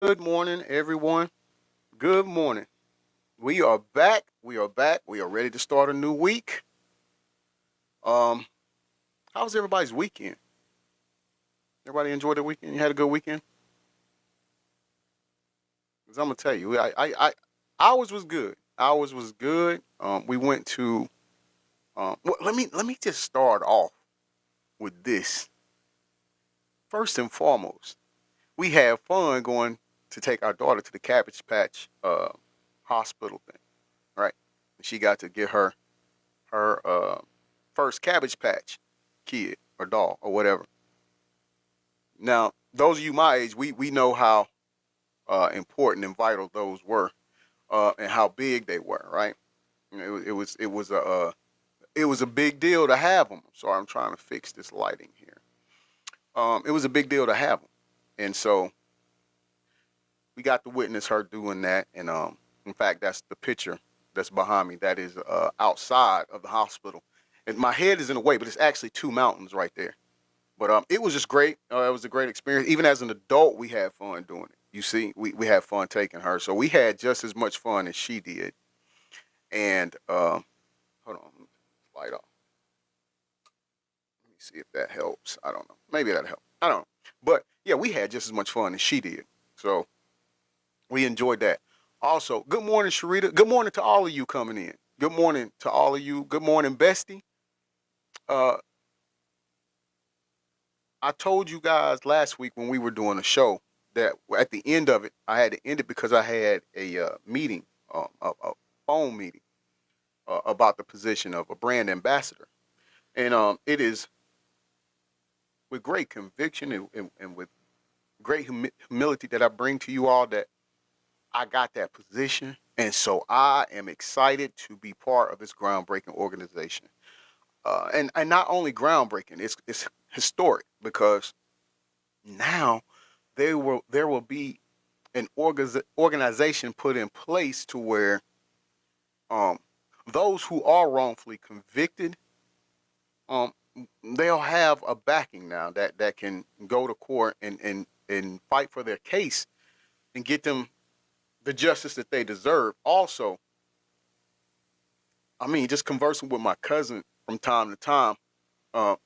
Good morning, everyone. Good morning. We are back. We are back. We are ready to start a new week. Um, how was everybody's weekend? Everybody enjoyed their weekend? You had a good weekend? Because I'm gonna tell you, ours was good. Ours was good. We went to. Well, let me just start off with this. First and foremost, we had fun going to take our daughter to the Cabbage Patch hospital thing, right? She got to get her first Cabbage Patch kid or doll or whatever. Now, those of you my age, we know how important and vital those were, and how big they were, right? It was a big deal to have them. Sorry, I'm trying to fix this lighting here. It was a big deal to have them, and so we got to witness her doing that. And in fact, that's the picture that's behind me. That is outside of the hospital, and my head is in the way, but it's actually two mountains right there. But it was just great. It was a great experience. Even as an adult, we had fun doing it. You see, we had fun taking her. So we had just as much fun as she did. And hold on, light off. Let me see if that helps. I don't know. Maybe that'll help. I don't know. But yeah, we had just as much fun as she did. So we enjoyed that. Also, good morning, Sharita. Good morning to all of you coming in. Good morning to all of you. Good morning, Bestie. Uh, I told you guys last week when we were doing a show that at the end of it, I had to end it because I had a meeting, a phone meeting about the position of a brand ambassador. And it is with great conviction and with great humility that I bring to you all that I got that position. And so I am excited to be part of this groundbreaking organization. And not only groundbreaking, it's historic because now there will be an organization put in place to where um, those who are wrongfully convicted, um, they'll have a backing now that can go to court and fight for their case and get them the justice that they deserve. Also, I mean, just conversing with my cousin from time to time, uh,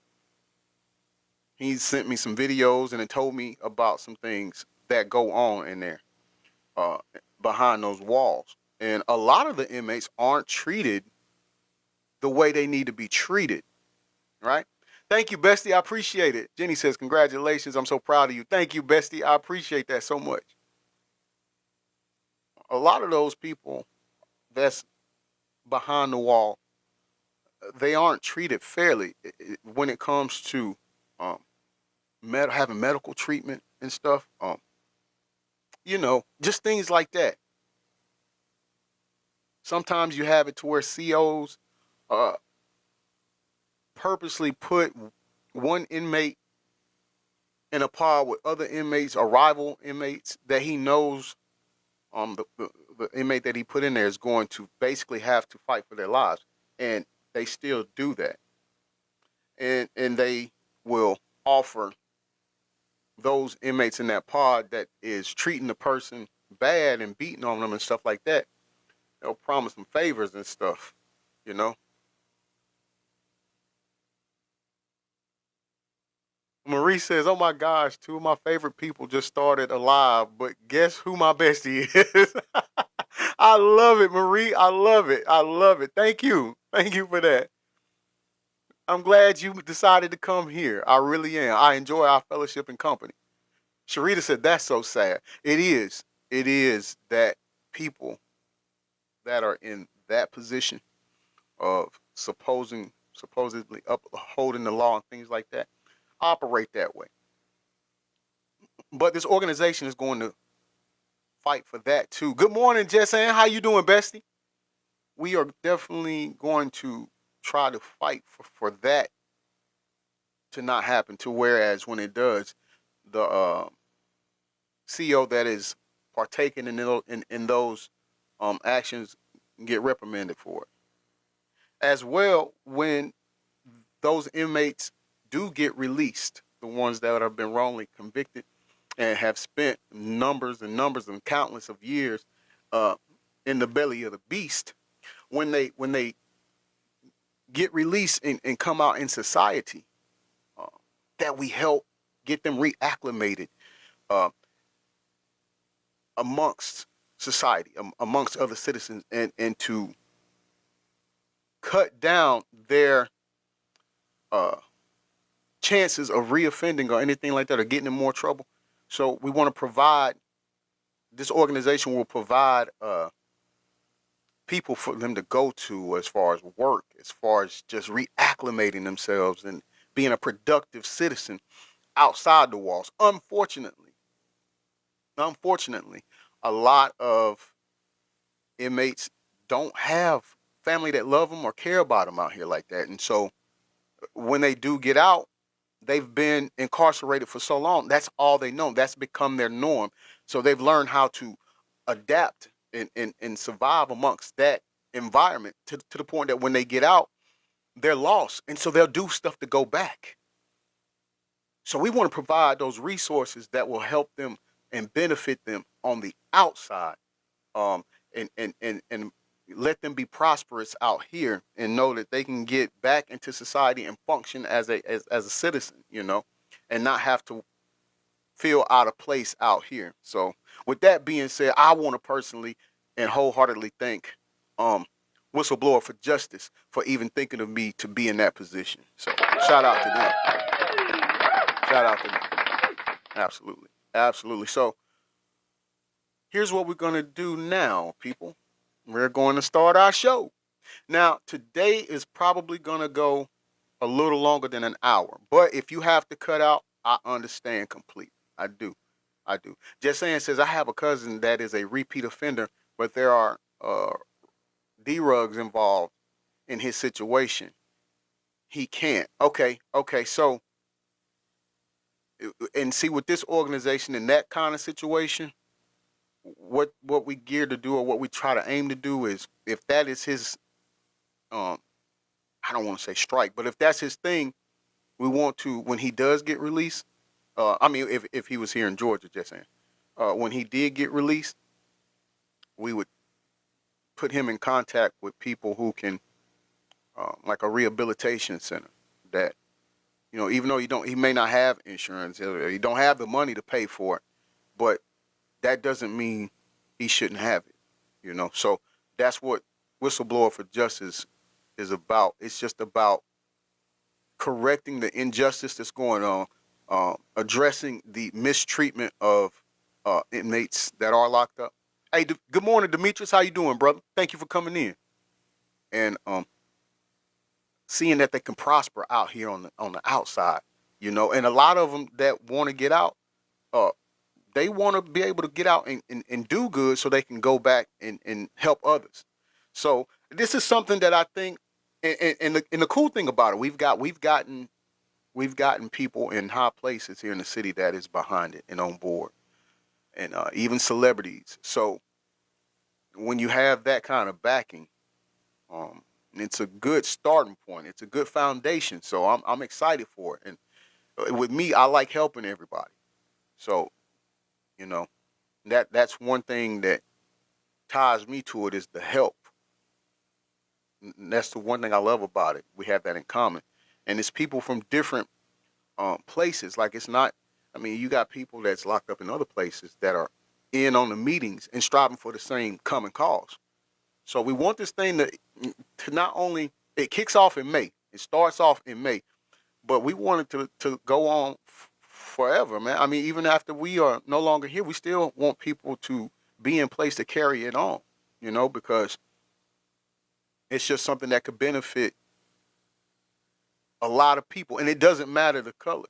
he sent me some videos and it told me about some things that go on in there uh, behind those walls. And a lot of the inmates aren't treated the way they need to be treated, right? Thank you, Bestie. I appreciate it. Jenny says, congratulations. I'm so proud of you. Thank you, Bestie. I appreciate that so much. A lot of those people that's behind the wall, they aren't treated fairly when it comes to um, having medical treatment and stuff. Just things like that. Sometimes you have it to where COs uh, purposely put one inmate in a pod with other inmates or rival inmates that he knows the inmate that he put in there is going to basically have to fight for their lives, and they still do that, and they will offer those inmates in that pod that is treating the person bad and beating on them and stuff like that. They'll promise them favors and stuff, you know. Marie says, "Oh my gosh, two of my favorite people just started alive, but guess who my bestie is?" I love it, Marie. I love it. I love it. Thank you. Thank you for that. I'm glad you decided to come here. I really am. I enjoy our fellowship and company. Sharita said, "That's so sad." It is. It is that people that are in that position of supposedly upholding the law and things like that operate that way. But this organization is going to fight for that too. Good morning, Jessanne. How you doing, Bestie? We are definitely going to try to fight for that to not happen. To whereas when it does, the CEO that is partaking in those actions get reprimanded for it. As well, when those inmates do get released, the ones that have been wrongly convicted, and have spent numbers and numbers and countless of years uh, in the belly of the beast, when they get released and come out in society, uh, that we help get them reacclimated uh, amongst society, amongst other citizens, and to cut down their uh, chances of reoffending or anything like that, or getting in more trouble. So we want to provide. This organization will provide people for them to go to as far as work, as far as just reacclimating themselves and being a productive citizen outside the walls. Unfortunately, a lot of inmates don't have family that love them or care about them out here like that. And so when they do get out, they've been incarcerated for so long. That's all they know. That's become their norm. So they've learned how to adapt and survive amongst that environment to the point that when they get out, they're lost. And so they'll do stuff to go back. So we want to provide those resources that will help them and benefit them on the outside, um, and let them be prosperous out here and know that they can get back into society and function as a citizen, and not have to feel out of place out here. So with that being said, I want to personally and wholeheartedly thank um, Whistleblower for Justice for even thinking of me to be in that position. So shout out to them. Shout out to them. Absolutely. Absolutely. So here's what we're going to do now, people. We're going to start our show. Now, today is probably going to go a little longer than an hour. But if you have to cut out, I understand completely. I do. I do. Just saying says, I have a cousin that is a repeat offender, but there are D-rugs involved in his situation. He can't. Okay. So, and see, with this organization in that kind of situation, what we gear to do, or what we try to aim to do, is if that is his, I don't want to say strike, but if that's his thing, we want to, when he does get released, I mean, if he was here in Georgia, just saying, when he did get released, we would put him in contact with people who can, like a rehabilitation center, that, even though he may not have insurance, or he don't have the money to pay for it, but that doesn't mean he shouldn't have it. So that's what Whistleblower for Justice is about. It's just about correcting the injustice that's going on, addressing the mistreatment of inmates that are locked up. Hey, good morning, Demetrius. How you doing, brother? Thank you for coming in. And seeing that they can prosper out here on the outside, and a lot of them that want to get out, they want to be able to get out and do good so they can go back and help others. So this is something that I think, and the cool thing about it, we've gotten people in high places here in the city that is behind it and on board, and even celebrities. So when you have that kind of backing, it's a good starting point. It's a good foundation. So I'm excited for it. And with me, I like helping everybody. So that's one thing that ties me to it, is the help. And that's the one thing I love about it. We have that in common, and it's people from different places. Like, it's not. I mean, you got people that's locked up in other places that are in on the meetings and striving for the same common cause. So we want this thing to not only, it kicks off in May. It starts off in May, but we want it to go on forever, man. I mean, even after we are no longer here, we still want people to be in place to carry it on, because it's just something that could benefit a lot of people, and it doesn't matter the color.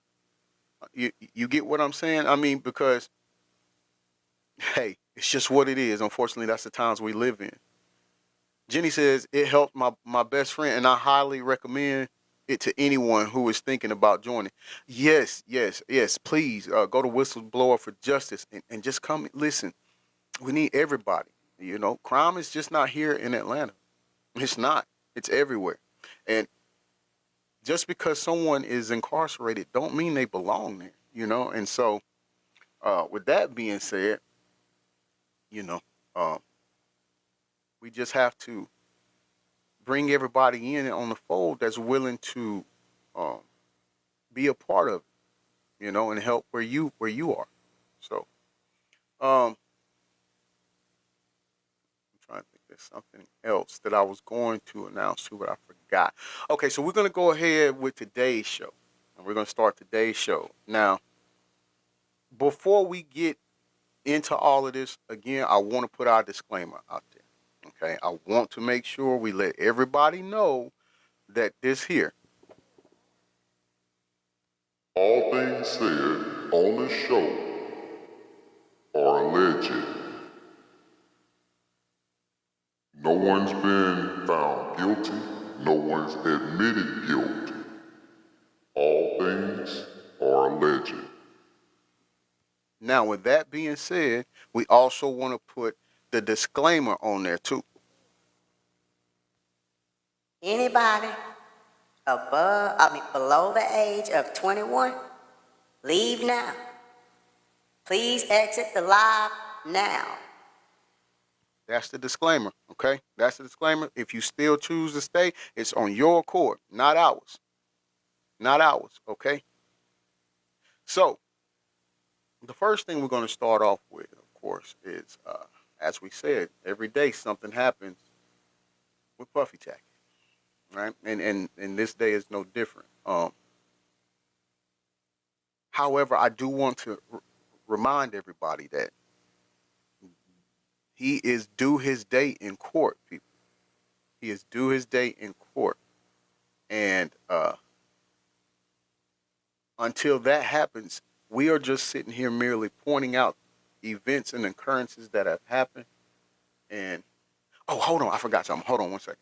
You get what I'm saying? I mean, because, hey, it's just what it is. Unfortunately, that's the times we live in. Jenny says, it helped my best friend, and I highly recommend it to anyone who is thinking about joining. Yes. Please go to Whistleblower for Justice and just come listen. We need everybody. Crime is just not here in Atlanta. It's not. It's everywhere. And just because someone is incarcerated don't mean they belong there, And so With that being said, you know, um, we just have to bring everybody in on the fold that's willing to um, be a part of it, and help where you are. So, I'm trying to think. There's something else that I was going to announce too, but I forgot. Okay, so we're gonna go ahead with today's show, and we're gonna start today's show now. Before we get into all of this, again, I want to put our disclaimer out there. Okay, I want to make sure we let everybody know that this here. All things said on this show are alleged. No one's been found guilty. No one's admitted guilt. All things are alleged. Now, with that being said, we also want to put the disclaimer on there too. Anybody below the age of 21, leave now. Please exit the live now. That's the disclaimer, okay? That's the disclaimer. If you still choose to stay, it's on your accord, not ours. Not ours, okay? So, the first thing we're going to start off with, of course, is as we said, every day something happens with Puffy Jacket, right? And this day is no different. However, I do want to remind everybody that he is due his day in court, people. He is due his day in court. And until that happens, we are just sitting here merely pointing out events and occurrences that have happened. And, oh, hold on. I forgot something. Hold on one second.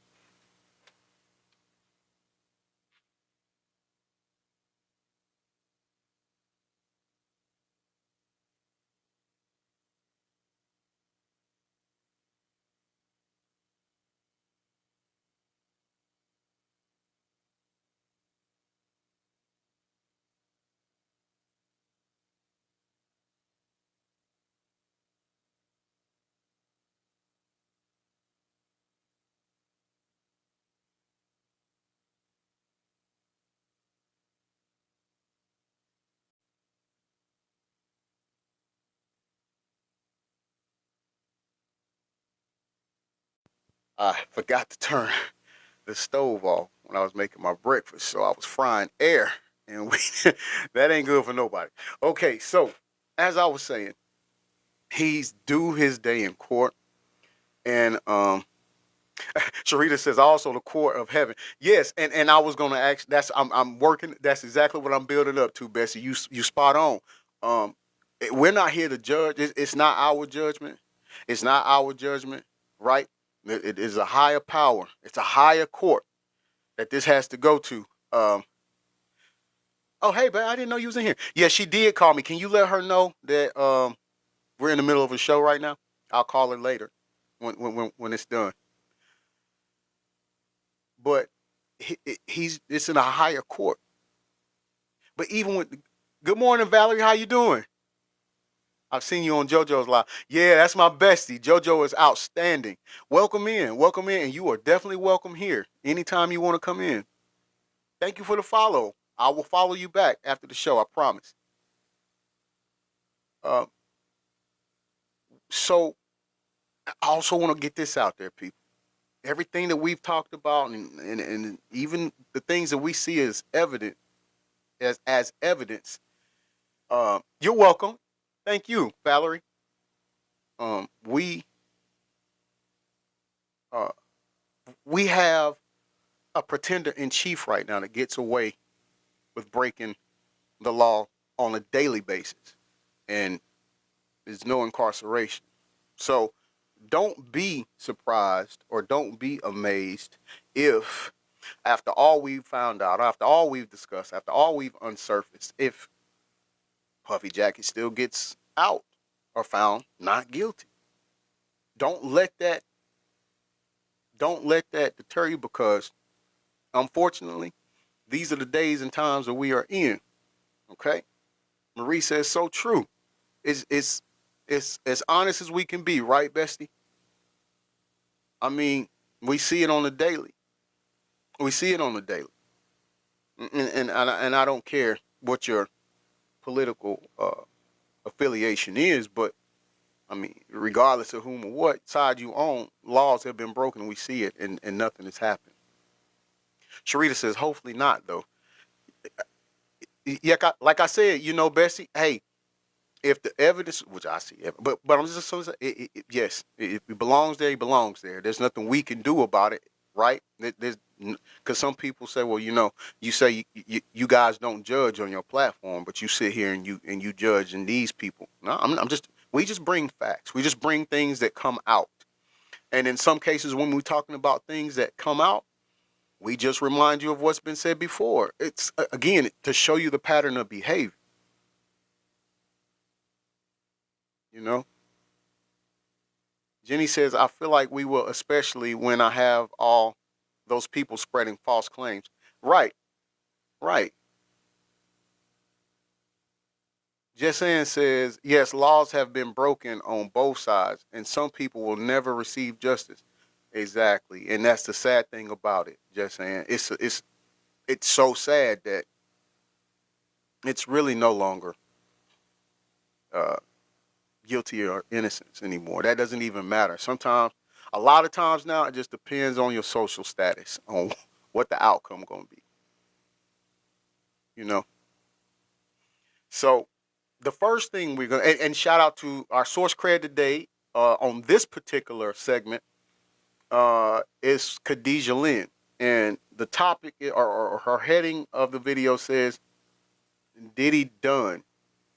I forgot to turn the stove off when I was making my breakfast. So I was frying air. And that ain't good for nobody. Okay, so as I was saying, he's due his day in court. And Sharita says also the court of heaven. Yes, and I was gonna ask. I'm working. That's exactly what I'm building up to, Bessie. You spot on. We're not here to judge. It's not our judgment. It's not our judgment, right? It is a higher power. It's a higher court that this has to go to. Oh, hey, but I didn't know you was in here. Yeah, she did call me. Can you let her know that we're in the middle of a show right now? I'll call her later when it's done. But it's in a higher court. But even with good morning, Valerie, how you doing? I've seen you on JoJo's live. Yeah, that's my bestie. JoJo is outstanding. Welcome in, and you are definitely welcome here anytime you want to come in. Thank you for the follow. I will follow you back after the show. I promise. Uh, so I also want to get this out there, people. Everything that we've talked about, and even the things that we see as evident as evidence. You're welcome. Thank you, Valerie. We uh, we have a pretender in chief right now that gets away with breaking the law on a daily basis, and there's no incarceration. So don't be surprised or don't be amazed if, after all we've found out, after all we've discussed, after all we've unsurfaced, if Puffy Jacket still gets out or found not guilty. Don't let that deter you, because unfortunately these are the days and times that we are in. Okay? Marie says so true. It's as honest as we can be, right, Bestie? I mean, we see it on the daily. We see it on the daily, and I don't care what your political affiliation is, but I mean, regardless of whom or what side you own, laws have been broken. We see it, and nothing has happened. Sharita says, hopefully not, though. Yeah, like I said, Bessie. Hey, if the evidence, which I see, but I'm just so yes, if it belongs there, it belongs there. There's nothing we can do about it, right? There's because some people say, well, you say you guys don't judge on your platform, but you sit here and you judge in these people. No, I'm just we just bring facts. We just bring things that come out, and in some cases, when we're talking about things that come out, we just remind you of what's been said before. It's again to show you the pattern of behavior. You know. Jenny says, I feel like we will, especially when I have all those people spreading false claims. Right, right. Jessanne says, yes, laws have been broken on both sides, and some people will never receive justice. Exactly, and that's the sad thing about it, Jessanne. It's so sad that it's really no longer uh, guilty or innocence anymore. That doesn't even matter. Sometimes, a lot of times now, it just depends on your social status, on what the outcome going to be. You know. So the first thing we're gonna and shout out to our source cred today on this particular segment is Khadijah Lynn, and the topic or her heading of the video says, "Diddy done?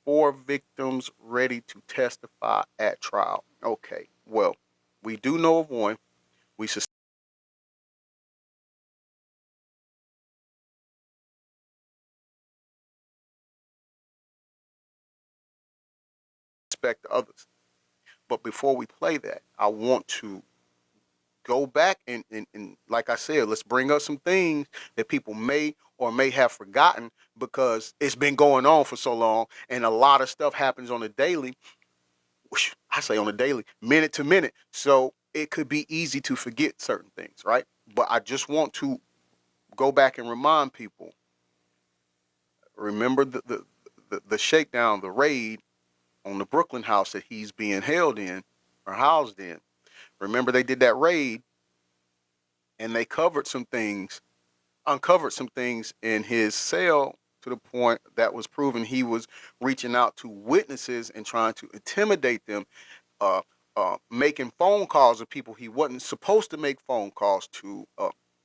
4 victims ready to testify at trial." Okay, well, we do know of one. We suspect others. But before we play that, I want to go back and like I said, let's bring up some things that people may or may have forgotten because it's been going on for so long and a lot of stuff happens on a daily. I say on a daily, minute to minute. So it could be easy to forget certain things, right? But I just want to go back and remind people. Remember the shakedown, the raid on the Brooklyn house that he's being held in or housed in. Remember they did that raid and they uncovered some things in his cell to the point that was proven he was reaching out to witnesses and trying to intimidate them, uh, making phone calls to people he wasn't supposed to make phone calls to.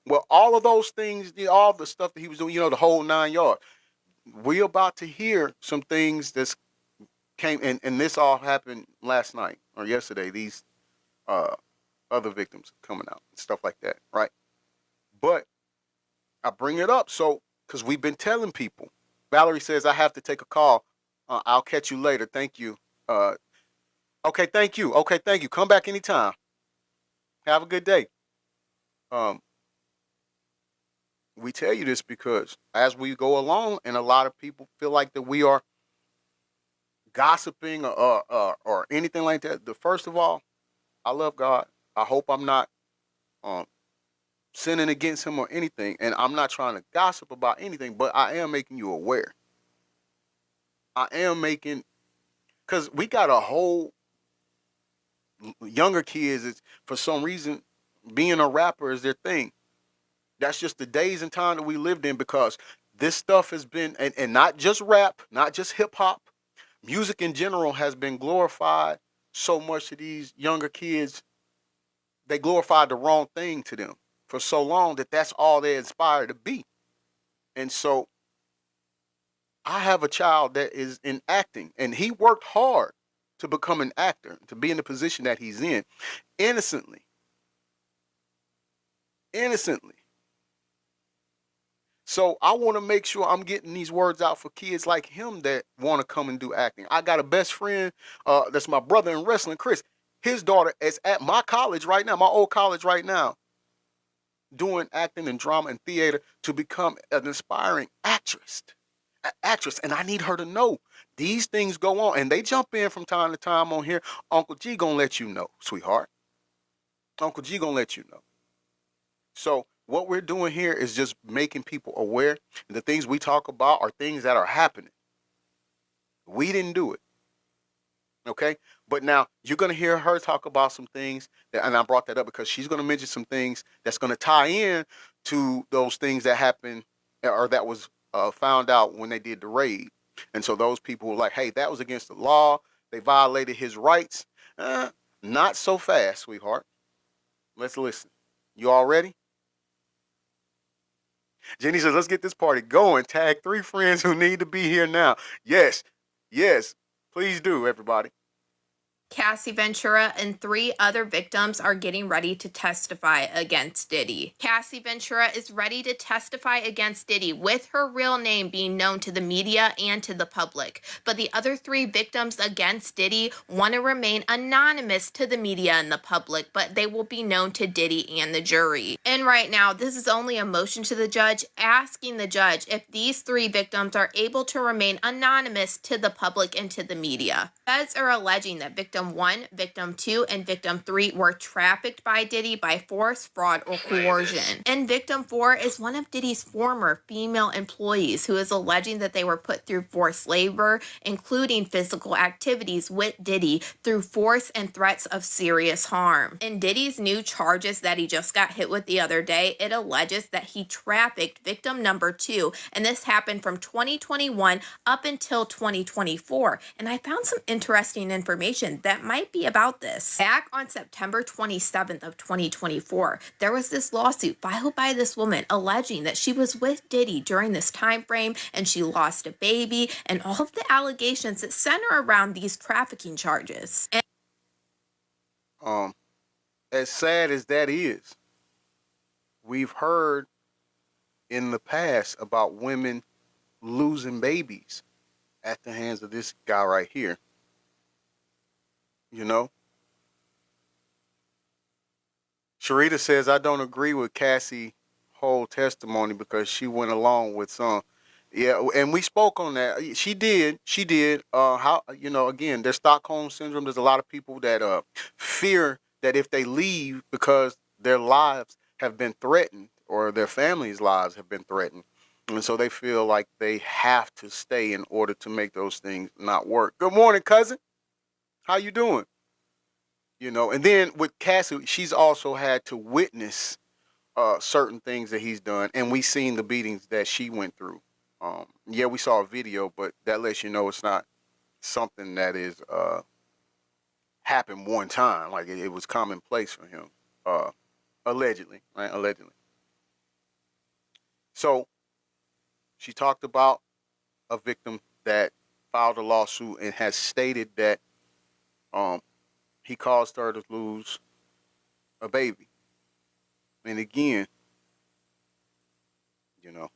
Well, all of those things, all the stuff that he was doing, the whole 9 yards. We're about to hear some things that's came, and this all happened last night or yesterday. These uh, other victims coming out, stuff like that, right? But I bring it up so because we've been telling people. Valerie says I have to take a call. I'll catch you later. Thank you. Okay, thank you. Okay, thank you. Come back anytime. Have a good day. Um, we tell you this because as we go along, and a lot of people feel like that we are gossiping or anything like that. The first of all, I love God. I hope I'm not um, sinning against Him or anything, and I'm not trying to gossip about anything, but I am making you aware. I am making because we got a whole younger kids is for some reason being a rapper is their thing. That's just the days and time that we lived in because this stuff has been and not just rap, not just hip hop, music in general has been glorified so much to these younger kids. They glorified the wrong thing to them for so long that that's all they aspire to be. And so I have a child that is in acting and he worked hard to become an actor, to be in the position that he's in innocently. Innocently. So I want to make sure I'm getting these words out for kids like him that want to come and do acting. I got a best friend that's my brother in wrestling, Chris. His daughter is at my college right now, my old college right now, doing acting and drama and theater to become an aspiring actress. actress, and I need her to know these things go on. And they jump in from time to time on here. Uncle G gonna let you know, sweetheart. Uncle G gonna let you know. So what we're doing here is just making people aware. The things we talk about are things that are happening. We didn't do it. Okay? But now you're going to hear her talk about some things that, and I brought that up because she's going to mention some things that's going to tie in to those things that happened or that was found out when they did the raid. And so those people were like, hey, that was against the law. They violated his rights. Not so fast, sweetheart. Let's listen. You all ready? Jenny says, let's get this party going. Tag 3 friends who need to be here now. Yes. Yes. Please do, everybody. Cassie Ventura and 3 other victims are getting ready to testify against Diddy. Cassie Ventura is ready to testify against Diddy with her real name being known to the media and to the public. But the other 3 victims against Diddy want to remain anonymous to the media and the public, but they will be known to Diddy and the jury. And right now, this is only a motion to the judge asking the judge if these 3 victims are able to remain anonymous to the public and to the media. Feds are alleging that Victim 1, Victim 2, and Victim 3 were trafficked by Diddy by force, fraud, or coercion. And Victim 4 is one of Diddy's former female employees who is alleging that they were put through forced labor, including physical activities with Diddy through force and threats of serious harm. In Diddy's new charges that he just got hit with the other day, it alleges that he trafficked victim number 2, and this happened from 2021 up until 2024. And I found some interesting information that might be about this. Back on September 27th of 2024, there was this lawsuit filed by this woman alleging that she was with Diddy during this time frame and she lost a baby and all of the allegations that center around these trafficking charges. As sad as that is, we've heard in the past about women losing babies at the hands of this guy right here. You know? Sharita says, I don't agree with Cassie's whole testimony because she went along with some. Yeah, and we spoke on that. She did. How, you know, again, there's Stockholm syndrome. There's a lot of people that fear that if they leave because their lives have been threatened or their families' lives have been threatened, and so they feel like they have to stay in order to make those things not work. Good morning, cousin. How you doing? You know, and then with Cassie, she's also had to witness certain things that he's done, and we seen the beatings that she went through. Yeah, we saw a video, but that lets you know it's not something that is happened one time. Like it was commonplace for him, allegedly, right? Allegedly. So she talked about a victim that filed a lawsuit and has stated that he caused her to lose a baby. And again, you know,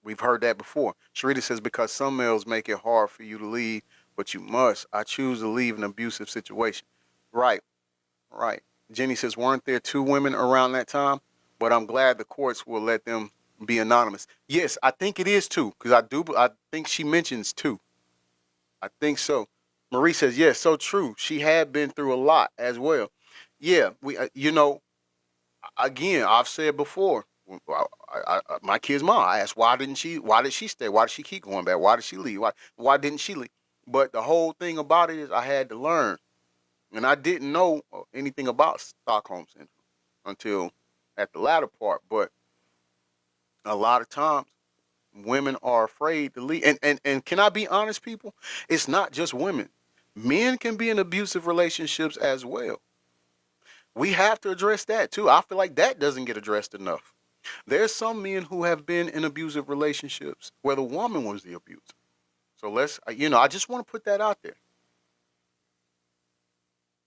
we've heard that before. Sharita says, because some males make it hard for you to leave, but you must. I choose to leave an abusive situation. Right, right. Jenny says, weren't there 2 women around that time? But I'm glad the courts will let them be anonymous. Yes, I think it is 2, because I think she mentions 2. I think so. Marie says, yes, so true. She had been through a lot as well. Yeah, we, you know, again, I've said before, my kid's mom, I asked, why did she stay? Why did she keep going back? Why did she leave? Why didn't she leave? But the whole thing about it is I had to learn. And I didn't know anything about Stockholm Syndrome until at the latter part. But a lot of times, women are afraid to leave. And can I be honest, people? It's not just women. Men can be in abusive relationships as well. We have to address that too. I feel like that doesn't get addressed enough. There's some men who have been in abusive relationships where the woman was the abuser. So let's, you know, I just want to put that out there.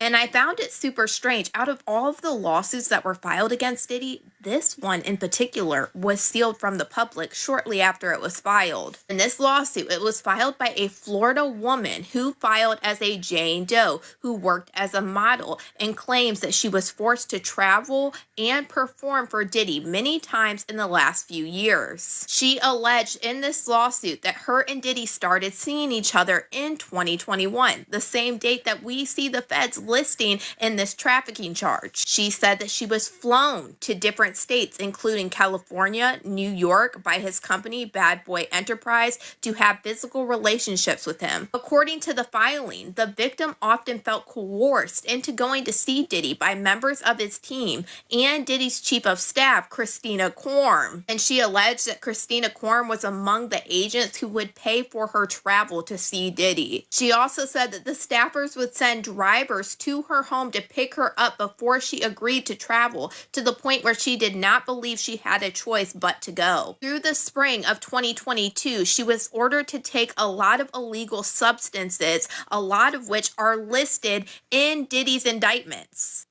And I found it super strange. Out of all of the lawsuits that were filed against Diddy, this one in particular was sealed from the public shortly after it was filed. In this lawsuit, it was filed by a Florida woman who filed as a Jane Doe who worked as a model and claims that she was forced to travel and perform for Diddy many times in the last few years. She alleged in this lawsuit that her and Diddy started seeing each other in 2021, the same date that we see the feds listing in this trafficking charge. She said that she was flown to different states, including California, New York, by his company, Bad Boy Enterprise, to have physical relationships with him. According to the filing, the victim often felt coerced into going to see Diddy by members of his team and Diddy's chief of staff, Christina Korm. And she alleged that Christina Korm was among the agents who would pay for her travel to see Diddy. She also said that the staffers would send drivers to her home to pick her up before she agreed to travel, to the point where she did not believe she had a choice but to go. Through the spring of 2022, she was ordered to take a lot of illegal substances, a lot of which are listed in Diddy's indictments.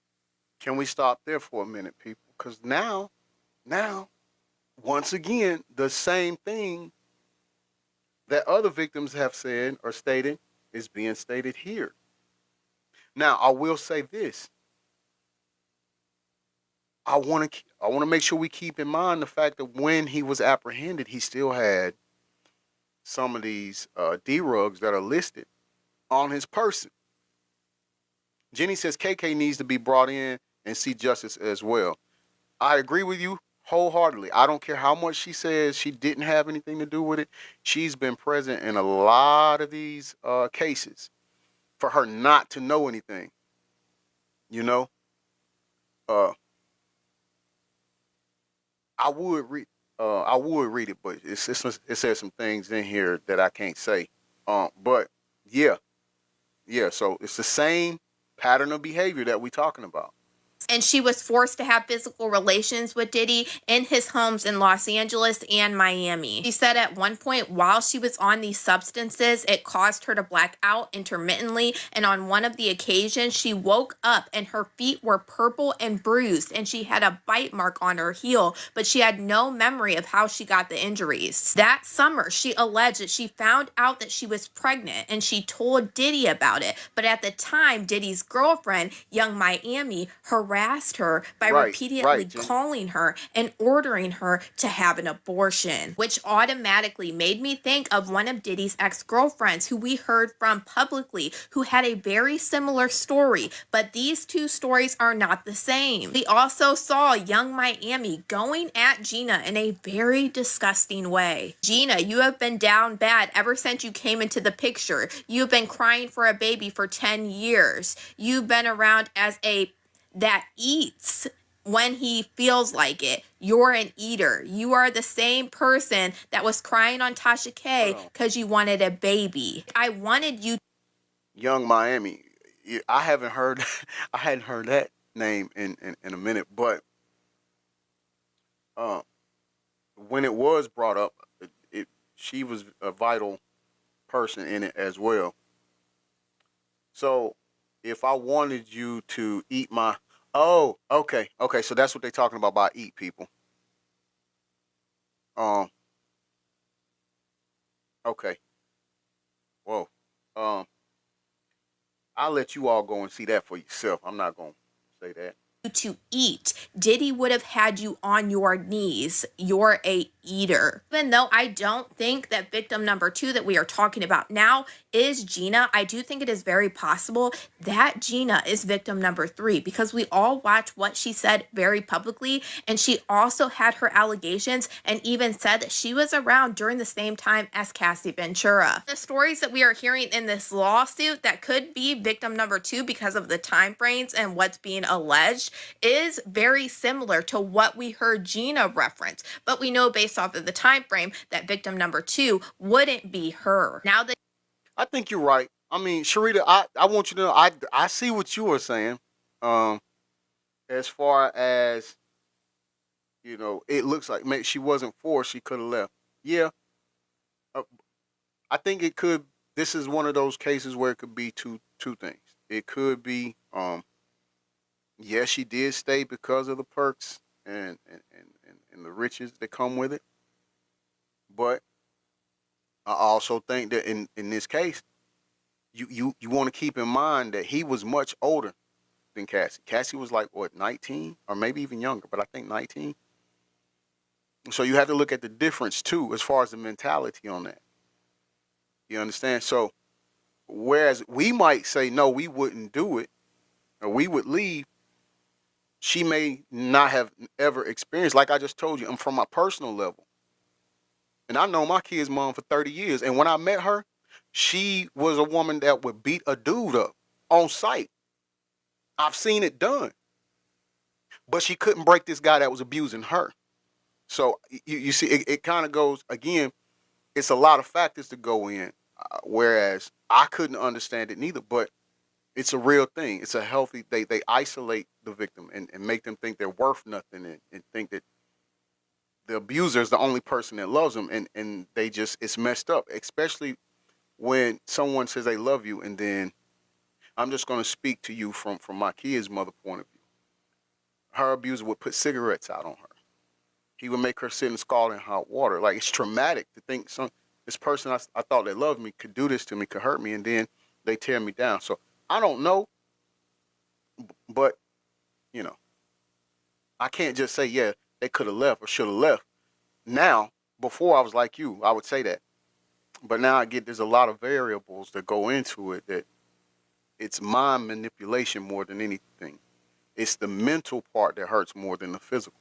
Can we stop there for a minute, people? Because now, once again, the same thing that other victims have said or stated is being stated here. Now, I will say this. I want to make sure we keep in mind the fact that when he was apprehended, he still had some of these D-rugs that are listed on his person. Jenny says KK needs to be brought in and see justice as well. I agree with you wholeheartedly. I don't care how much she says she didn't have anything to do with it. She's been present in a lot of these cases. For her not to know anything, you know, I would read it, but it says some things in here that I can't say. But yeah. So it's the same pattern of behavior that we're talking about. And she was forced to have physical relations with Diddy in his homes in Los Angeles and Miami. She said at one point while she was on these substances, it caused her to black out intermittently. And on one of the occasions, she woke up and her feet were purple and bruised and she had a bite mark on her heel, but she had no memory of how she got the injuries. That summer, she alleged that she found out that she was pregnant and she told Diddy about it. But at the time, Diddy's girlfriend, Young Miami, harassed her by repeatedly calling her and ordering her to have an abortion, which automatically made me think of one of Diddy's ex-girlfriends who we heard from publicly, who had a very similar story, but these two stories are not the same. We also saw Young Miami going at Gina in a very disgusting way. Gina, you have been down bad ever since you came into the picture. You've been crying for a baby for 10 years. You've been around as a that eats when he feels like it. You're an eater. You are the same person that was crying on Tasha K because you wanted a baby. I wanted you. Young Miami. I hadn't heard that name in a minute, but when it was brought up, she was a vital person in it as well. So if I wanted you to eat my... Oh, okay. So that's what they're talking about by eat, people. Okay. Whoa. I'll let you all go and see that for yourself. I'm not going to say that. To eat, Diddy would have had you on your knees. You're a eater. Even though I don't think that victim number 2 that we are talking about now is Gina, I do think it is very possible that Gina is victim number 3, because we all watched what she said very publicly, and she also had her allegations and even said that she was around during the same time as Cassie Ventura. The stories that we are hearing in this lawsuit that could be victim number 2 because of the time frames and what's being alleged is very similar to what we heard Gina reference, but we know based off of the time frame that victim number 2 wouldn't be her. Now that I think you're right. I mean, Sharita, I want you to know I see what you were saying. As far as, you know, it looks like maybe she wasn't forced, she could have left. Yeah. I think it could. This is one of those cases where it could be two things. It could be, yes, she did stay because of the perks and the riches that come with it. But I also think that in this case, you want to keep in mind that he was much older than Cassie. Cassie was like what, 19 or maybe even younger, but I think 19. So you have to look at the difference too, as far as the mentality on that. You understand? So whereas we might say no, we wouldn't do it, or we would leave, she may not have ever experienced. Like I just told you, I'm from my personal level, and I know my kid's mom for 30 years. And when I met her, she was a woman that would beat a dude up on sight. I've seen it done, but she couldn't break this guy that was abusing her. So you see, it kind of goes again. It's a lot of factors to go in. Whereas I couldn't understand it neither, but it's a real thing. It's a healthy. They isolate the victim and make them think they're worth nothing and think that the abuser is the only person that loves them, and they just, it's messed up. Especially when someone says they love you, and then I'm just going to speak to you from my kid's mother point of view. Her abuser would put cigarettes out on her. He would make her sit in scalding hot water. Like, it's traumatic to think this person I thought they loved me could do this to me, could hurt me, and then they tear me down. So I don't know, but you know, I can't just say yeah they could have left or should have left. Now, before I was like you, I would say that, but now I get there's a lot of variables that go into it, that it's mind manipulation more than anything. It's the mental part that hurts more than the physical.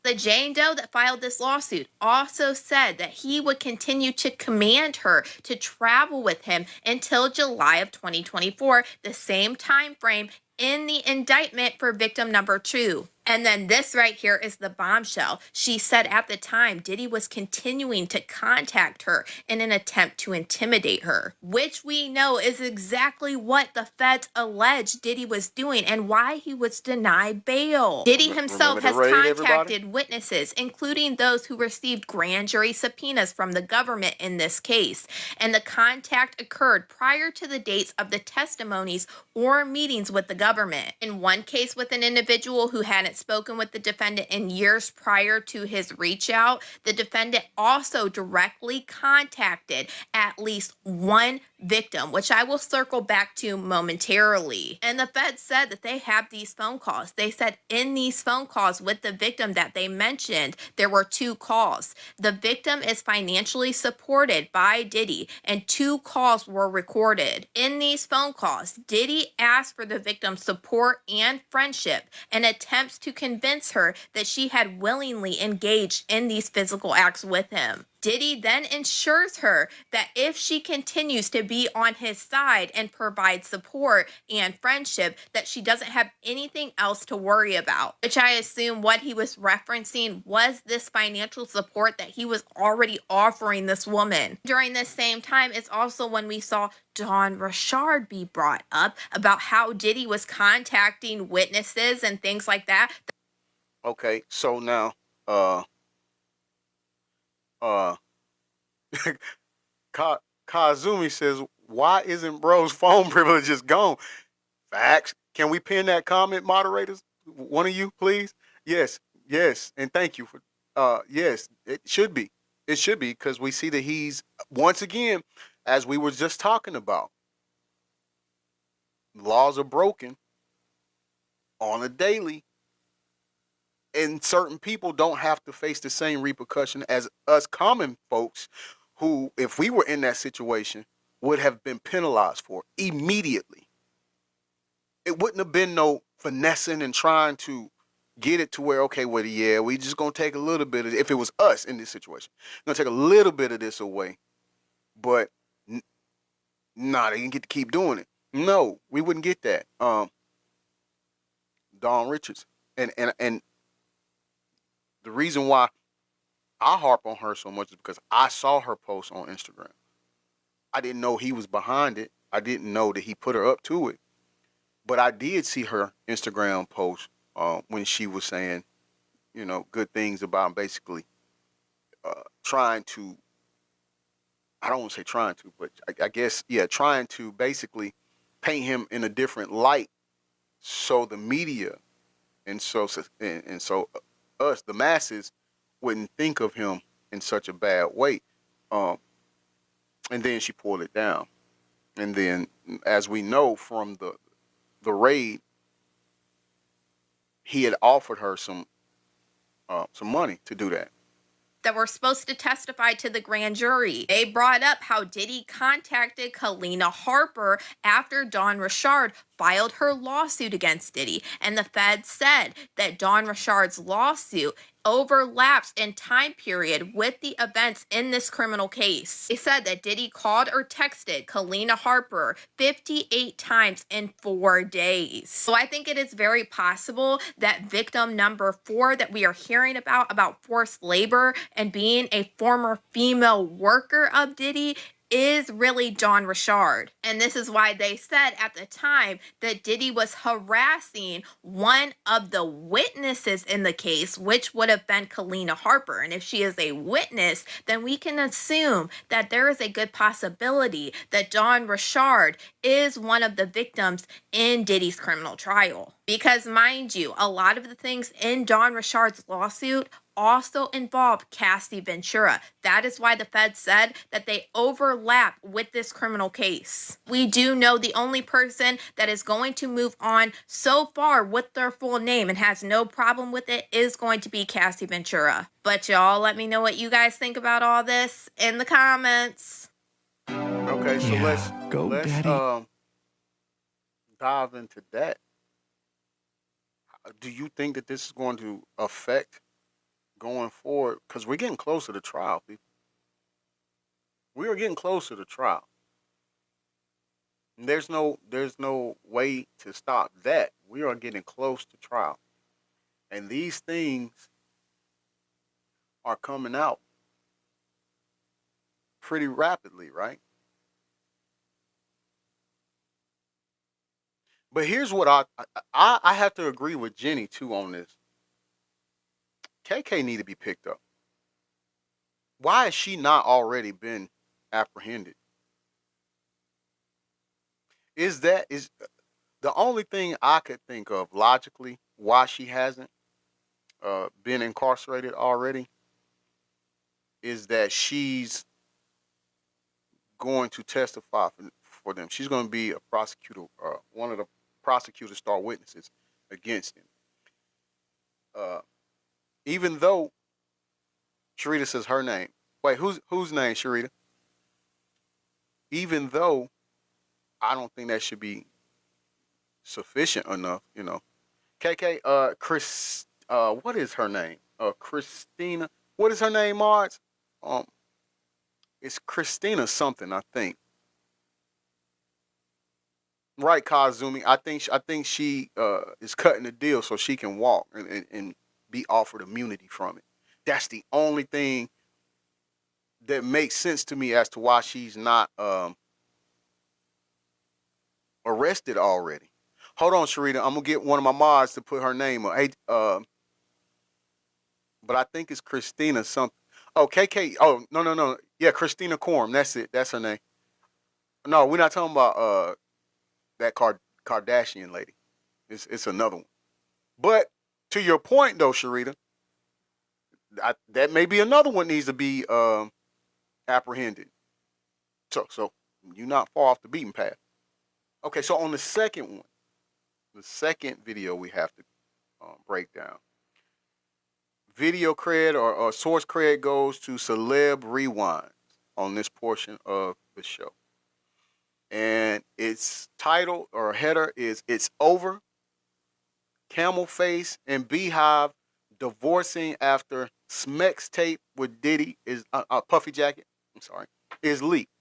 The Jane Doe that filed this lawsuit also said that he would continue to command her to travel with him until July of 2024, the same time frame in the indictment for victim number 2. And then this right here is the bombshell. She said at the time, Diddy was continuing to contact her in an attempt to intimidate her, which we know is exactly what the feds alleged Diddy was doing and why he was denied bail. Diddy himself has contacted witnesses, including those who received grand jury subpoenas from the government in this case. And the contact occurred prior to the dates of the testimonies or meetings with the government. In one case with an individual who hadn't spoken with the defendant in years prior to his reach out, the defendant also directly contacted at least one victim, which I will circle back to momentarily. And the feds said that they have these phone calls. They said in these phone calls with the victim that they mentioned, there were 2 calls. The victim is financially supported by Diddy, and 2 calls were recorded. In these phone calls, Diddy asked for the victim's support and friendship and attempts to convince her that she had willingly engaged in these physical acts with him. Diddy then assures her that if she continues to be on his side and provide support and friendship, that she doesn't have anything else to worry about, which I assume what he was referencing was this financial support that he was already offering this woman. During this same time, it's also when we saw Dawn Richard be brought up about how Diddy was contacting witnesses and things like that. Okay, so now, Kazumi says, why isn't bro's phone privileges gone? Facts. Can we pin that comment, moderators? One of you, please. Yes, yes, and thank you for. Yes, it should be. It should be, because we see that he's, once again, as we were just talking about, laws are broken on a daily, and certain people don't have to face the same repercussion as us common folks, who, if we were in that situation, would have been penalized for immediately. It wouldn't have been no finessing and trying to get it to where, okay, well, yeah, we just gonna take a little bit of, if it was us in this situation, gonna take a little bit of this away, but nah, they didn't get to keep doing it. No, we wouldn't get that. Dawn Richards, and the reason why I harp on her so much is because I saw her post on Instagram. I didn't know he was behind it. I didn't know that he put her up to it. But I did see her Instagram post when she was saying, good things about basically trying to, I don't want to say trying to, but I guess, yeah, trying to basically paint him in a different light, so the media and so us, the masses, wouldn't think of him in such a bad way. Um, and then she pulled it down. And then, as we know from the raid, he had offered her some money to do that. That were supposed to testify to the grand jury. They brought up how Diddy contacted Kalina Harper after Dawn Richard filed her lawsuit against Diddy. And the feds said that Dawn Richard's lawsuit overlaps in time period with the events in this criminal case. They said that Diddy called or texted Kalina Harper 58 times in 4 days. So I think it is very possible that victim number 4 that we are hearing about forced labor and being a former female worker of Diddy, is really Dawn Richard. And this is why they said at the time that Diddy was harassing one of the witnesses in the case, which would have been Kalina Harper. And if she is a witness, then we can assume that there is a good possibility that Dawn Richard is one of the victims in Diddy's criminal trial. Because mind you, a lot of the things in Dawn Richard's lawsuit also involve Cassie Ventura. That is why the feds said that they overlap with this criminal case. We do know the only person that is going to move on so far with their full name and has no problem with it is going to be Cassie Ventura. But y'all, let me know what you guys think about all this in the comments. Okay, so let's dive into that. Do you think that this is going to affect going forward? Because we're getting closer to trial, people. We are getting closer to trial. And there's no way to stop that. We are getting close to trial. And these things are coming out pretty rapidly, right? But here's what I have to agree with Jenny too on this. KK need to be picked up. Why has she not already been apprehended? Is the only thing I could think of logically why she hasn't been incarcerated already is that she's going to testify for them. She's going to be a prosecutor, one of the prosecutor's star witnesses against him. Even though Sharita says her name. Wait, whose name, Sharita? Even though I don't think that should be sufficient enough, KK, what is her name? Christina. What is her name, Marge? It's Christina something, I think. Right, Kazumi. I think she is cutting the deal so she can walk and be offered immunity from it. That's the only thing that makes sense to me as to why she's not arrested already. Hold on, Sharita. I'm gonna get one of my mods to put her name on. Hey, but I think it's Christina something. Oh, KK. Oh, no. Yeah, Christina Korm. That's it. That's her name. No, we're not talking about that Kardashian lady. It's another one. But to your point, though, Sharita, that may be another one needs to be apprehended. So you're not far off the beaten path. Okay, so on the second one, the second video we have to break down. Video cred or source cred goes to Celeb Rewind on this portion of the show. And its title or header is "It's Over. Camel Face and Beehive divorcing after Smex tape with Diddy is Puffy Jacket. I'm sorry, is leaked."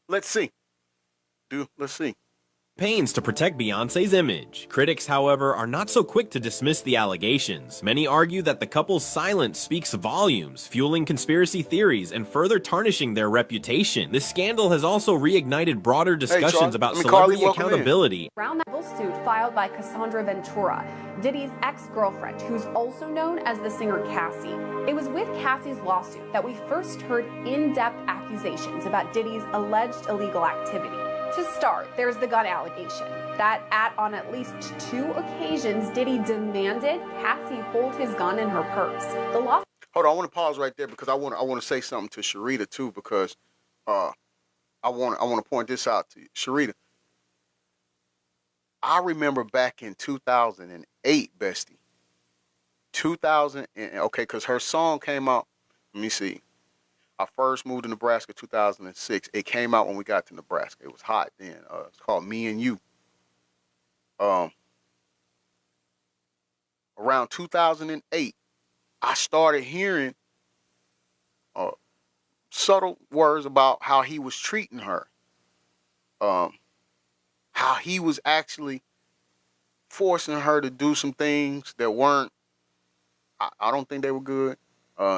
Let's see. Let's see. pains to protect Beyonce's image. Critics, however, are not so quick to dismiss the allegations. Many argue that the couple's silence speaks volumes, fueling conspiracy theories and further tarnishing their reputation. This scandal has also reignited broader discussions about celebrity accountability. Around that suit filed by Cassandra Ventura, Diddy's ex-girlfriend, who's also known as the singer Cassie. It was with Cassie's lawsuit that we first heard in-depth accusations about Diddy's alleged illegal activity. To start, there's the gun allegation that on at least 2 occasions, Diddy demanded Cassie hold his gun in her purse. The law. Hold on, I want to pause right there because I want to say something to Sharita too, because I want to point this out to you, Sharita. I remember back in 2008, bestie. Because her song came out. Let me see. I first moved to Nebraska 2006. It came out when we got to Nebraska. It was hot then. It's called Me and You. Around 2008, I started hearing subtle words about how he was treating her. How he was actually forcing her to do some things that weren't, I don't think they were good.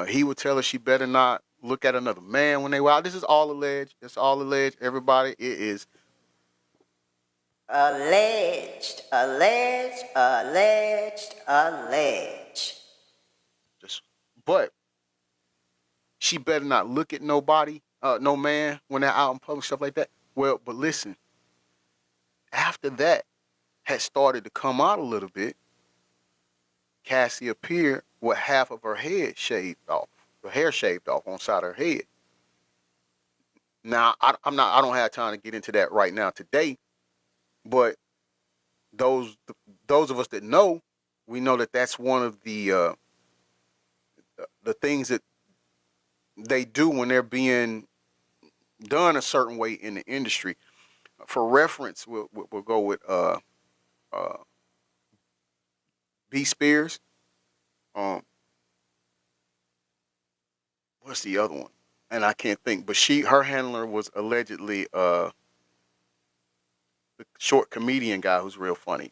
He would tell her she better not look at another man when they were out. This is all alleged. It's all alleged. Everybody, it is alleged. But she better not look at nobody, no man when they're out in public, stuff like that. Well, but listen, after that had started to come out a little bit, Cassie appeared with half of her head shaved off. Her hair shaved off on the side of her head. Now, I don't have time to get into that right now today, but those of us that know, we know that that's one of the things that they do when they're being done a certain way in the industry. For reference, we'll go with B. Spears. What's the other one? And I can't think. But her handler was allegedly the short comedian guy who's real funny.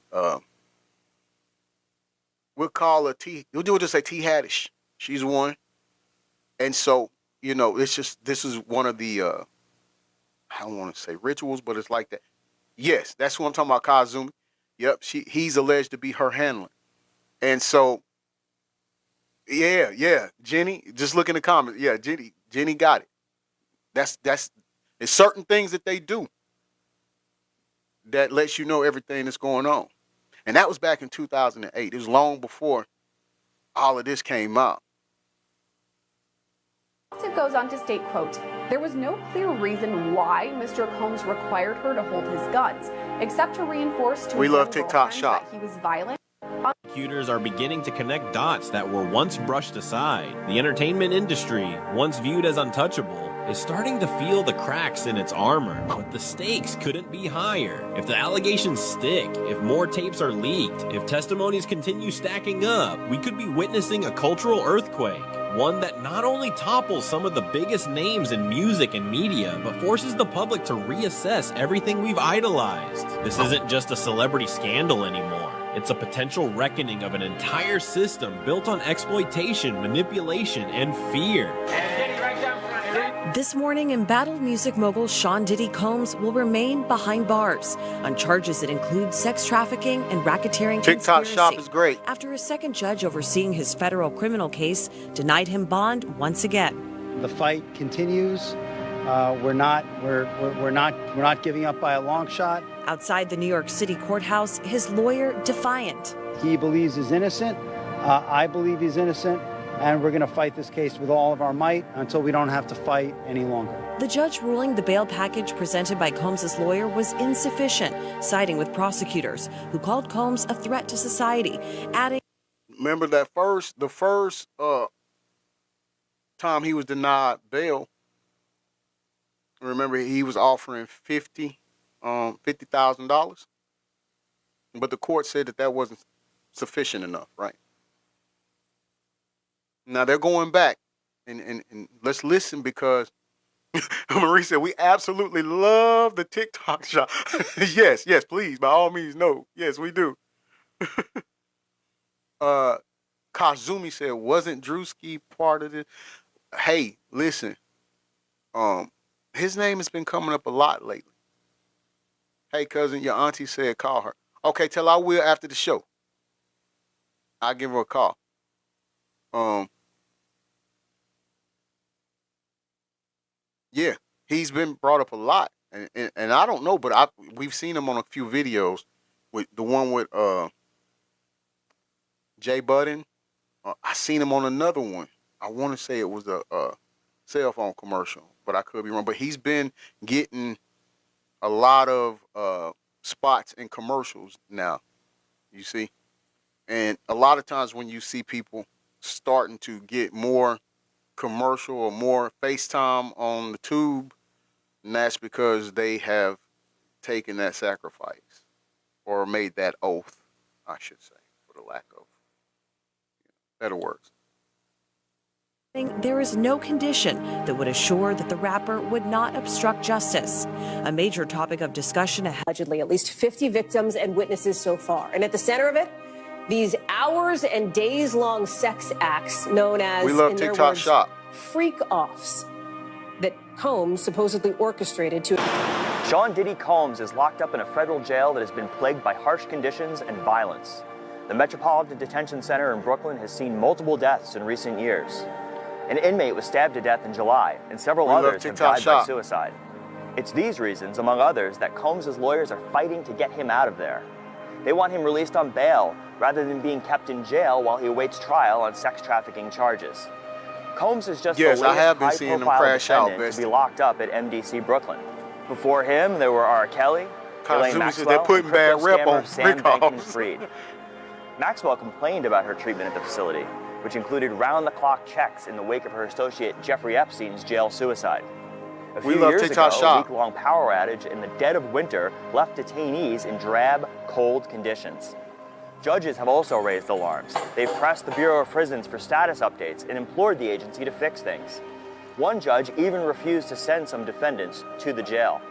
We'll call her T. We'll just say T. Haddish. She's one. And so, it's just, this is one of the, I don't want to say rituals, but it's like that. Yes, that's what I'm talking about, Kazumi. Yep, he's alleged to be her handler. And so, yeah, Jenny, just look in the comments. Yeah, Jenny got it. There's certain things that they do that lets you know everything that's going on. And that was back in 2008. It was long before all of this came out. It goes on to state, quote, there was no clear reason why Mr. Combs required her to hold his guns, except to reinforce to we love TikTok Shop that he was violent. Prosecutors are beginning to connect dots that were once brushed aside. The entertainment industry, once viewed as untouchable, is starting to feel the cracks in its armor, but the stakes couldn't be higher. If the allegations stick, if more tapes are leaked, if testimonies continue stacking up, we could be witnessing a cultural earthquake. One that not only topples some of the biggest names in music and media, but forces the public to reassess everything we've idolized. This isn't just a celebrity scandal anymore. It's a potential reckoning of an entire system built on exploitation, manipulation, and fear. This morning, embattled music mogul Sean Diddy Combs will remain behind bars on charges that include sex trafficking and racketeering TikTok conspiracy. Shop is great. After a second judge overseeing his federal criminal case denied him bond once again. The fight continues. We're not giving up by a long shot. Outside the New York City courthouse, his lawyer defiant. He believes he's innocent. I believe he's innocent. And we're going to fight this case with all of our might until we don't have to fight any longer. The judge ruling the bail package presented by Combs' lawyer was insufficient, siding with prosecutors who called Combs a threat to society, adding, remember the first time he was denied bail, remember he was offering $50,000, but the court said that wasn't sufficient enough, right? Now they're going back, and let's listen, because Marie said, we absolutely love the TikTok shop. Yes, please. By all means, no. Yes, we do. Kazumi said, wasn't Drewski part of it? Hey, listen. His name has been coming up a lot lately. Hey, cousin, your auntie said call her. Okay, tell her I will after the show. I'll give her a call. Yeah, he's been brought up a lot, and I don't know, but we've seen him on a few videos. With the one with Jay Budden, I seen him on another one. I want to say it was a cell phone commercial, but I could be wrong. But he's been getting a lot of spots in commercials now. You see, and a lot of times when you see people starting to get more commercial or more FaceTime on the tube, and that's because they have taken that sacrifice or made that oath, I should say, for the lack of better words. There is no condition that would assure that the rapper would not obstruct justice. A major topic of discussion ahead. Allegedly, at least 50 victims and witnesses so far. And at the center of it, these hours and days-long sex acts known as, we love in their TikTok words, Shop. freak-offs that Combs supposedly orchestrated to... Sean Diddy Combs is locked up in a federal jail that has been plagued by harsh conditions and violence. The Metropolitan Detention Center in Brooklyn has seen multiple deaths in recent years. An inmate was stabbed to death in July, and several others have died by suicide. It's these reasons, among others, that Combs' lawyers are fighting to get him out of there. They want him released on bail rather than being kept in jail while he awaits trial on sex trafficking charges. Combs is just the latest high-profile defendant to be locked up at MDC Brooklyn. Before him, there were R. Kelly, Ghislaine Maxwell, and crypto scammer Sam Bankman-Fried. Maxwell complained about her treatment at the facility, which included round-the-clock checks in the wake of her associate Jeffrey Epstein's jail suicide. A few years ago, a week-long power outage in the dead of winter left detainees in drab, cold conditions. Judges have also raised alarms. They've pressed the Bureau of Prisons for status updates and implored the agency to fix things. One judge even refused to send some defendants to the jail.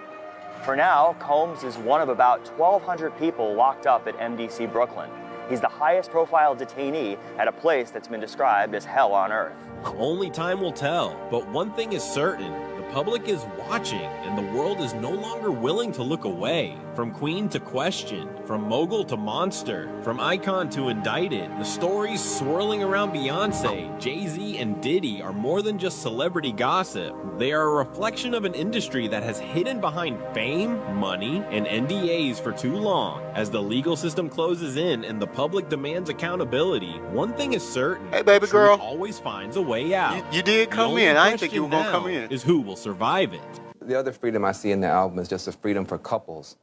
For now, Combs is one of about 1,200 people locked up at MDC Brooklyn. He's the highest-profile detainee at a place that's been described as hell on earth. Only time will tell, but one thing is certain. The public is watching, and the world is no longer willing to look away. From queen to question, from mogul to monster, from icon to indicted, the stories swirling around Beyonce, Jay-Z, and Diddy are more than just celebrity gossip. They are a reflection of an industry that has hidden behind fame, money, and NDAs for too long. As the legal system closes in and the public demands accountability, one thing is certain. Hey, baby girl. Always finds a way out. You did come in. I didn't think you were going to come in. Is who will survive it. The other freedom I see in the album is just a freedom for couples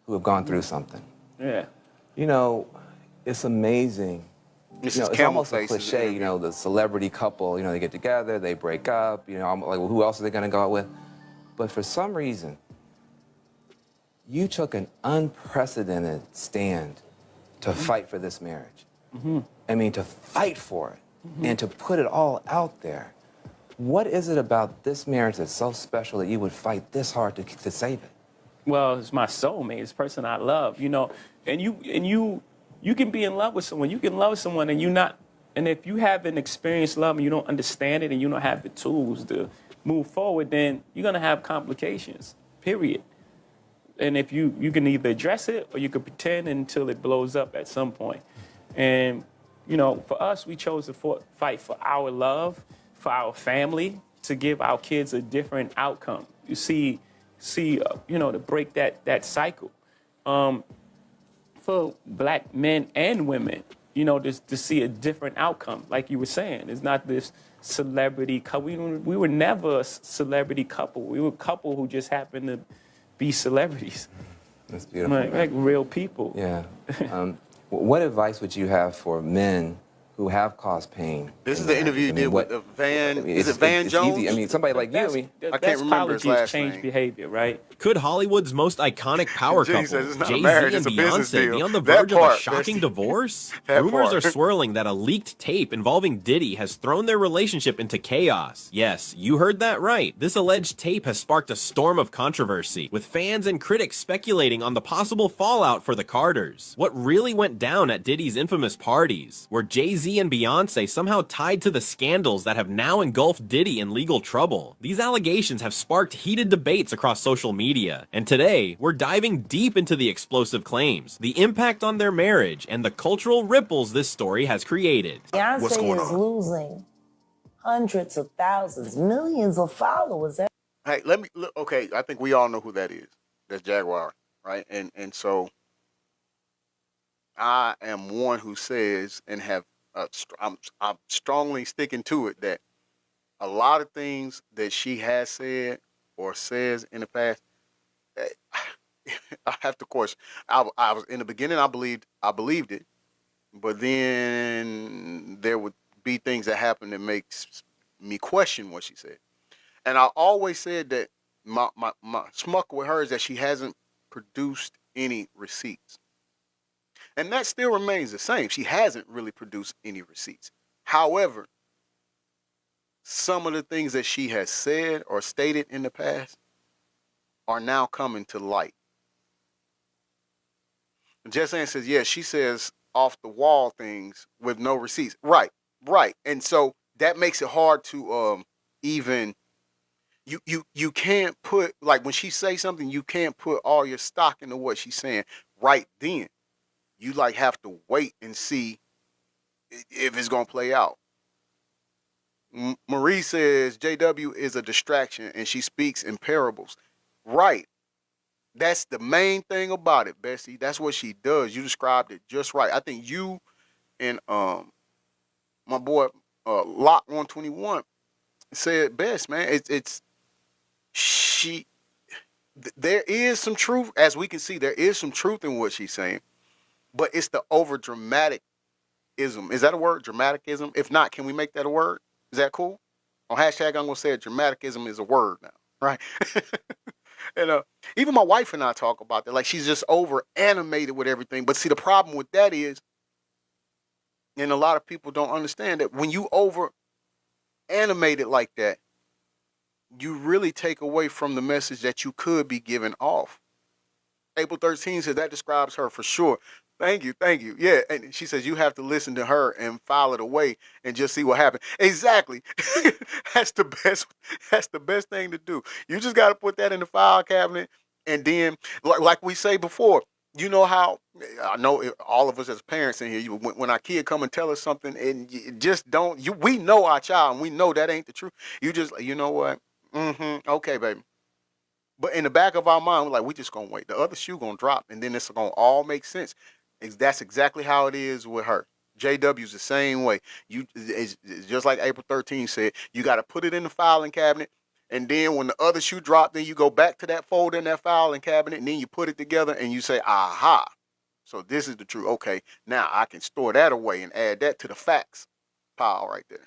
who have gone through something. Yeah. You know, it's amazing. This it's almost a cliche, you know, the celebrity couple, you know, they get together, they break up, you know, I'm like, well, who else are they going to go out with? But for some reason, you took an unprecedented stand to fight for this marriage. I mean, to fight for it and to put it all out there. What is it about this marriage that's so special that you would fight this hard to save it? Well, it's my soulmate. It's the person I love, you know. And you can be in love with someone. You can love someone and and if you haven't experienced love and you don't understand it and you don't have the tools to move forward, then you're gonna have complications, period. And if you can either address it or you can pretend until it blows up at some point. And, you know, for us, we chose to fight for our love, for our family, to give our kids a different outcome. You see, you know, to break that cycle. For black men and women, you know, to see a different outcome. Like you were saying, it's not this celebrity couple. We were never a celebrity couple. We were a couple who just happened to be celebrities. That's beautiful. Like real people. Yeah. What advice would you have for men who have caused pain. This in is the their interview you actions. I did mean, with Van. I mean, Is it Van it's Jones? easy. I mean, somebody like you. I mean, The I can't best remember his apology is last change name. behavior, right? Could Hollywood's most iconic power Jay couple, says it's not a Jay-Z marriage, and it's a business Beyonce, deal. be on the That verge of a part, shocking bestie. divorce? That Rumors part. are swirling that a leaked tape involving Diddy has thrown their relationship into chaos. Yes, you heard that right. This alleged tape has sparked a storm of controversy, with fans and critics speculating on the possible fallout for the Carters. What really went down at Diddy's infamous parties? Were Jay-Z and Beyonce somehow tied to the scandals that have now engulfed Diddy in legal trouble? These allegations have sparked heated debates across social media, and today, we're diving deep into the explosive claims, the impact on their marriage, and the cultural ripples this story has created. Beyonce is losing hundreds of thousands, millions of followers. Hey, let me look. Okay, I think we all know who that is. That's Jaguar, right? And so I am one who says and have I'm strongly sticking to it that a lot of things that she has said or says in the past, eh, I have to question. I was in the beginning. I believed it, but then there would be things that happen that makes me question what she said. And I always said that my smuck with her is that she hasn't produced any receipts. And that still remains the same. She hasn't really produced any receipts. However, some of the things that she has said or stated in the past are now coming to light. Jessanne says, yeah, she says off the wall things with no receipts. Right, right. And so that makes it hard to even you can't put, like, when she say something, you can't put all your stock into what she's saying right then. You like have to wait and see if it's gonna play out. Marie says JW is a distraction and she speaks in parables. Right. That's the main thing about it, Bessie. That's what she does. You described it just right. I think you and my boy Lock 121 said best, man. It's she there is some truth, as we can see, there is some truth in what she's saying, but it's the over dramatic ism. Is that a word? Dramaticism? If not, can we make that a word? Is that cool? On hashtag, I'm gonna say it, dramaticism is a word now, right? And even my wife and I talk about that. Like, she's just over animated with everything. But see, the problem with that is, and a lot of people don't understand that when you over animated like that, you really take away from the message that you could be giving off. April 13 says that describes her for sure. Thank you, thank you. Yeah, and she says you have to listen to her and file it away and just see what happens. Exactly. That's the best. That's the best thing to do. You just got to put that in the file cabinet, and then, like we say before, you know how I know all of us as parents in here. When our kid come and tell us something, and you just don't. We know our child, and we know that ain't the truth. You just, you know what? Okay, baby. But in the back of our mind, we're like, we just gonna wait. The other shoe gonna drop, and then it's gonna all make sense. That's exactly how it is with her. JW's the same way. It's just like April 13 said. You got to put it in the filing cabinet, and then when the other shoe drops, then you go back to that folder in that filing cabinet, and then you put it together, and you say, "Aha! So this is the truth." Okay, now I can store that away and add that to the facts pile right there.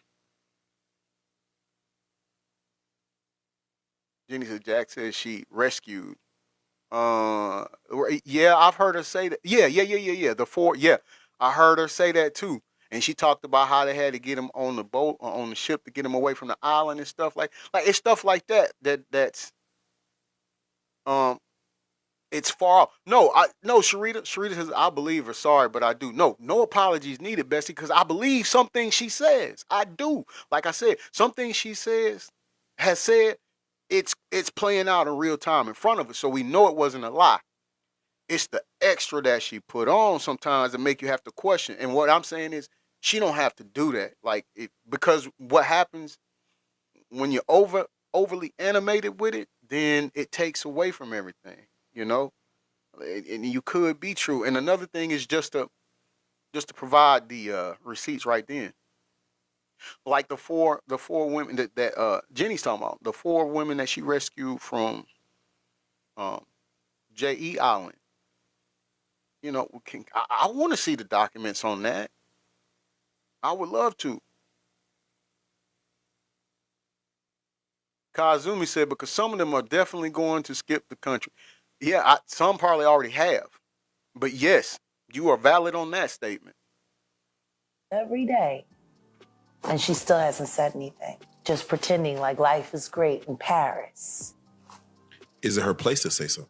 Jenny says Jack says she rescued. Yeah, I've heard her say that. Yeah. The four, yeah, I heard her say that too. And she talked about how they had to get him on the boat or on the ship to get him away from the island and stuff like it's stuff like that. That's it's far off. No, Sharita says I believe her. Sorry, but I do. No apologies needed, Bessie, because I believe some things she says. I do. Like I said, some things she has said. It's playing out in real time in front of us, so we know it wasn't a lie. It's the extra that she put on sometimes that make you have to question. And what I'm saying is, she don't have to do that. Because what happens when you're overly animated with it, then it takes away from everything, you know. And you could be true. And another thing is just to provide the receipts right then. Like the four women that Jenny's talking about, the four women that she rescued from J.E. Island. You know, I want to see the documents on that. I would love to. Kazumi said, because some of them are definitely going to skip the country. Yeah, some probably already have. But yes, you are valid on that statement. Every day. And she still hasn't said anything. Just pretending like life is great in Paris. Is it her place to say so?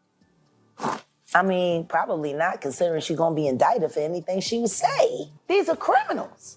I mean, probably not, considering she's gonna be indicted for anything she would say. These are criminals.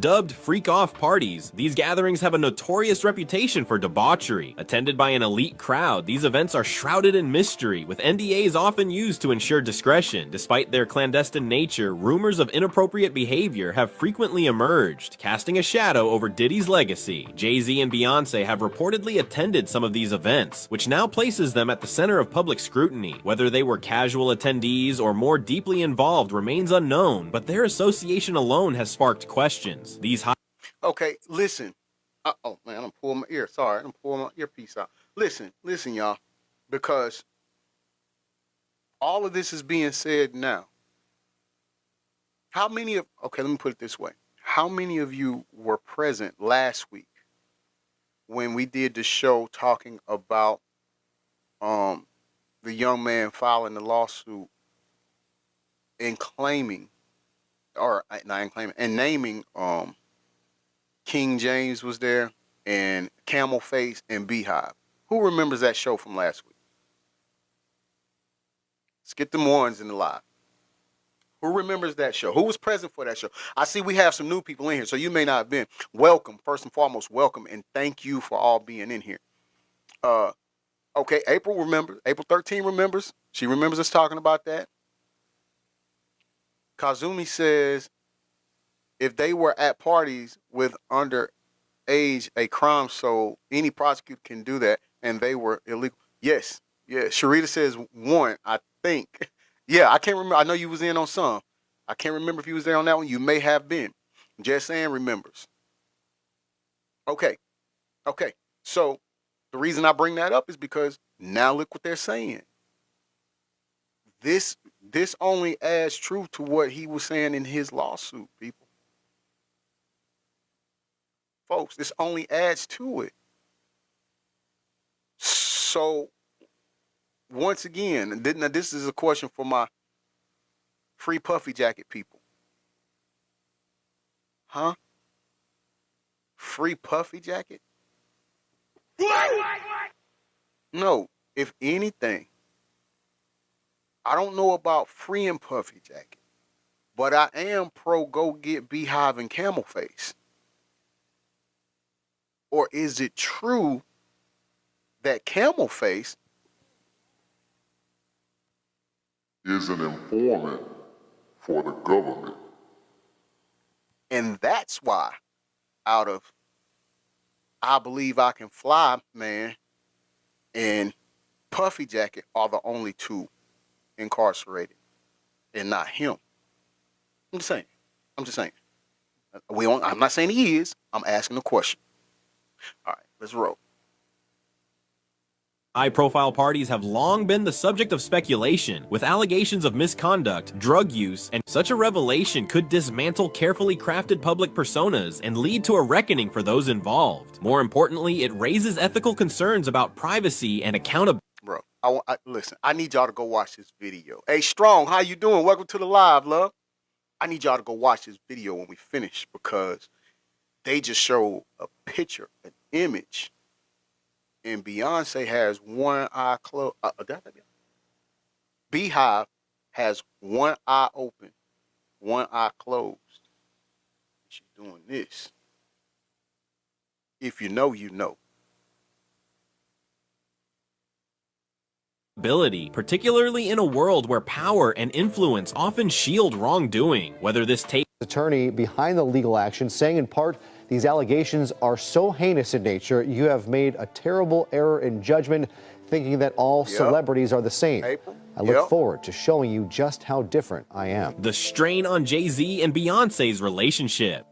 Dubbed freak-off parties, these gatherings have a notorious reputation for debauchery. Attended by an elite crowd, these events are shrouded in mystery, with NDAs often used to ensure discretion. Despite their clandestine nature, rumors of inappropriate behavior have frequently emerged, casting a shadow over Diddy's legacy. Jay-Z and Beyonce have reportedly attended some of these events, which now places them at the center of public scrutiny. Whether they were casual attendees or more deeply involved remains unknown, but their association alone has sparked questions. Okay, listen. Oh man, I'm pulling my ear. Sorry, I'm pulling my earpiece out. Listen, y'all, because all of this is being said now. Okay, let me put it this way. How many of you were present last week when we did the show talking about the young man filing the lawsuit and claiming, or not in claiming, and naming King James was there, and Camel Face and Beehive? Who remembers that show from last week? Let's get them ones in the live. Who remembers that show? Who was present for that show? I see we have some new people in here, so you may not have been. Welcome, first and foremost, welcome, and thank you for all being in here. Okay, April remembers. April 13 remembers. She remembers us talking about that. Kazumi says, if they were at parties with underage a crime, so any prosecutor can do that, and they were illegal. Yes. Yeah. Sharita says one, I think. Yeah, I can't remember. I know you was in on some. I can't remember if you was there on that one. You may have been. Jess Ann remembers. Okay. So the reason I bring that up is because now look what they're saying. This only adds truth to what he was saying in his lawsuit, people. Folks, this only adds to it. So, once again, now this is a question for my free puffy jacket people. Huh? Free puffy jacket? No, if anything, I don't know about free and puffy jacket, but I am pro go get Beehive and Camel Face. Or is it true that Camel Face is an informant for the government? And that's why, out of I Believe I Can Fly, man, and Puffy Jacket are the only two incarcerated, and not him. I'm just saying. I'm not saying he is. I'm asking a question. All right, let's roll. High-profile parties have long been the subject of speculation, with allegations of misconduct, drug use, and such a revelation could dismantle carefully crafted public personas and lead to a reckoning for those involved. More importantly, it raises ethical concerns about privacy and accountability. Bro, listen, I need y'all to go watch this video. Hey, Strong, how you doing? Welcome to the live, love. I need y'all to go watch this video when we finish, because they just show a picture, an image, and Beyonce has one eye closed. Beehive has one eye open, one eye closed. She's doing this. If you know, you know. Particularly in a world where power and influence often shield wrongdoing, whether this takes attorney behind the legal action, saying in part, these allegations are so heinous in nature, you have made a terrible error in judgment, thinking that all celebrities are the same. I look forward to showing you just how different I am. The strain on Jay-Z and Beyonce's relationship.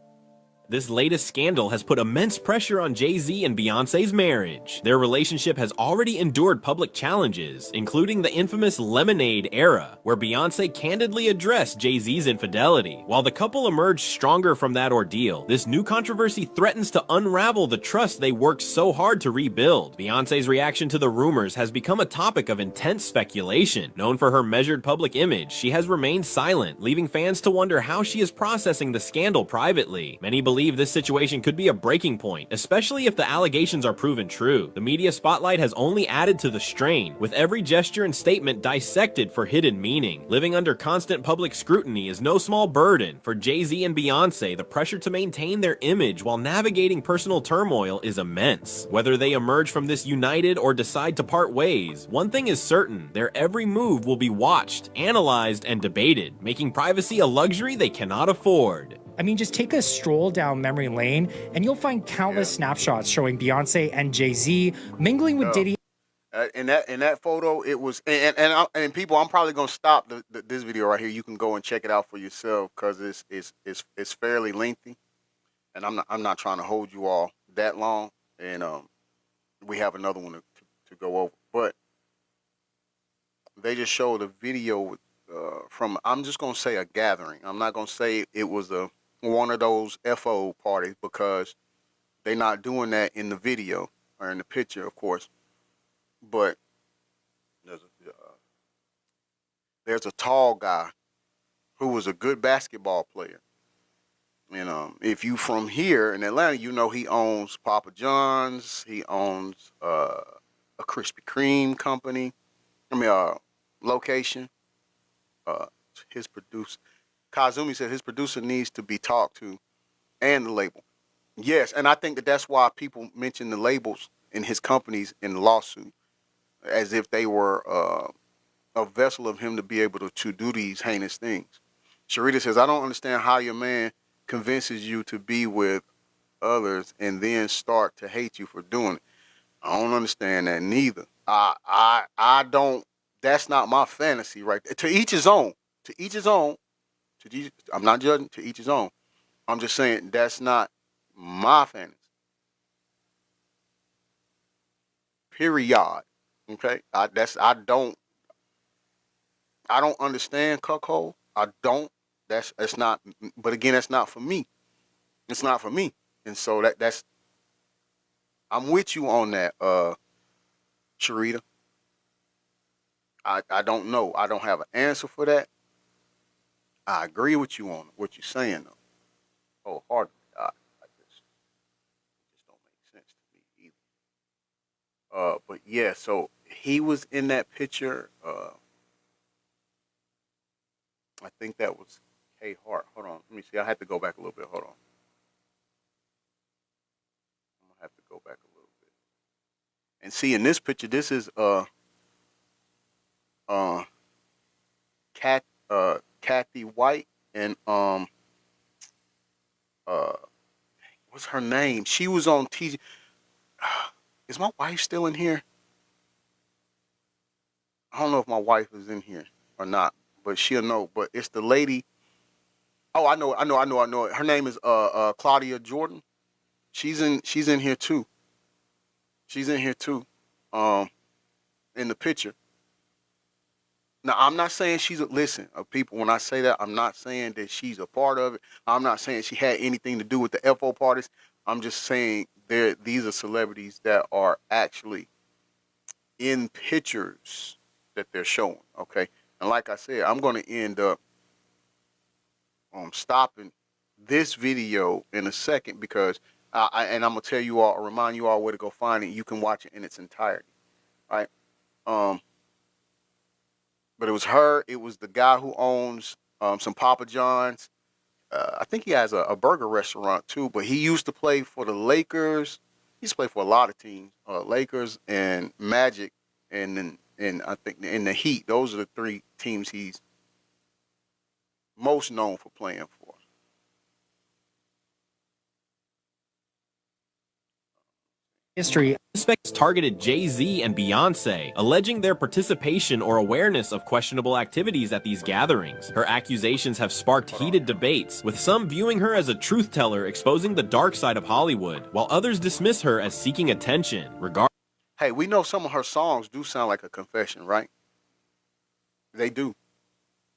This latest scandal has put immense pressure on Jay-Z and Beyonce's marriage. Their relationship has already endured public challenges, including the infamous Lemonade era, where Beyonce candidly addressed Jay-Z's infidelity. While the couple emerged stronger from that ordeal, this new controversy threatens to unravel the trust they worked so hard to rebuild. Beyonce's reaction to the rumors has become a topic of intense speculation. Known for her measured public image, she has remained silent, leaving fans to wonder how she is processing the scandal privately. Many believe this situation could be a breaking point, especially if the allegations are proven true. The media spotlight has only added to the strain, with every gesture and statement dissected for hidden meaning. Living under constant public scrutiny is no small burden. For Jay-Z and Beyonce, the pressure to maintain their image while navigating personal turmoil is immense. Whether they emerge from this united or decide to part ways, one thing is certain: their every move will be watched, analyzed, and debated, making privacy a luxury they cannot afford. I mean, just take a stroll down memory lane and you'll find countless snapshots showing Beyonce and Jay-Z mingling with Diddy. In that photo, it was, and people, I'm probably gonna stop this video right here. You can go and check it out for yourself because it's fairly lengthy, and I'm not trying to hold you all that long, and we have another one to go over, but they just showed a video from, I'm just gonna say, a gathering. I'm not gonna say it was one of those FO parties because they're not doing that in the video or in the picture, of course. But there's a tall guy who was a good basketball player. And if you from here in Atlanta, you know he owns Papa John's. He owns a Krispy Kreme company. Location. His producer, Kazumi, said his producer needs to be talked to, and the label. Yes, and I think that's why people mention the labels in his companies in the lawsuit, as if they were a vessel of him to be able to do these heinous things. Sharita says, I don't understand how your man convinces you to be with others and then start to hate you for doing it. I don't understand that neither. I don't. That's not my fantasy, right there. To each his own. To each his own. I'm not judging. To each his own. I'm just saying that's not my fantasy. Period. Okay. I don't understand cuckold. I don't. That's not. But again, that's not for me. It's not for me. And so that's. I'm with you on that, Sharita. I don't know. I don't have an answer for that. I agree with you on what you're saying, though. Wholeheartedly. It just don't make sense to me either. But yeah, so he was in that picture. I think that was K Hart. Hold on. Let me see. I had to go back a little bit. Hold on. I'm gonna have to go back a little bit. And see, in this picture, this is Kathy White and what's her name? She was on TG. Is my wife still in here? I don't know if my wife is in here or not, but she'll know. But it's the lady. Oh, I know it. Her name is Claudia Jordan. She's in here too. She's in here too. In the picture. Now, I'm not saying listen, people, when I say that, I'm not saying that she's a part of it. I'm not saying she had anything to do with the FO parties. I'm just saying these are celebrities that are actually in pictures that they're showing, okay? And like I said, I'm going to end up stopping this video in a second because, and I'm going to tell you all, remind you all where to go find it. You can watch it in its entirety, right? But it was her. It was the guy who owns some Papa John's. I think he has a burger restaurant too. But he used to play for the Lakers. He used to play for a lot of teams, Lakers and Magic, and I think in the Heat. Those are the three teams he's most known for playing for. history. Suspects targeted Jay-Z and Beyonce, alleging their participation or awareness of questionable activities at these gatherings. Her accusations have sparked heated debates, with some viewing her as a truth teller exposing the dark side of Hollywood, while others dismiss her as seeking attention. Hey, we know some of her songs do sound like a confession, right? They do.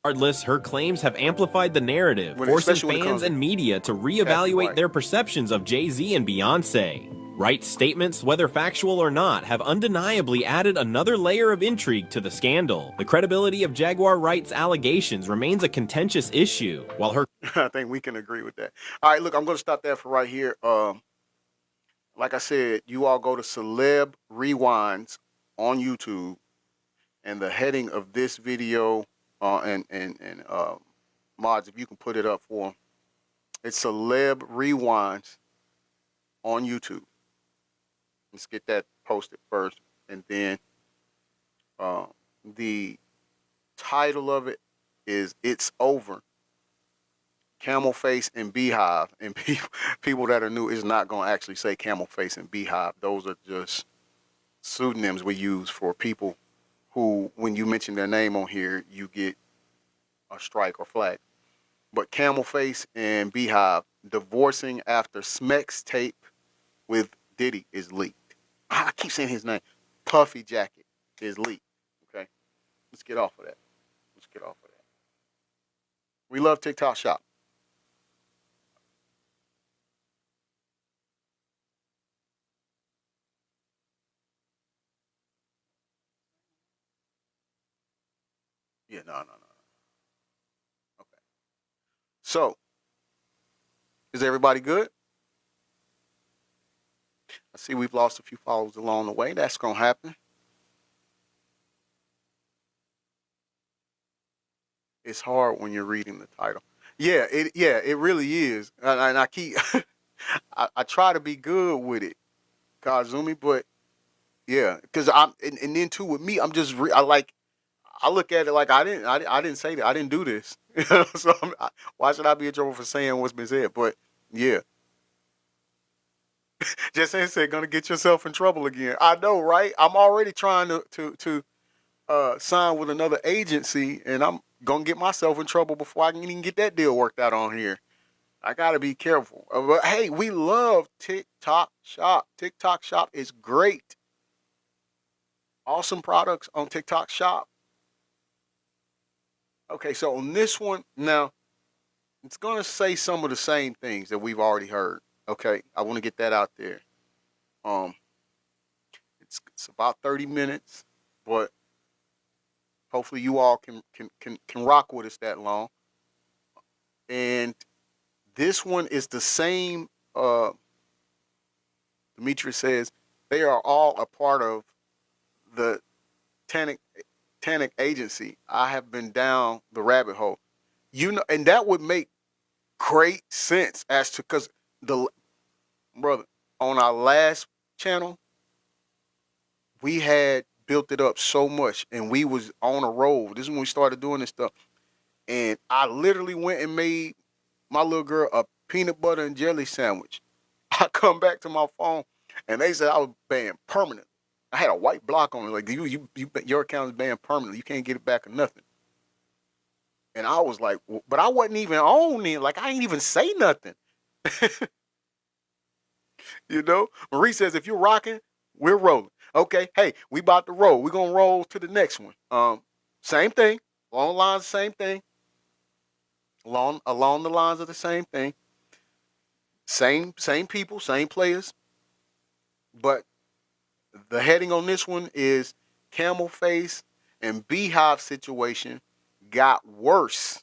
Regardless, her claims have amplified the narrative, forcing fans and media to reevaluate their perceptions of Jay-Z and Beyonce. Wright's statements, whether factual or not, have undeniably added another layer of intrigue to the scandal. The credibility of Jaguar Wright's allegations remains a contentious issue, while her... I think we can agree with that. All right, look, I'm going to stop there for right here. Like I said, you all go to Celeb Rewinds on YouTube, and the heading of this video, and mods, if you can put it up for them, it's Celeb Rewinds on YouTube. Let's get that posted first, and then the title of it is "It's Over." Camel Face and Beehive, and people that are new is not going to actually say Camel Face and Beehive. Those are just pseudonyms we use for people who, when you mention their name on here, you get a strike or flag. But Camel Face and Beehive divorcing after Smex's tape with Diddy is leaked. I keep saying his name. Puffy Jacket is leaked. Okay, let's get off of that. We love TikTok Shop. Yeah, no. Okay. So, is everybody good? I see we've lost a few followers along the way. That's going to happen. It's hard when you're reading the title. Yeah, it really is. And I keep, I try to be good with it, Kazumi, but yeah, because and then too with me, I'm just, I look at it like I didn't say that. I didn't do this. So why should I be in trouble for saying what's been said? But yeah. Just said, gonna get yourself in trouble again. I know, right? I'm already trying to sign with another agency, and I'm gonna get myself in trouble before I can even get that deal worked out on here. I gotta be careful. But hey, we love TikTok Shop. TikTok Shop is great. Awesome products on TikTok Shop. Okay, so on this one, now, it's gonna say some of the same things that we've already heard. Okay, I want to get that out there. It's about 30 minutes, but hopefully you all can rock with us that long. And this one is the same. Demetrius says they are all a part of the Tannic agency. I have been down the rabbit hole, and that would make great sense as to, because brother, on our last channel, we had built it up so much, and we was on a roll. This is when we started doing this stuff, and I literally went and made my little girl a peanut butter and jelly sandwich. I come back to my phone, and they said I was banned permanently. I had a white block on it, like your account is banned permanently. You can't get it back or nothing. And I was like, but I wasn't even on it. Like, I ain't even say nothing. You know, Marie says, if you're rocking, we're rolling. Okay, hey, we about to roll. We're gonna roll to the next one. Same thing, along the lines, same thing. Along the lines of the same thing. Same people, same players. But the heading on this one is Camel Face and Beehive situation got worse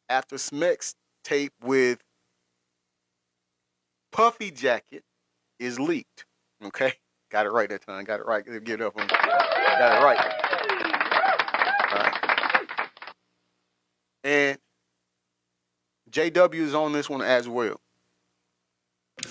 after Smex's tape with Puffy Jacket is leaked. Okay, got it right that time. Got it right. Get it up on. Got it right. All right. And JW is on this one as well.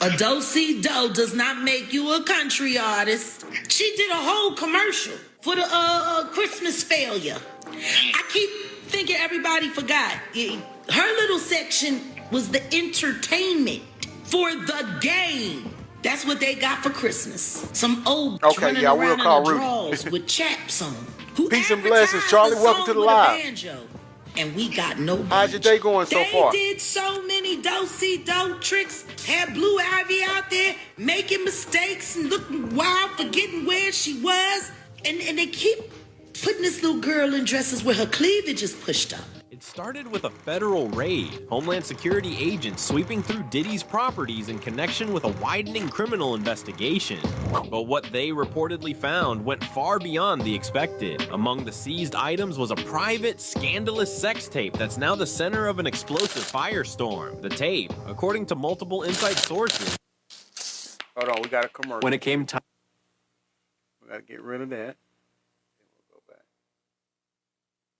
A do-si-do does not make you a country artist. She did a whole commercial for the Christmas failure. I keep thinking everybody forgot. Her little section was the entertainment for the game. That's what they got for Christmas. Some old Okay, running yeah, I will around in call the Rudy. drawers with chaps on. Who Peace and blessings, advertised Charlie. the Welcome to song the with a live. banjo. And we got no banjo. How's your day going so They far? did so many do-si-do tricks. Had Blue Ivy out there making mistakes and looking wild, forgetting where she was. And they keep putting this little girl in dresses where her cleavage is pushed up. It started with a federal raid, Homeland Security agents sweeping through Diddy's properties in connection with a widening criminal investigation. But what they reportedly found went far beyond the expected. Among the seized items was a private, scandalous sex tape that's now the center of an explosive firestorm. The tape, according to multiple inside sources. Hold on, we got a commercial. When it came time, we got to get rid of that.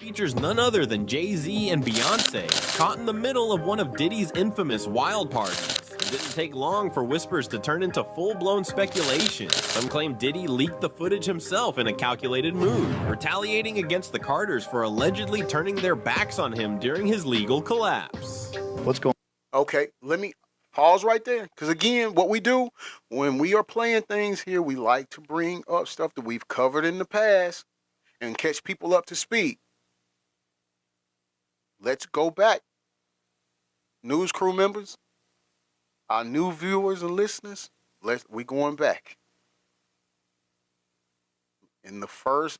features none other than Jay-Z and Beyonce, caught in the middle of one of Diddy's infamous wild parties. It didn't take long for whispers to turn into full-blown speculation. Some claim Diddy leaked the footage himself in a calculated move, retaliating against the Carters for allegedly turning their backs on him during his legal collapse. What's going on? Okay, let me pause right there. Because again, what we do when we are playing things here, we like to bring up stuff that we've covered in the past and catch people up to speed. Let's go back. News crew members, our new viewers and listeners, we going back. In the first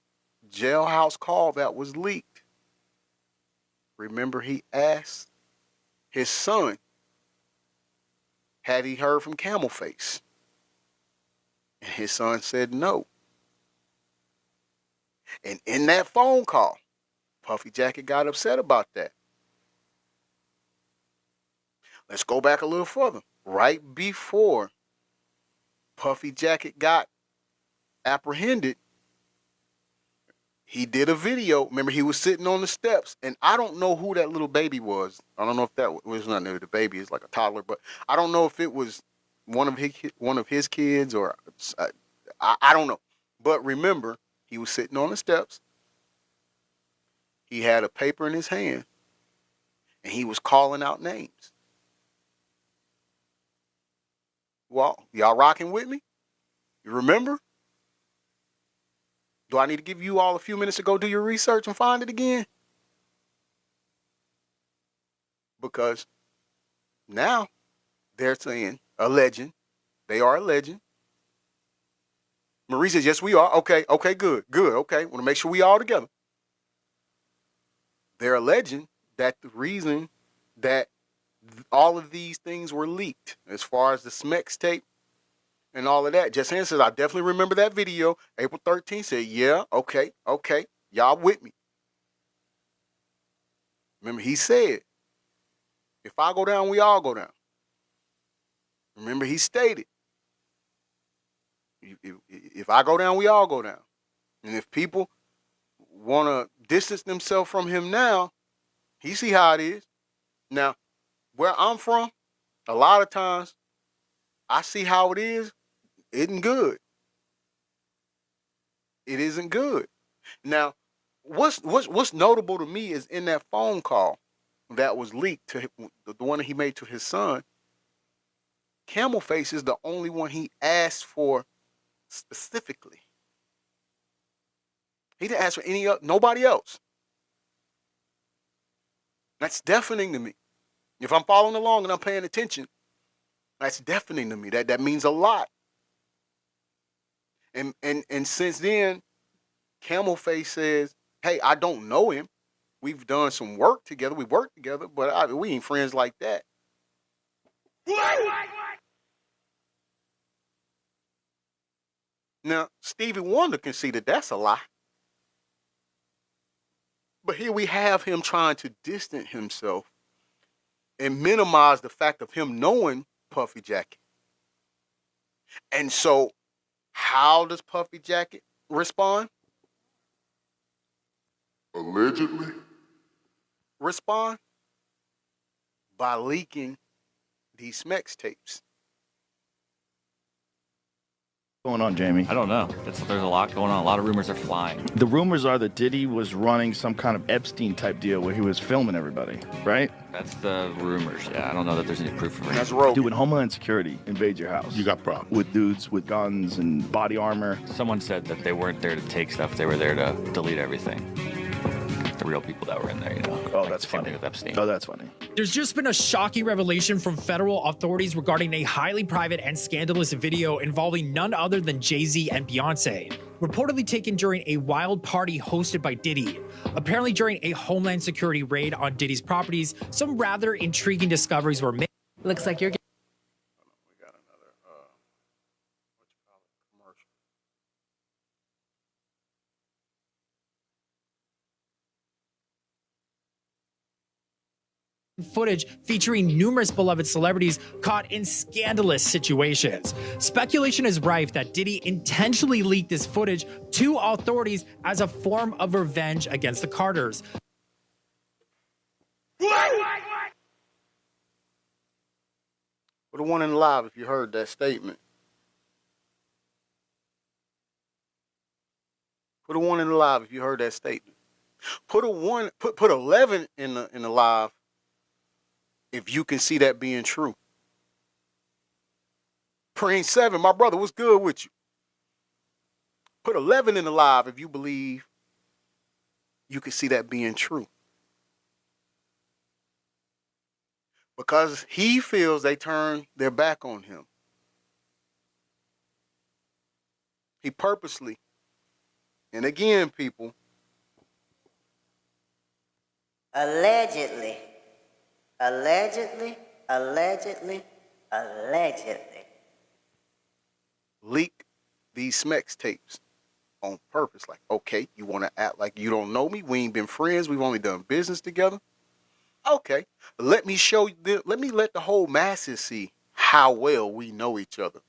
jailhouse call that was leaked, remember he asked his son, had he heard from Camel Face? And his son said no. And in that phone call, Puffy Jacket got upset about that. Let's go back a little further. Right before Puffy Jacket got apprehended, he did a video. Remember, he was sitting on the steps, and I don't know who that little baby was. I don't know if that was not the baby is like a toddler, but I don't know if it was one of his kids or I don't know. But remember, he was sitting on the steps. He had a paper in his hand, and he was calling out names. Well, y'all rocking with me? You remember? Do I need to give you all a few minutes to go do your research and find it again? Because now they're saying a legend. They are a legend. Marie says, yes, we are. Okay, good. Okay, want to make sure we all together. They're alleging that the reason that all of these things were leaked, as far as the Smex tape and all of that. Justine says, I definitely remember that video. April 13th said, yeah, okay. Y'all with me. Remember, he said, if I go down, we all go down. Remember, he stated, if I go down, we all go down. And if people want to distance themselves from him now, he see how it is. Now, where I'm from, a lot of times, I see how it is. It isn't good. It isn't good. Now, what's notable to me is in that phone call that was leaked to the one that he made to his son, Camel Face is the only one he asked for specifically. He didn't ask for nobody else. That's deafening to me. If I'm following along and I'm paying attention, that's deafening to me. That means a lot. And since then, Camel Face says, hey, I don't know him. We've done some work together. We worked together, but we ain't friends like that. Now, Stevie Wonder conceded that's a lie. But here we have him trying to distance himself and minimize the fact of him knowing Puffy Jacket. And so, how does Puffy Jacket respond? Allegedly? Respond by leaking these Smex tapes. Going on, Jamie? I don't know. There's a lot going on. A lot of rumors are flying. The rumors are that Diddy was running some kind of Epstein-type deal where he was filming everybody, right? That's the rumors. Yeah, I don't know that there's any proof of it. That's rogue. Dude, when Homeland Security invade your house, You got problems. with dudes with guns and body armor. Someone said that they weren't there to take stuff. They were there to delete everything. The real people that were in there, you know. Oh, that's Same funny. thing with Epstein. Oh, that's funny. There's just been a shocking revelation from federal authorities regarding a highly private and scandalous video involving none other than Jay-Z and Beyonce, reportedly taken during a wild party hosted by Diddy. Apparently during a Homeland Security raid on Diddy's properties, some rather intriguing discoveries were made. Looks like you're footage featuring numerous beloved celebrities caught in scandalous situations. Speculation is rife that Diddy intentionally leaked this footage to authorities as a form of revenge against the Carters. Put a 1 in the live if you heard that statement. Put a 1 in the live if you heard that statement. Put 11 in the live if you can see that being true. Prince 7, my brother, what's good with you? Put 11 in the live if you believe you can see that being true. Because he feels they turned their back on him. He purposely, and again, people, Allegedly leak these Smex tapes on purpose. Like, okay, you want to act like you don't know me? We ain't been friends. We've only done business together. Okay, let me show you. Let me let the whole masses see how well we know each other.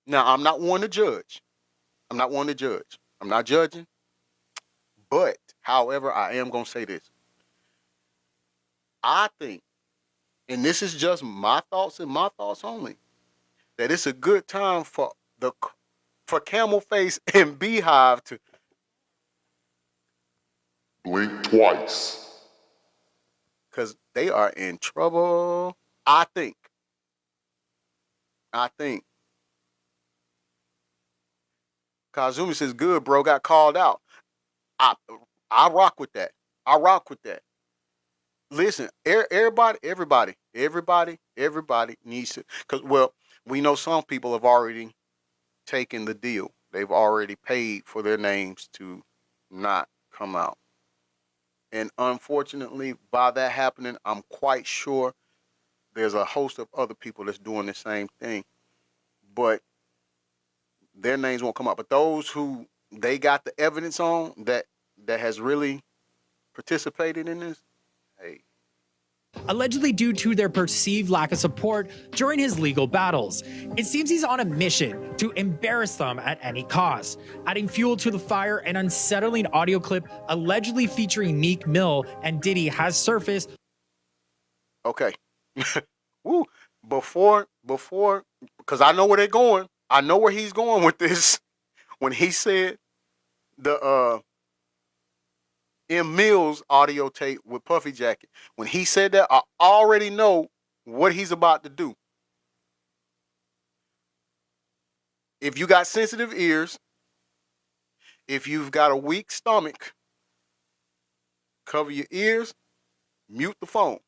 Now, I'm not one to judge. I'm not judging. But, however, I am going to say this. I think, and this is just my thoughts and my thoughts only, that it's a good time for Camel Face and Beehive to blink twice. Because they are in trouble. I think. Kazumi says, good, bro, got called out. I rock with that. Listen, everybody needs to, because, well, we know some people have already taken the deal. They've already paid for their names to not come out. And unfortunately, by that happening, I'm quite sure there's a host of other people that's doing the same thing. But their names won't come out. But those who they got the evidence on that has really participated in this, hey. Allegedly due to their perceived lack of support during his legal battles. It seems he's on a mission to embarrass them at any cost. Adding fuel to the fire, an unsettling audio clip allegedly featuring Meek Mill and Diddy has surfaced. Okay. Woo. Before, because I know where they're going. I know where he's going with this. When he said the M Mills audio tape with Puffy Jacket, when he said that, I already know what he's about to do. If you got sensitive ears, if you've got a weak stomach, cover your ears, mute the phone.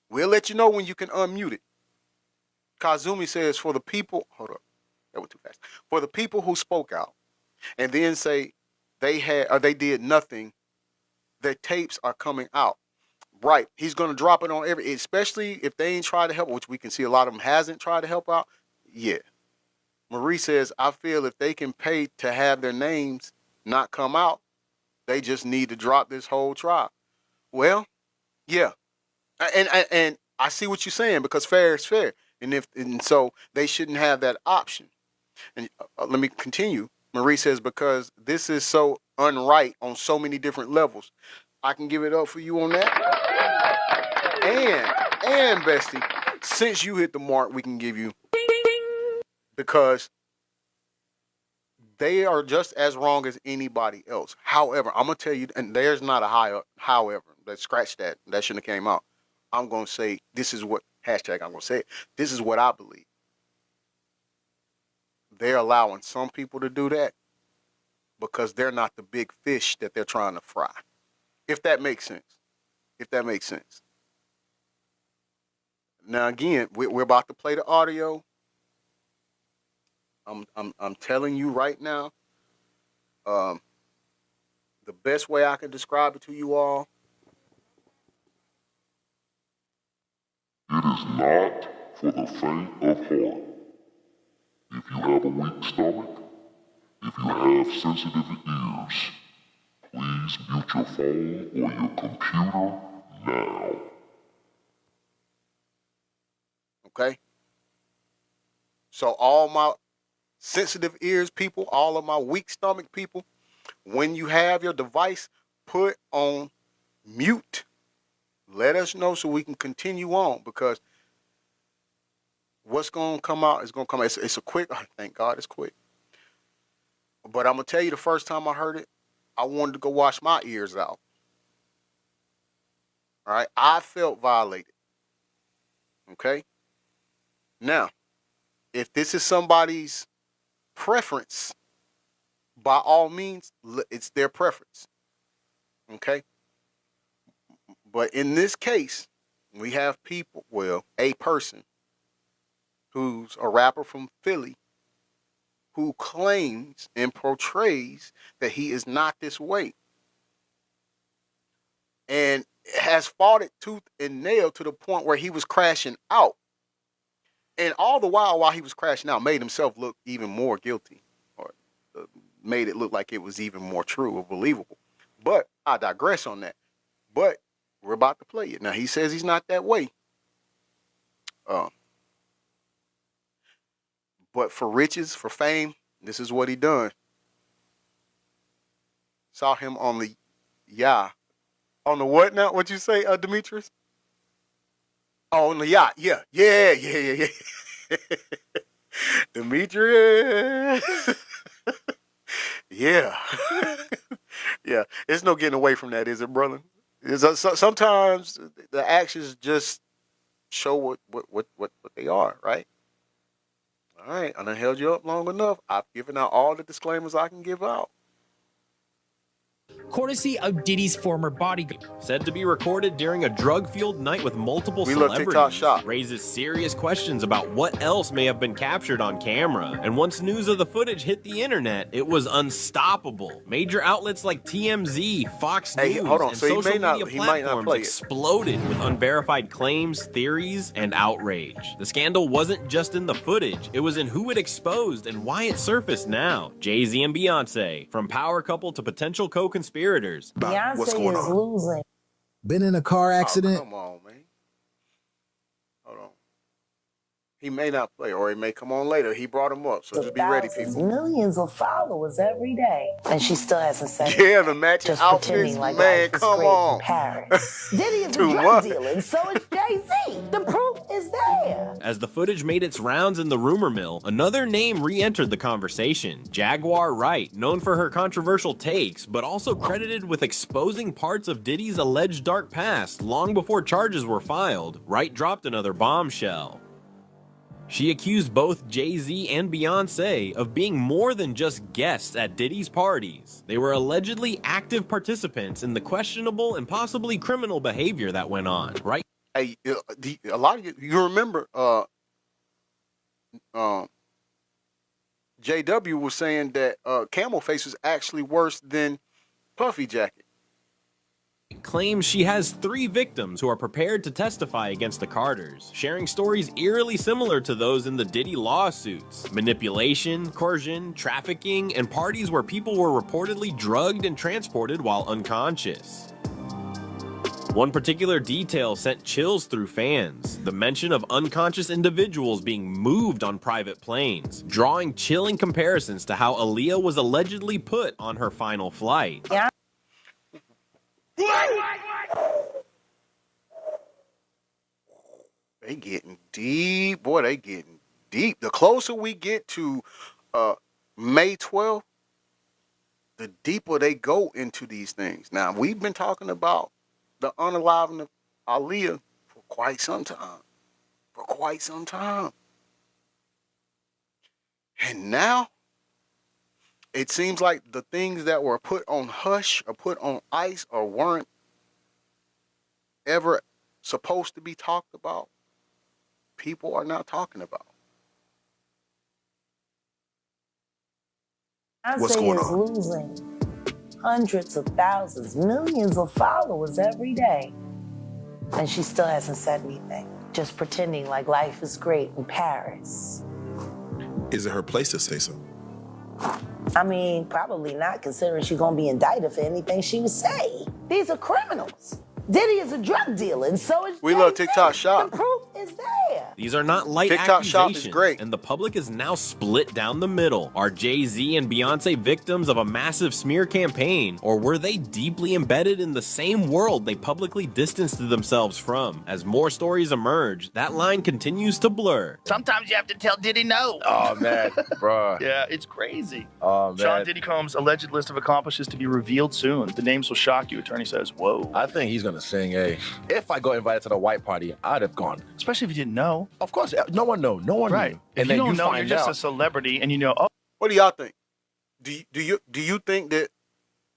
We'll let you know when you can unmute it. Kazumi says, for the people, hold up, that went too fast. For the people who spoke out and then say they did nothing, their tapes are coming out. Right. He's going to drop it on especially if they ain't tried to help, which we can see a lot of them hasn't tried to help out. Yeah. Marie says, I feel if they can pay to have their names not come out, they just need to drop this whole trial. Well, yeah. And I see what you're saying, because fair is fair. And so they shouldn't have that option. And let me continue. Marie says, because this is so unright on so many different levels. I can give it up for you on that. And Bestie, since you hit the mark, we can give you because they are just as wrong as anybody else. However, I'm gonna tell you, and there's not a however. Let's scratch that. That shouldn't have came out. I'm gonna say this is what hashtag. I'm gonna say it. This is what I believe. They're allowing some people to do that because they're not the big fish that they're trying to fry. If that makes sense. If that makes sense. Now again, we're about to play the audio. I'm telling you right now, the best way I can describe it to you all. It is not for the faint of heart. If you have a weak stomach, if you have sensitive ears, please mute your phone or your computer now. Okay? So all my sensitive ears people, all of my weak stomach people, when you have your device, put on mute. Let us know so we can continue on, because what's going to come out is going to come out. It's a quick, thank God it's quick. But I'm going to tell you, the first time I heard it, I wanted to go wash my ears out. All right? I felt violated. Okay? Now, if this is somebody's preference, by all means, it's their preference. Okay? But in this case, we have people, well, a person who's a rapper from Philly who claims and portrays that he is not this way, and has fought it tooth and nail to the point where he was crashing out. And all the while he was crashing out, made himself look even more guilty, or made it look like it was even more true or believable. But I digress on that. But we're about to play it. Now, he says he's not that way. But for riches, for fame, this is what he done. Saw him on the, on the what now? What you say, Demetrius? Oh, on the yacht. Yeah. Demetrius. Yeah. Yeah. There's no getting away from that, is it, brother? Sometimes the actions just show what they are, right? All right, I done held you up long enough. I've given out all the disclaimers I can give out. Courtesy of Diddy's former bodyguard. Said to be recorded during a drug-fueled night with multiple We love TikTok celebrities, Shop. raises serious questions about what else may have been captured on camera. And once news of the footage hit the internet, it was unstoppable. Major outlets like TMZ, Fox News, and So social media he might not platforms play it. exploded with unverified claims, theories, and outrage. The scandal wasn't just in the footage, it was in who it exposed and why it surfaced now. Jay-Z and Beyonce, from power couple to potential co-conspirators. Beyonce is losing. Been in a car accident? Oh, come on, man. Hold on. He may not play, or he may come on later. He brought him up, so just be ready, people. Millions of followers every day, and she still hasn't said Yeah, the matching just outfits, pretending like man, life is come great on. in Paris. Diddy is a Too drug much. dealer, and so is Jay-Z. The proof is there. As the footage made its rounds in the rumor mill, another name re-entered the conversation. Jaguar Wright, known for her controversial takes, but also credited with exposing parts of Diddy's alleged dark past long before charges were filed. Wright dropped another bombshell. She accused both Jay-Z and Beyonce of being more than just guests at Diddy's parties. They were allegedly active participants in the questionable and possibly criminal behavior that went on, right? Hey, a lot of you remember JW was saying that Camel Face was actually worse than Puffy Jacket. Claims she has 3 victims who are prepared to testify against the Carters, sharing stories eerily similar to those in the Diddy lawsuits. Manipulation, coercion, trafficking, and parties where people were reportedly drugged and transported while unconscious. One particular detail sent chills through fans: the mention of unconscious individuals being moved on private planes, drawing chilling comparisons to how Aaliyah was allegedly put on her final flight. Yeah. They getting deep, boy. They getting deep. The closer we get to May 12th, the deeper they go into these things. Now, we've been talking about the unaliving of Aaliyah for quite some time. For quite some time. And now, it seems like the things that were put on hush or put on ice or weren't ever supposed to be talked about, people are now talking about. What's going on? Beyonce is losing hundreds of thousands, millions of followers every day. And she still hasn't said anything, just pretending like life is great in Paris. Is it her place to say so? I mean, probably not, considering she's gonna be indicted for anything she would say. These are criminals. Diddy is a drug dealer, and so is We love TikTok Shop. The proof is there. These are not light TikTok Shop accusations, is great. and the public is now split down the middle. Are Jay-Z and Beyonce victims of a massive smear campaign, or were they deeply embedded in the same world they publicly distanced themselves from? As more stories emerge, that line continues to blur. Sometimes you have to tell Diddy no. Oh, man, bruh. Yeah, it's crazy. Oh, man. Sean Diddy Combs' alleged list of accomplices to be revealed soon. The names will shock you, attorney says. Whoa. I think he's going to sing, hey. If I got invited to the white party, I'd have gone. Especially if you didn't know. Of course, no one knew. No one Right. knew. If you don't know, you're just a celebrity, and you know, oh. What do y'all think? Do you think that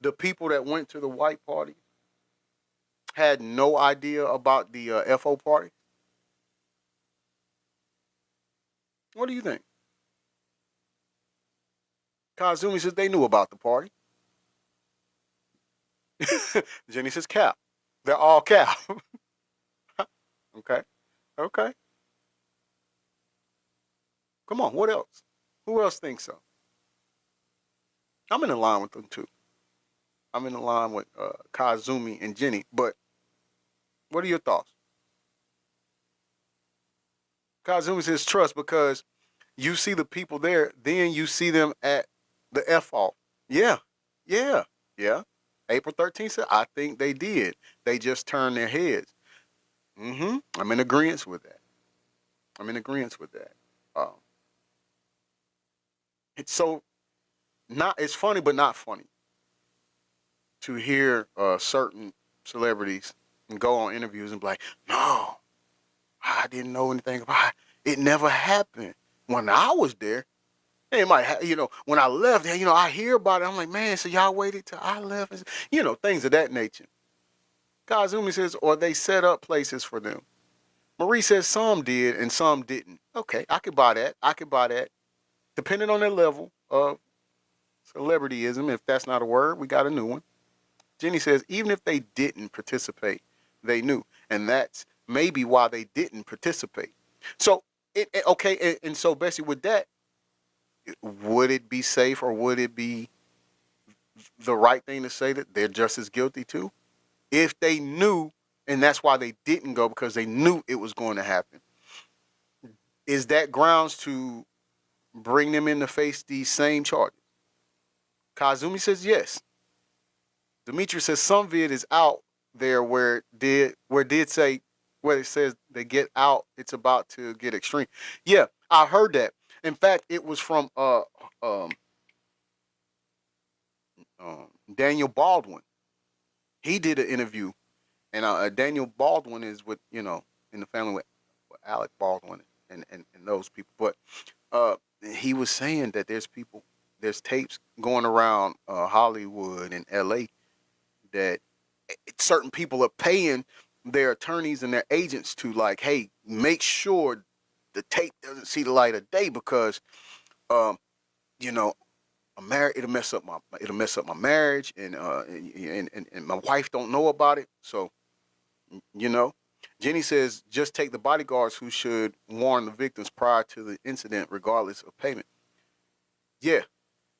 the people that went to the white party had no idea about the FO party? What do you think? Kazumi says they knew about the party. Jenny says cap. They're all cap. Okay. Okay. Come on, what else? Who else thinks so? I'm in a line with them too. I'm in a line with Kazumi and Jenny. But what are your thoughts? Kazumi says trust because you see the people there, then you see them at the F-off. Yeah. April 13th said, I think they did. They just turned their heads. I'm in agreement with that. It's so it's funny but not funny to hear certain celebrities go on interviews and be like, no, I didn't know anything about it. It never happened when I was there. It might, when I left, I hear about it. I'm like, man, so y'all waited till I left, things of that nature. Kazumi says, or they set up places for them. Marie says some did and some didn't. Okay, I could buy that. Depending on their level of celebrityism, if that's not a word, we got a new one. Jenny says, even if they didn't participate, they knew. And that's maybe why they didn't participate. So, okay, and so Bessie, with that, would it be safe or would it be the right thing to say that they're just as guilty too? If they knew, and that's why they didn't go, because they knew it was going to happen. Is that grounds to bring them in to face these same charges? Kazumi says yes. Dimitri says some vid is out there where it says they get out, it's about to get extreme. Yeah, I heard that. In fact, it was from Daniel Baldwin. He did an interview, and Daniel Baldwin is with in the family with Alec Baldwin and those people. But he was saying that there's tapes going around Hollywood and L.A. that certain people are paying their attorneys and their agents to hey, make sure the tape doesn't see the light of day because, I'm married. It'll mess up my marriage, and my wife don't know about it. So, Jenny says just take the bodyguards who should warn the victims prior to the incident, regardless of payment. Yeah,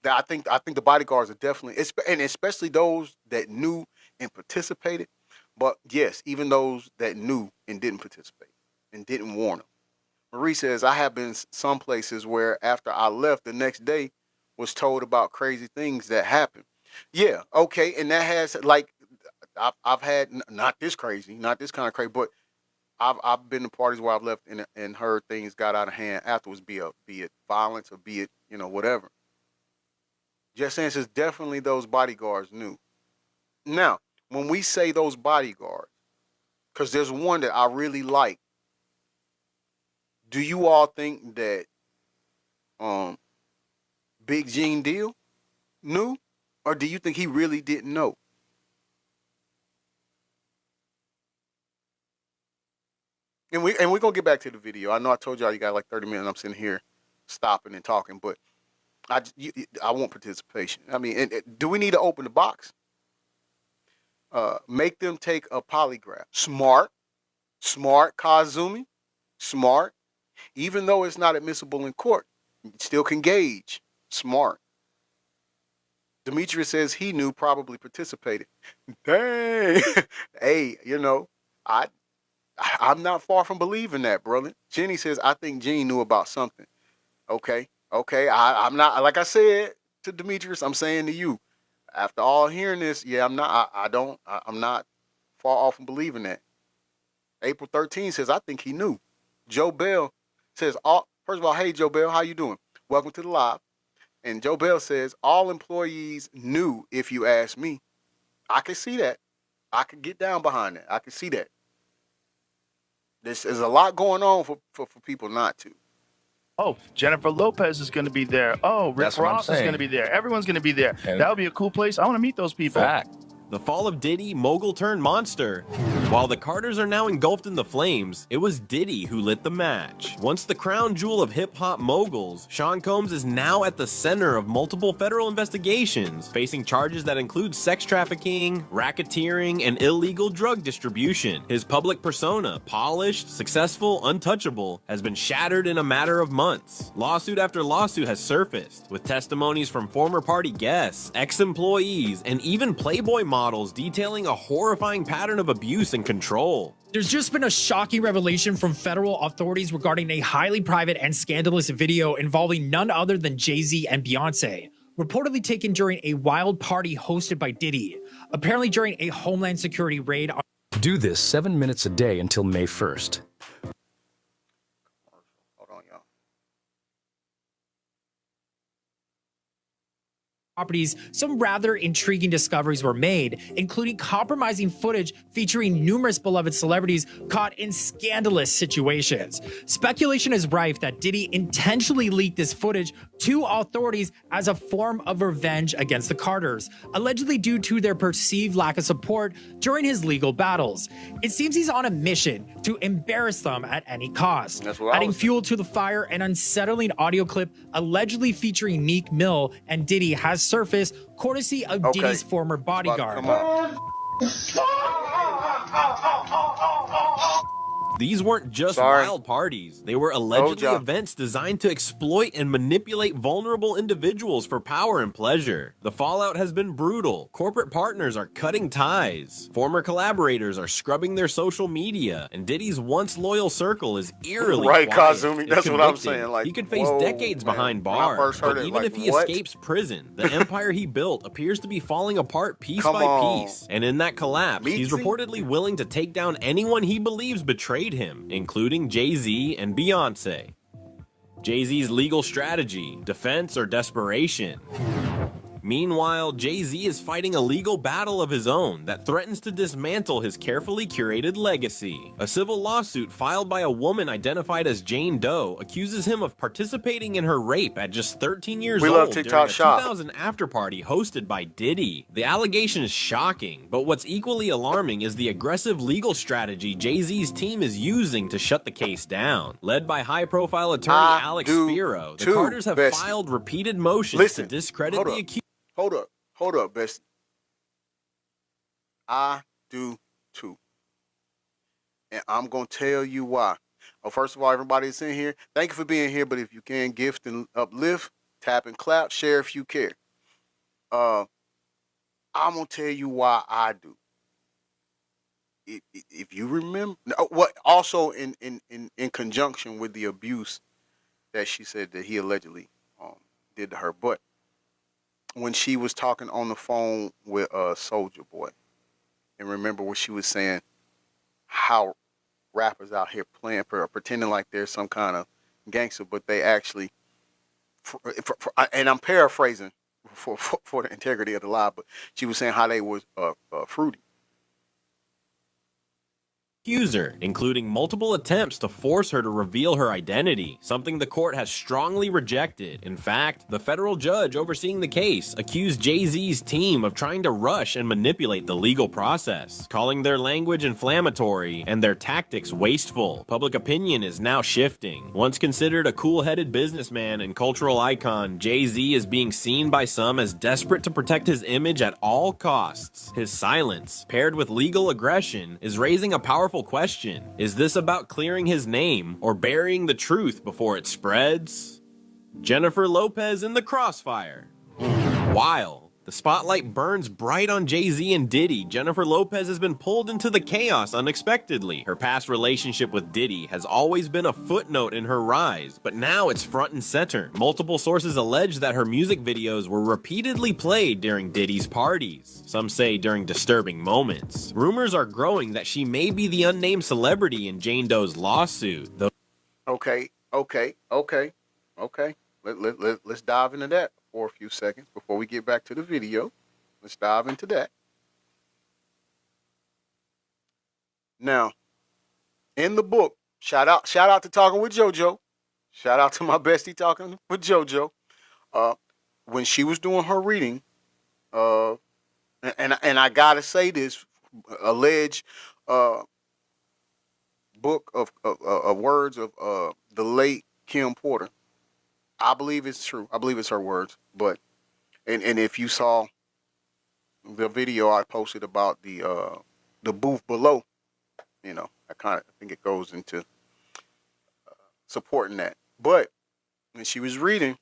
I think the bodyguards are definitely, and especially those that knew and participated. But yes, even those that knew and didn't participate and didn't warn them. Marie says, I have been some places where after I left the next day was told about crazy things that happened. Yeah, okay, and that has I've had not this kind of crazy, but I've been to parties where I've left and heard things got out of hand afterwards, be it violence or be it whatever. Just saying, says definitely those bodyguards knew. Now, when we say those bodyguards, because there's one that I really like. Do you all think that Big Gene Deal knew, or do you think he really didn't know? And we're gonna get back to the video. I know I told y'all you got like 30 minutes. I'm sitting here stopping and talking, but I want participation. I mean, do we need to open the box? Make them take a polygraph. Smart, Kazumi, smart. Even though it's not admissible in court, you still can gauge. Smart. Demetrius says he knew, probably participated. Dang. Hey, I'm not far from believing that, brother. Jenny says, I think Gene knew about something. Okay. I'm not, like I said to Demetrius, I'm saying to you, after all hearing this, yeah, I'm not far off from believing that. April 13 says, I think he knew. Joe Bell says, first of all, hey, Joe Bell, how you doing? Welcome to the live. And Joe Bell says, all employees knew, if you ask me. I can see that. I can get down behind that. I can see that. There's a lot going on for people not to. Oh, Jennifer Lopez is going to be there. Oh, Rick That's what I'm Ross is saying. going to be there. Everyone's going to be there. And That would be a cool place. I want to meet those people. Fact. The fall of Diddy, mogul turned monster. While the Carters are now engulfed in the flames, it was Diddy who lit the match. Once the crown jewel of hip-hop moguls, Sean Combs is now at the center of multiple federal investigations, facing charges that include sex trafficking, racketeering, and illegal drug distribution. His public persona, polished, successful, untouchable, has been shattered in a matter of months. Lawsuit after lawsuit has surfaced, with testimonies from former party guests, ex-employees, and even Playboy models detailing a horrifying pattern of abuse and control. There's just been a shocking revelation from federal authorities regarding a highly private and scandalous video involving none other than Jay-Z and Beyonce, reportedly taken during a wild party hosted by Diddy, apparently during a Homeland Security raid. Do this 7 minutes a day until May 1st. Properties, some rather intriguing discoveries were made, including compromising footage featuring numerous beloved celebrities caught in scandalous situations. Speculation is rife that Diddy intentionally leaked this footage to authorities as a form of revenge against the Carters, allegedly due to their perceived lack of support during his legal battles. It seems he's on a mission to embarrass them at any cost. Adding fuel to the fire, an unsettling audio clip allegedly featuring Meek Mill and Diddy has surfaced, courtesy of Diddy's former bodyguard. These weren't just wild parties. They were allegedly events designed to exploit and manipulate vulnerable individuals for power and pleasure. The fallout has been brutal. Corporate partners are cutting ties. Former collaborators are scrubbing their social media. And Diddy's once loyal circle is eerily quiet. Kazumi, that's what I'm saying. Like, he could face decades behind bars. But even if he escapes prison, the empire he built appears to be falling apart piece by piece. And in that collapse, he's reportedly willing to take down anyone he believes betrayed him, including Jay-Z and Beyonce. Jay-Z's legal strategy, defense or desperation. Meanwhile, Jay-Z is fighting a legal battle of his own that threatens to dismantle his carefully curated legacy. A civil lawsuit filed by a woman identified as Jane Doe accuses him of participating in her rape at just 13 years old during a 2000 after-party hosted by Diddy. The allegation is shocking, but what's equally alarming is the aggressive legal strategy Jay-Z's team is using to shut the case down. Led by high-profile attorney Alex Spiro, the Carters have filed repeated motions to discredit the accused. Hold up, Bessie. I do too. And I'm going to tell you why. Well, first of all, everybody that's in here, thank you for being here. But if you can gift and uplift, tap and clap, share if you care. I'm going to tell you why I do. If you remember, what also in conjunction with the abuse that she said that he allegedly did to her. But when she was talking on the phone with Soulja Boy, and remember what she was saying, how rappers out here playing, pretending like they're some kind of gangster, but they actually, and I'm paraphrasing for the integrity of the lie, but she was saying how they was fruity. Accuser, including multiple attempts to force her to reveal her identity, something the court has strongly rejected. In fact, the federal judge overseeing the case accused Jay-Z's team of trying to rush and manipulate the legal process, calling their language inflammatory and their tactics wasteful. Public opinion is now shifting. Once considered a cool-headed businessman and cultural icon, Jay-Z is being seen by some as desperate to protect his image at all costs. His silence, paired with legal aggression, is raising a powerful question. Is this about clearing his name or burying the truth before it spreads? Jennifer Lopez in the crossfire. While the spotlight burns bright on Jay-Z and Diddy, Jennifer Lopez has been pulled into the chaos unexpectedly. Her past relationship with Diddy has always been a footnote in her rise, but now it's front and center. Multiple sources allege that her music videos were repeatedly played during Diddy's parties. Some say during disturbing moments. Rumors are growing that she may be the unnamed celebrity in Jane Doe's lawsuit. Okay. Let's dive into that for a few seconds before we get back to the video. Let's dive into that. Now, in the book, shout out to Talking with JoJo. Shout out to my bestie Talking with JoJo. When she was doing her reading, and I gotta say this, alleged book of words of the late Kim Porter. I believe it's true. I believe it's her words. But and if you saw the video I posted about the booth below, I think it goes into supporting that. But when she was reading,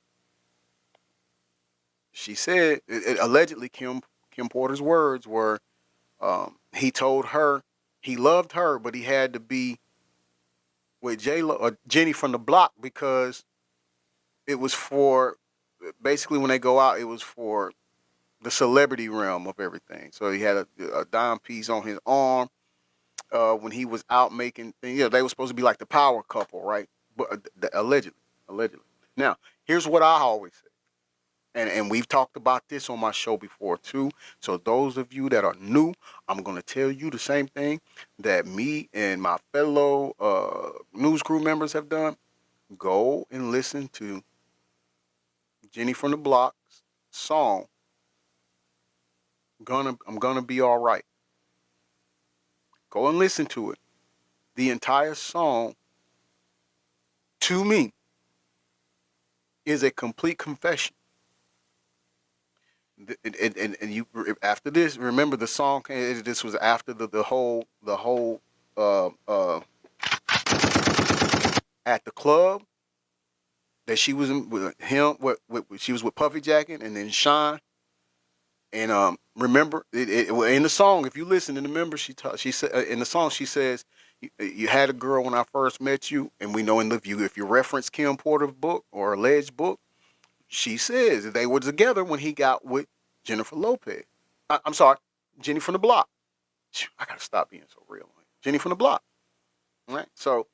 she said allegedly Kim Porter's words were, he told her he loved her, but he had to be with J-Lo or Jenny from the block because it was for, basically when they go out, it was for the celebrity realm of everything. So he had a dime piece on his arm when he was out making things. They were supposed to be like the power couple, right? But allegedly. Now, here's what I always say. And we've talked about this on my show before too. So those of you that are new, I'm going to tell you the same thing that me and my fellow news crew members have done. Go and listen to Jenny from the Block's song, I'm gonna be all right. Go and listen to it. The entire song, to me, is a complete confession. And you, after this, remember the song. This was after the whole at the club that she was with him. She was with Puffy Jacket and then Sean. And remember, in the song, if you listen and remember, she said in the song she says, "You had a girl when I first met you," and we know in the view, if you reference Kim Porter's book or alleged book, she says they were together when he got with Jennifer Lopez. I'm sorry, Jenny from the Block. I gotta stop being so real. Jenny from the Block. All right, so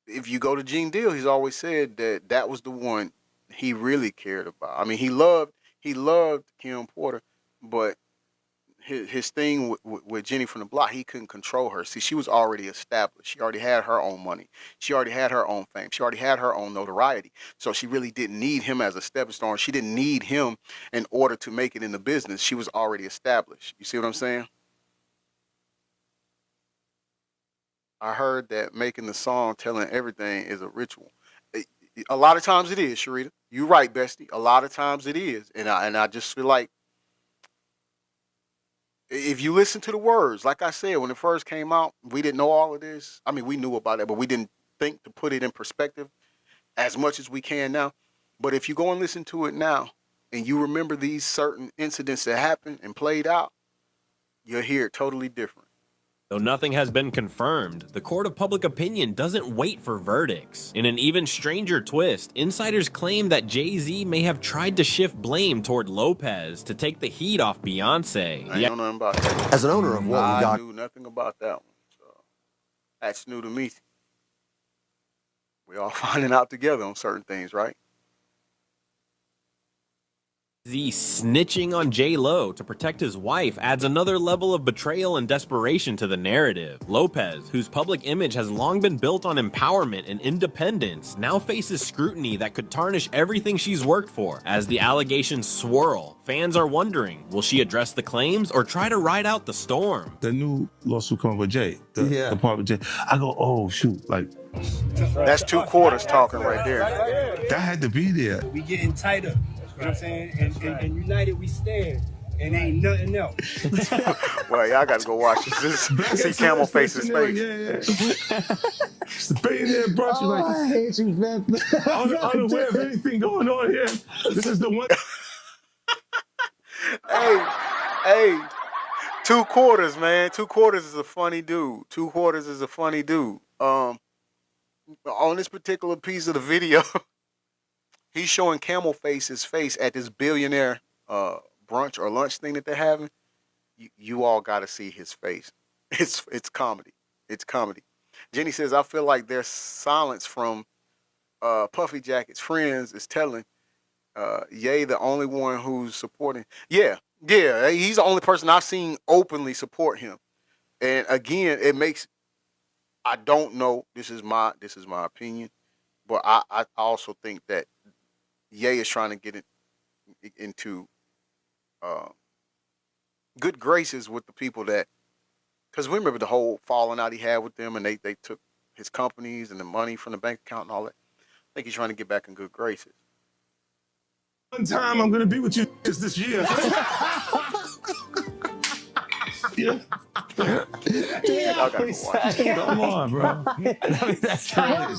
if you go to Gene Deal, he's always said that was the one he really cared about. I mean, he loved Kim Porter, but his thing with Jenny from the Block, he couldn't control her. See, she was already established. She already had her own money. She already had her own fame. She already had her own notoriety. So she really didn't need him as a stepping stone. She didn't need him in order to make it in the business. She was already established. You see what I'm saying? I heard that making the song, telling everything is a ritual. A lot of times it is, Sharita. You're right, bestie. A lot of times it is. And I just feel like if you listen to the words, like I said, when it first came out, we didn't know all of this. I mean, we knew about it, but we didn't think to put it in perspective as much as we can now. But if you go and listen to it now and you remember these certain incidents that happened and played out, you'll hear it totally different. Though nothing has been confirmed, the court of public opinion doesn't wait for verdicts. In an even stranger twist, insiders claim that Jay-Z may have tried to shift blame toward Lopez to take the heat off Beyonce. I ain't know nothing about that. As an owner of Walton I Dock, knew nothing about that one. So that's new to me. We all finding out together on certain things, right? Jay-Z snitching on J-Lo to protect his wife adds another level of betrayal and desperation to the narrative. Lopez, whose public image has long been built on empowerment and independence, now faces scrutiny that could tarnish everything she's worked for. As the allegations swirl, fans are wondering, will she address the claims or try to ride out the storm? The new lawsuit coming with Jay, the part with Jay. I go, oh shoot, like that's 2 quarters talking right there. That had to be there. We getting tighter. You know what I'm saying? And united we stand. And ain't nothing else. Well, y'all got to go watch this. See Camel Face's face. It's the billionaire brought you like, I hate you, man. unaware of anything going on here. This is the one. Hey, 2 quarters, man. 2 quarters is a funny dude. 2 quarters is a funny dude. On this particular piece of the video, he's showing Camel Face's face at this billionaire brunch or lunch thing that they're having. You all got to see his face. It's comedy. It's comedy. Jenny says, I feel like their silence from Puffy Jacket's friends is telling Ye the only one who's supporting. Yeah, he's the only person I've seen openly support him. And again, it makes, I don't know, this is my opinion, but I also think that Ye is trying to get into good graces with the people that, because we remember the whole falling out he had with them, and they took his companies and the money from the bank account and all that. I think he's trying to get back in good graces. One time I'm gonna be with you this year. Yeah. Come on, bro.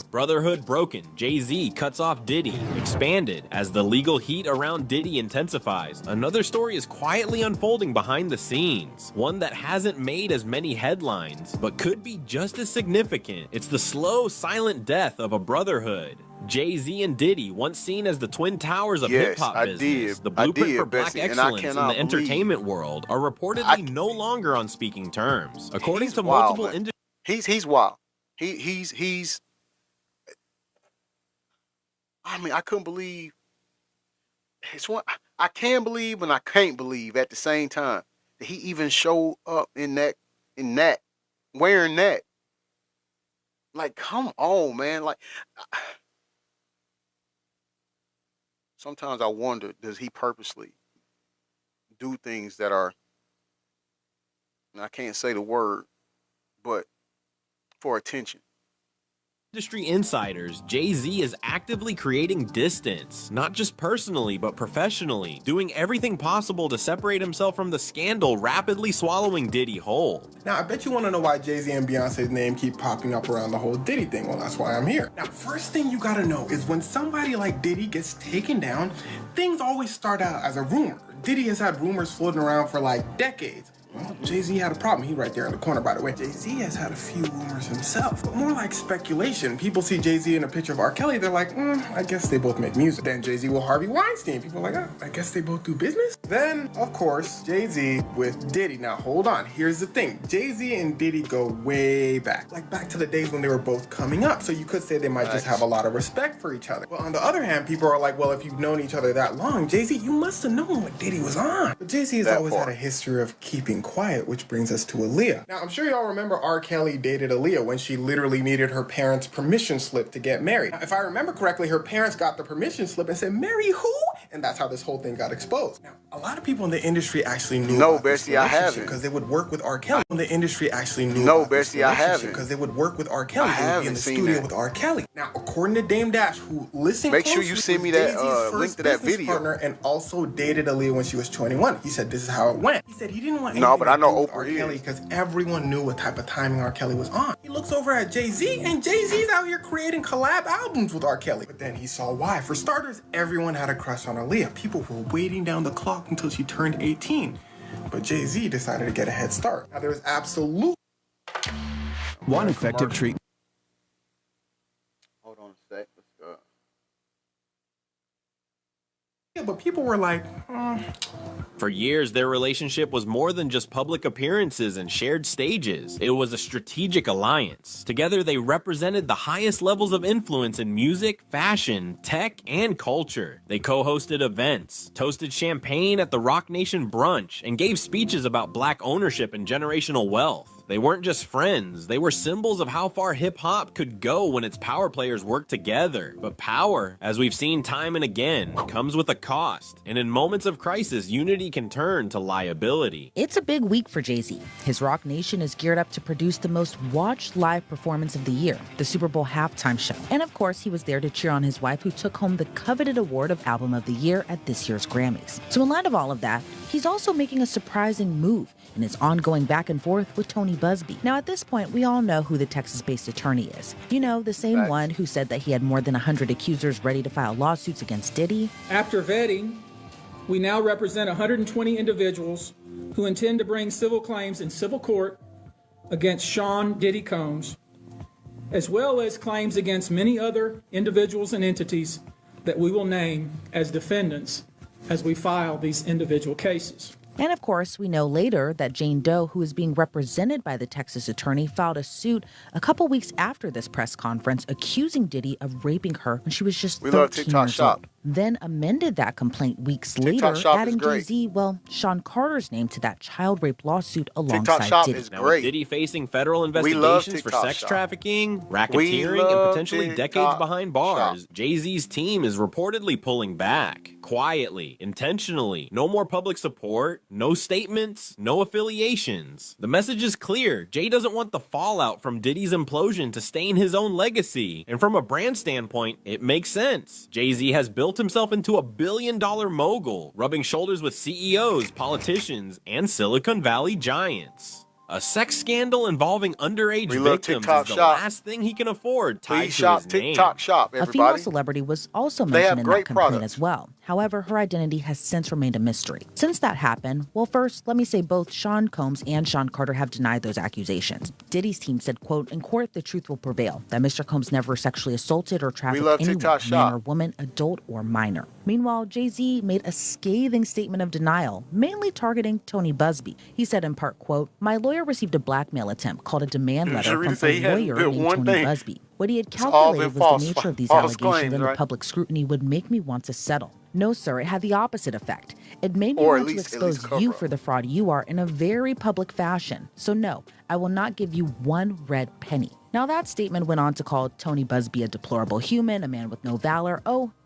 Brotherhood broken. Jay-Z cuts off Diddy. Expanded as the legal heat around Diddy intensifies. Another story is quietly unfolding behind the scenes. One that hasn't made as many headlines, but could be just as significant. It's the slow, silent death of a brotherhood. Jay-Z and Diddy, once seen as the twin towers of hip-hop business, the blueprint for black excellence in the entertainment world, are reportedly no longer on speaking terms. According to multiple industry, he's wild. He's. I mean, I couldn't believe. It's one I can believe and I can't believe at the same time that he even showed up in that wearing that. Like, come on, man! Like. Sometimes I wonder, does he purposely do things that are, and I can't say the word, but for attention? Industry insiders, Jay-Z is actively creating distance, not just personally, but professionally, doing everything possible to separate himself from the scandal rapidly swallowing Diddy whole. Now, I bet you want to know why Jay-Z and Beyonce's name keep popping up around the whole Diddy thing. Well, that's why I'm here. Now, first thing you gotta know is when somebody like Diddy gets taken down, things always start out as a rumor. Diddy has had rumors floating around for like decades. Well, Jay-Z had a problem. He right there in the corner, by the way. Jay-Z has had a few rumors himself, but more like speculation. People see Jay-Z in a picture of R. Kelly, they're like, I guess they both make music. Then Jay-Z with Harvey Weinstein. People are like, I guess they both do business. Then, of course, Jay-Z with Diddy. Now, hold on. Here's the thing. Jay-Z and Diddy go way back. Like back to the days when they were both coming up. So you could say they might just have a lot of respect for each other. But on the other hand, people are like, well, if you've known each other that long, Jay-Z, you must have known what Diddy was on. But Jay-Z has always had a history of keeping quiet, which brings us to Aaliyah. Now, I'm sure y'all remember R. Kelly dated Aaliyah when she literally needed her parents' permission slip to get married. Now, if I remember correctly, her parents got the permission slip and said, marry who? And that's how this whole thing got exposed. Now, a lot of people in the industry actually knew about this relationship because they would work with R. Kelly. In the industry actually knew about this relationship because they would work with R. Kelly. They would be in the studio with R. Kelly. Now, according to Dame Dash, who listened Make sure you send me that link to that video. Partner and also dated Aaliyah when she was 21. He said this is how it went. He said he didn't want No, but I know Oprah R. Kelly because everyone knew what type of timing R. Kelly was on. He looks over at Jay-Z and Jay-Z's out here creating collab albums with R. Kelly. But then he saw why. For starters, everyone had a crush on Aaliyah. People were waiting down the clock until she turned 18. But Jay-Z decided to get a head start. Now, there was absolute One effective treatment. Hold on a sec. Let's go. Yeah, but people were like, For years, their relationship was more than just public appearances and shared stages. It was a strategic alliance. Together, they represented the highest levels of influence in music, fashion, tech, and culture. They co-hosted events, toasted champagne at the Rock Nation brunch, and gave speeches about black ownership and generational wealth. They weren't just friends, they were symbols of how far hip-hop could go when its power players worked together. But power, as we've seen time and again, comes with a cost. And in moments of crisis, unity can turn to liability. It's a big week for Jay-Z. His Rock Nation is geared up to produce the most watched live performance of the year, the Super Bowl halftime show. And of course, he was there to cheer on his wife, who took home the coveted award of Album of the Year at this year's Grammys. So in light of all of that, he's also making a surprising move in his ongoing back and forth with Tony Busby. Now, at this point, we all know who the Texas-based attorney is. You know, the same one who said that he had more than 100 accusers ready to file lawsuits against Diddy. After vetting, we now represent 120 individuals who intend to bring civil claims in civil court against Sean Diddy Combs, as well as claims against many other individuals and entities that we will name as defendants as we file these individual cases. And of course, we know later that Jane Doe, who is being represented by the Texas attorney, filed a suit a couple weeks after this press conference accusing Diddy of raping her when she was just 13 years old. Then amended that complaint weeks later, adding Jay-Z, Sean Carter's name to that child rape lawsuit alongside Diddy. Now, with Diddy facing federal investigations for sex trafficking, racketeering, and potentially decades behind bars, Jay-Z's team is reportedly pulling back. Quietly, intentionally. No more public support, no statements, no affiliations. The message is clear. Jay doesn't want the fallout from Diddy's implosion to stain his own legacy. And from a brand standpoint, it makes sense. Jay-Z has built himself into a billion-dollar mogul, rubbing shoulders with CEOs, politicians, and Silicon Valley giants. A sex scandal involving underage victims is the last thing he can afford tied to his name. TikTok shop, everybody. A female celebrity was also mentioned in that complaint as well. However, her identity has since remained a mystery. Since that happened, well, first, let me say both Sean Combs and Sean Carter have denied those accusations. Diddy's team said, quote, "In court, the truth will prevail, that Mr. Combs never sexually assaulted or trafficked anyone, man or woman, adult or minor." Meanwhile, Jay-Z made a scathing statement of denial, mainly targeting Tony Busby. He said in part, quote, "My lawyer received a blackmail attempt called a demand letter from a lawyer named Tony Busby. What he had calculated was the nature of these allegations and the public scrutiny would make me want to settle. No, sir, it had the opposite effect. It made me want to expose you for the fraud you are in a very public fashion. So no, I will not give you one red penny." Now that statement went on to call Tony Busby a deplorable human, a man with no valor,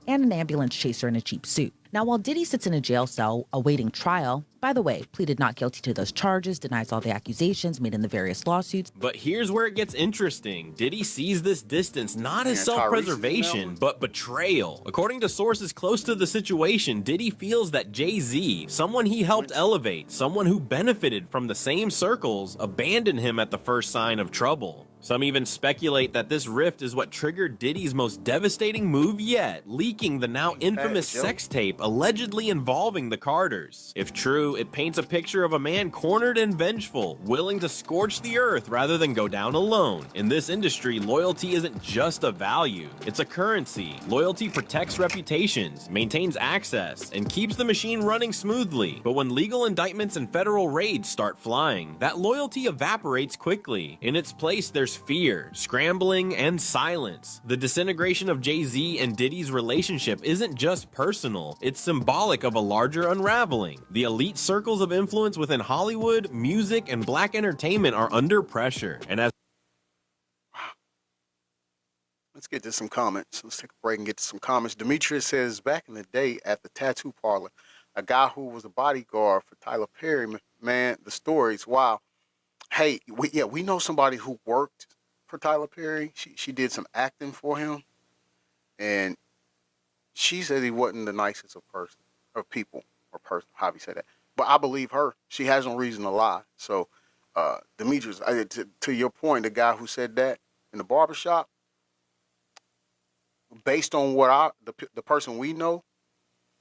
and an ambulance chaser in a cheap suit. Now, while Diddy sits in a jail cell awaiting trial, by the way, pleaded not guilty to those charges, denies all the accusations made in the various lawsuits. But here's where it gets interesting. Diddy sees this distance not as self-preservation, but betrayal. According to sources close to the situation, Diddy feels that Jay-Z, someone he helped elevate, someone who benefited from the same circles, abandoned him at the first sign of trouble. Some even speculate that this rift is what triggered Diddy's most devastating move yet, leaking the now infamous sex tape allegedly involving the Carters. If true, it paints a picture of a man cornered and vengeful, willing to scorch the earth rather than go down alone. In this industry, loyalty isn't just a value, it's a currency. Loyalty protects reputations, maintains access, and keeps the machine running smoothly. But when legal indictments and federal raids start flying, that loyalty evaporates quickly. In its place, there's fear, scrambling, and silence. The disintegration of Jay-Z and Diddy's relationship isn't just personal, it's symbolic of a larger unraveling. The elite circles of influence within Hollywood, music, and black entertainment are under pressure. And as Let's get to some comments. Let's take a break and get to some comments. Demetrius says, back in the day at the tattoo parlor, a guy who was a bodyguard for Tyler Perry, man, the stories, wow. Hey, we know somebody who worked for Tyler Perry. She did some acting for him, and she said he wasn't the nicest of people, however you say that. But I believe her. She has no reason to lie. So, Demetrius, to your point, the guy who said that in the barbershop, based on what the person we know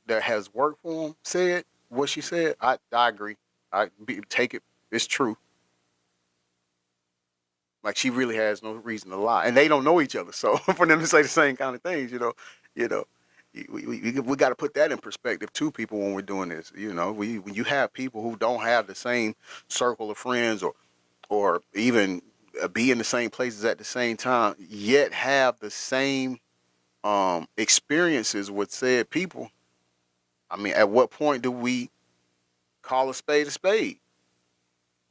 that has worked for him said, what she said, I agree. Take it. It's true. Like she really has no reason to lie, and they don't know each other. So for them to say the same kind of things, we got to put that in perspective too, people, when we're doing this. When you have people who don't have the same circle of friends or even be in the same places at the same time, yet have the same experiences with said people. I mean, at what point do we call a spade a spade?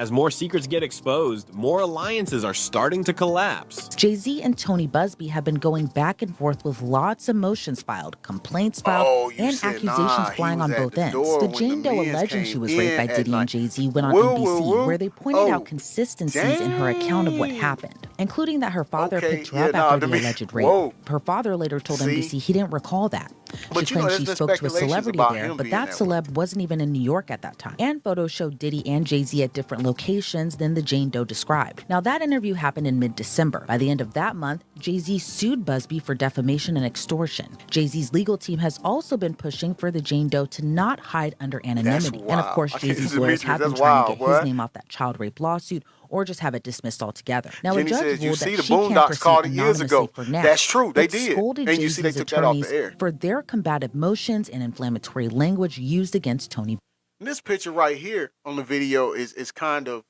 As more secrets get exposed, more alliances are starting to collapse. Jay-Z and Tony Busby have been going back and forth with lots of motions filed, complaints filed, and accusations flying on both ends. The Jane Doe alleging she was raped by Diddy and Jay-Z went on NBC, where they pointed out consistencies in her account of what happened, including that her father picked her up after the alleged rape. Her father later told NBC he didn't recall that. She claimed she spoke to a celebrity there, but that celeb wasn't even in New York at that time. And photos showed Diddy and Jay-Z at different locations than the Jane Doe described. Now, that interview happened in mid-December. By the end of that month, Jay-Z sued Busby for defamation and extortion. Jay-Z's legal team has also been pushing for the Jane Doe to not hide under anonymity. And of course, Jay-Z's lawyers have been trying to get his name off that child rape lawsuit, or just have it dismissed altogether. Now, a judge ruled that she can't proceed anonymously for now. That's true, they did. Scolded Jay-Z's attorneys for their combative motions and inflammatory language used against Tony. This picture right here on the video is kind of,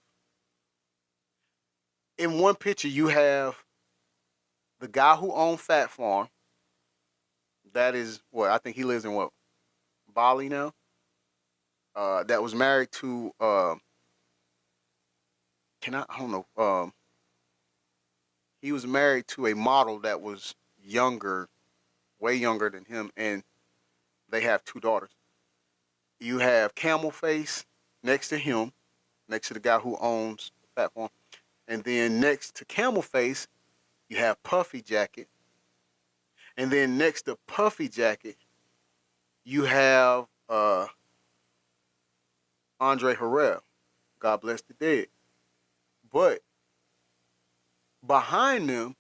in one picture you have the guy who owned Fat Farm. That is what I think he lives in Bali now. That was married to he was married to a model that was younger, way younger than him, and they have 2 daughters. You have Camel Face next to him, next to the guy who owns Fat Farm. And then next to Camel Face, you have Puffy Jacket. And then next to Puffy Jacket, you have Andre Harrell. God bless the dead. But behind them,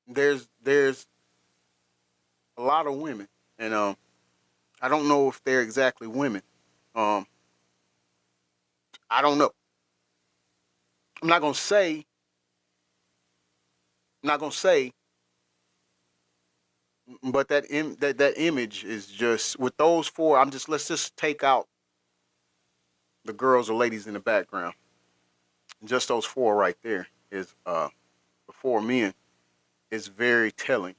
there's a lot of women, and I don't know if they're exactly women. I don't know. I'm not gonna say. But that image is just, with those 4. Let's just take out the girls or ladies in the background. Just those 4 right there is the 4 men is very telling.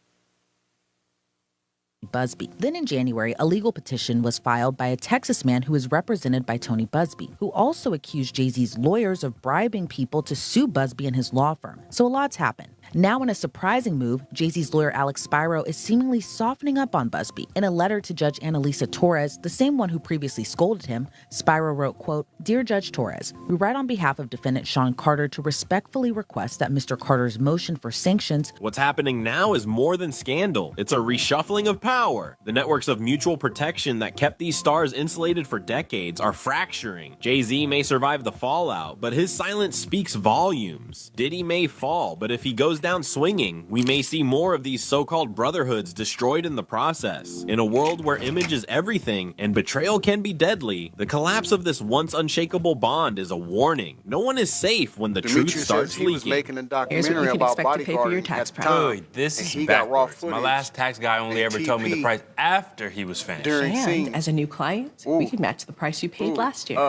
Busby. Then in January, a legal petition was filed by a Texas man who is represented by Tony Busby, who also accused Jay-Z's lawyers of bribing people to sue Busby and his law firm. So a lot's happened. Now, in a surprising move, Jay-Z's lawyer Alex Spiro is seemingly softening up on Busby. In a letter to Judge Annalisa Torres, the same one who previously scolded him, Spiro wrote, quote, "Dear Judge Torres, we write on behalf of defendant Sean Carter to respectfully request that Mr. Carter's motion for sanctions." What's happening now is more than scandal. It's a reshuffling of power. The networks of mutual protection that kept these stars insulated for decades are fracturing. Jay-Z may survive the fallout, but his silence speaks volumes. Diddy may fall, but if he goes down swinging, we may see more of these so-called brotherhoods destroyed in the process. In a world where image is everything and betrayal can be deadly, the collapse of this once unshakable bond is a warning. No one is safe when the truth starts leaking. He was making a documentary about bodyguarding at the time. Dude, this is backwards. My last tax guy only ever told me the price after he was finished. And as a new client, we could match the price you paid last year.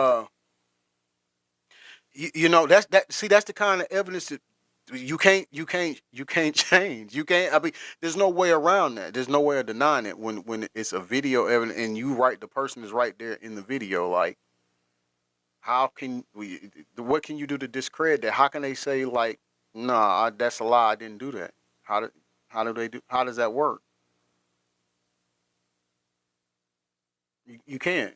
That's the kind of evidence that you can't change. There's no way around that. There's no way of denying it when it's a video evidence and the person is right there in the video. Like, what can you do to discredit that? How can they say, like, nah, that's a lie, I didn't do that? How does that work? You can't.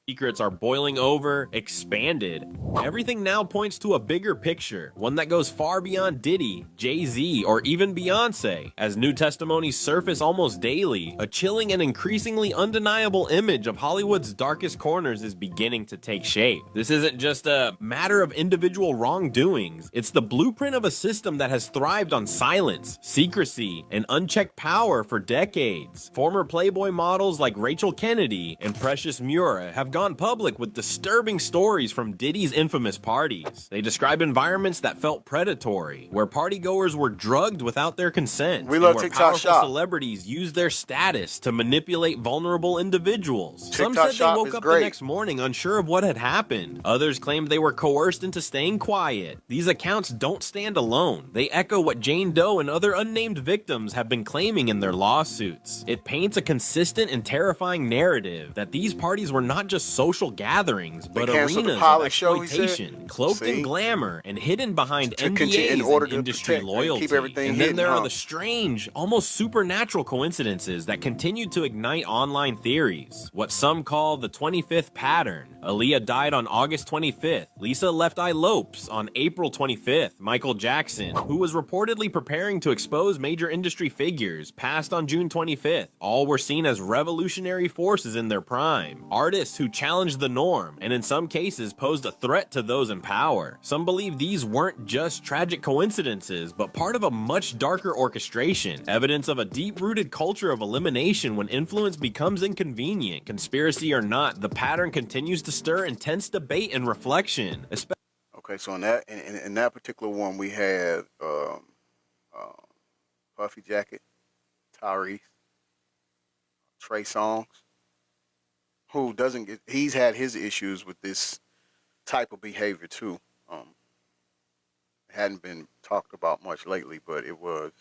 Secrets are boiling over, expanded. Everything now points to a bigger picture, one that goes far beyond Diddy, Jay-Z, or even Beyonce. As new testimonies surface almost daily, a chilling and increasingly undeniable image of Hollywood's darkest corners is beginning to take shape. This isn't just a matter of individual wrongdoings. It's the blueprint of a system that has thrived on silence, secrecy, and unchecked power for decades. Former Playboy models like Rachel Kennedy and Precious Mura have gone public with disturbing stories from Diddy's infamous parties. They describe environments that felt predatory, where partygoers were drugged without their consent, We love and where TikTok powerful Shop. celebrities used their status to manipulate vulnerable individuals. Some TikTok said they Shop woke is up great. the next morning unsure of what had happened. Others claimed they were coerced into staying quiet. These accounts don't stand alone. They echo what Jane Doe and other unnamed victims have been claiming in their lawsuits. It paints a consistent and terrifying narrative that these parties were not just social gatherings, but canceled the arenas of pilot show, he said. exploitation, cloaked in See? glamour and hidden behind To continue- NDAs in order and to industry protect and loyalty. keep everything And hidden, then there huh? are the strange, almost supernatural coincidences that continue to ignite online theories. What some call the 25th pattern. Aaliyah died on August 25th. Lisa Left Eye Lopes on April 25th. Michael Jackson, who was reportedly preparing to expose major industry figures, passed on June 25th. All were seen as revolutionary forces in their prime. Artists who challenged the norm, and in some cases posed a threat to those in power. Some believe these weren't just tragic coincidences, but part of a much darker orchestration, evidence of a deep-rooted culture of elimination when influence becomes inconvenient. Conspiracy or not, the pattern continues to stir intense debate and reflection. Okay, so in that particular one, we had Puffy Jacket, Tyrese, Trey Songz, who doesn't get. He's had his issues with this type of behavior too. Hadn't been talked about much lately, but it was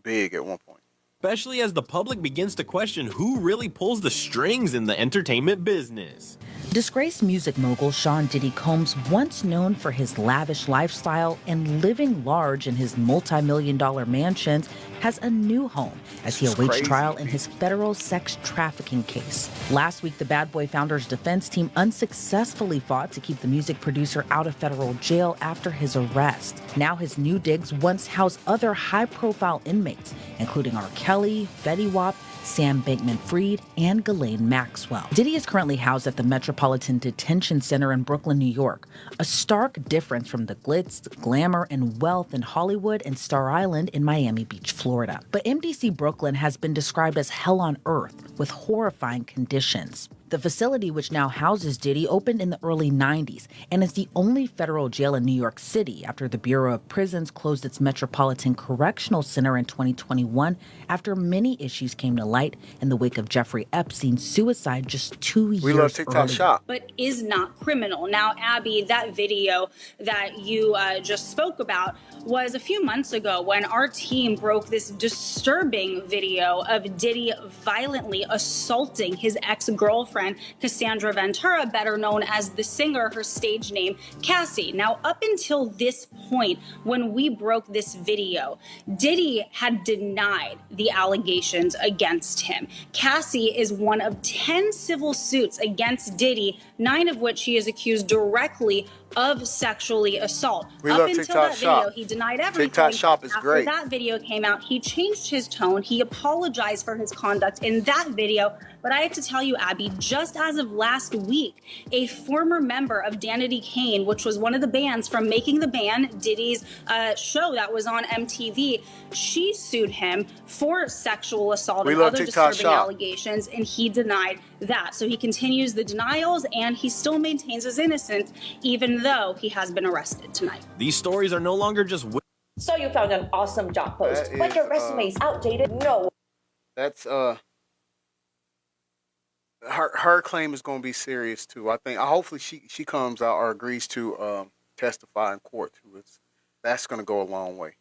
big at one point. Especially as the public begins to question who really pulls the strings in the entertainment business. Disgraced music mogul Sean Diddy Combs, once known for his lavish lifestyle and living large in his multi-million-dollar mansions, has a new home as he awaits trial in his federal sex trafficking case. Last week, the Bad Boy Founder's defense team unsuccessfully fought to keep the music producer out of federal jail after his arrest. Now his new digs once house other high-profile inmates, including R. Kelly, Fetty Wap, Sam Bankman-Fried, and Ghislaine Maxwell. Diddy is currently housed at the Metropolitan Detention Center in Brooklyn, New York, a stark difference from the glitz, glamour, and wealth in Hollywood and Star Island in Miami Beach, Florida. But MDC Brooklyn has been described as hell on earth with horrifying conditions. The facility, which now houses Diddy, opened in the early 90s and is the only federal jail in New York City after the Bureau of Prisons closed its Metropolitan Correctional Center in 2021 after many issues came to light in the wake of Jeffrey Epstein's suicide just 2 years earlier. We love TikTok Shop. But is not criminal. Now, Abby, that video that you just spoke about was a few months ago when our team broke this disturbing video of Diddy violently assaulting his ex-girlfriend, Cassandra Ventura, better known as the singer, her stage name, Cassie. Now, up until this point, when we broke this video, Diddy had denied the allegations against him. Cassie is one of 10 civil suits against Diddy, 9 of which he is accused directly of sexually assault. We Up love until TikTok that Shop. video, he denied everything. TikTok Shop is After great. that video came out, he changed his tone. He apologized for his conduct in that video. But I have to tell you, Abby, just as of last week, a former member of Danity Kane, which was one of the bands from Making the Band, Diddy's show that was on MTV, she sued him for sexual assault and other disturbing allegations, and he denied that. So he continues the denials, and he still maintains his innocence, even though he has been arrested tonight. These stories are no longer just... So you found an awesome job post, but your resume is outdated? No. That's her claim is going to be serious too. I think hopefully she comes out or agrees to testify in court too. That's going to go a long way.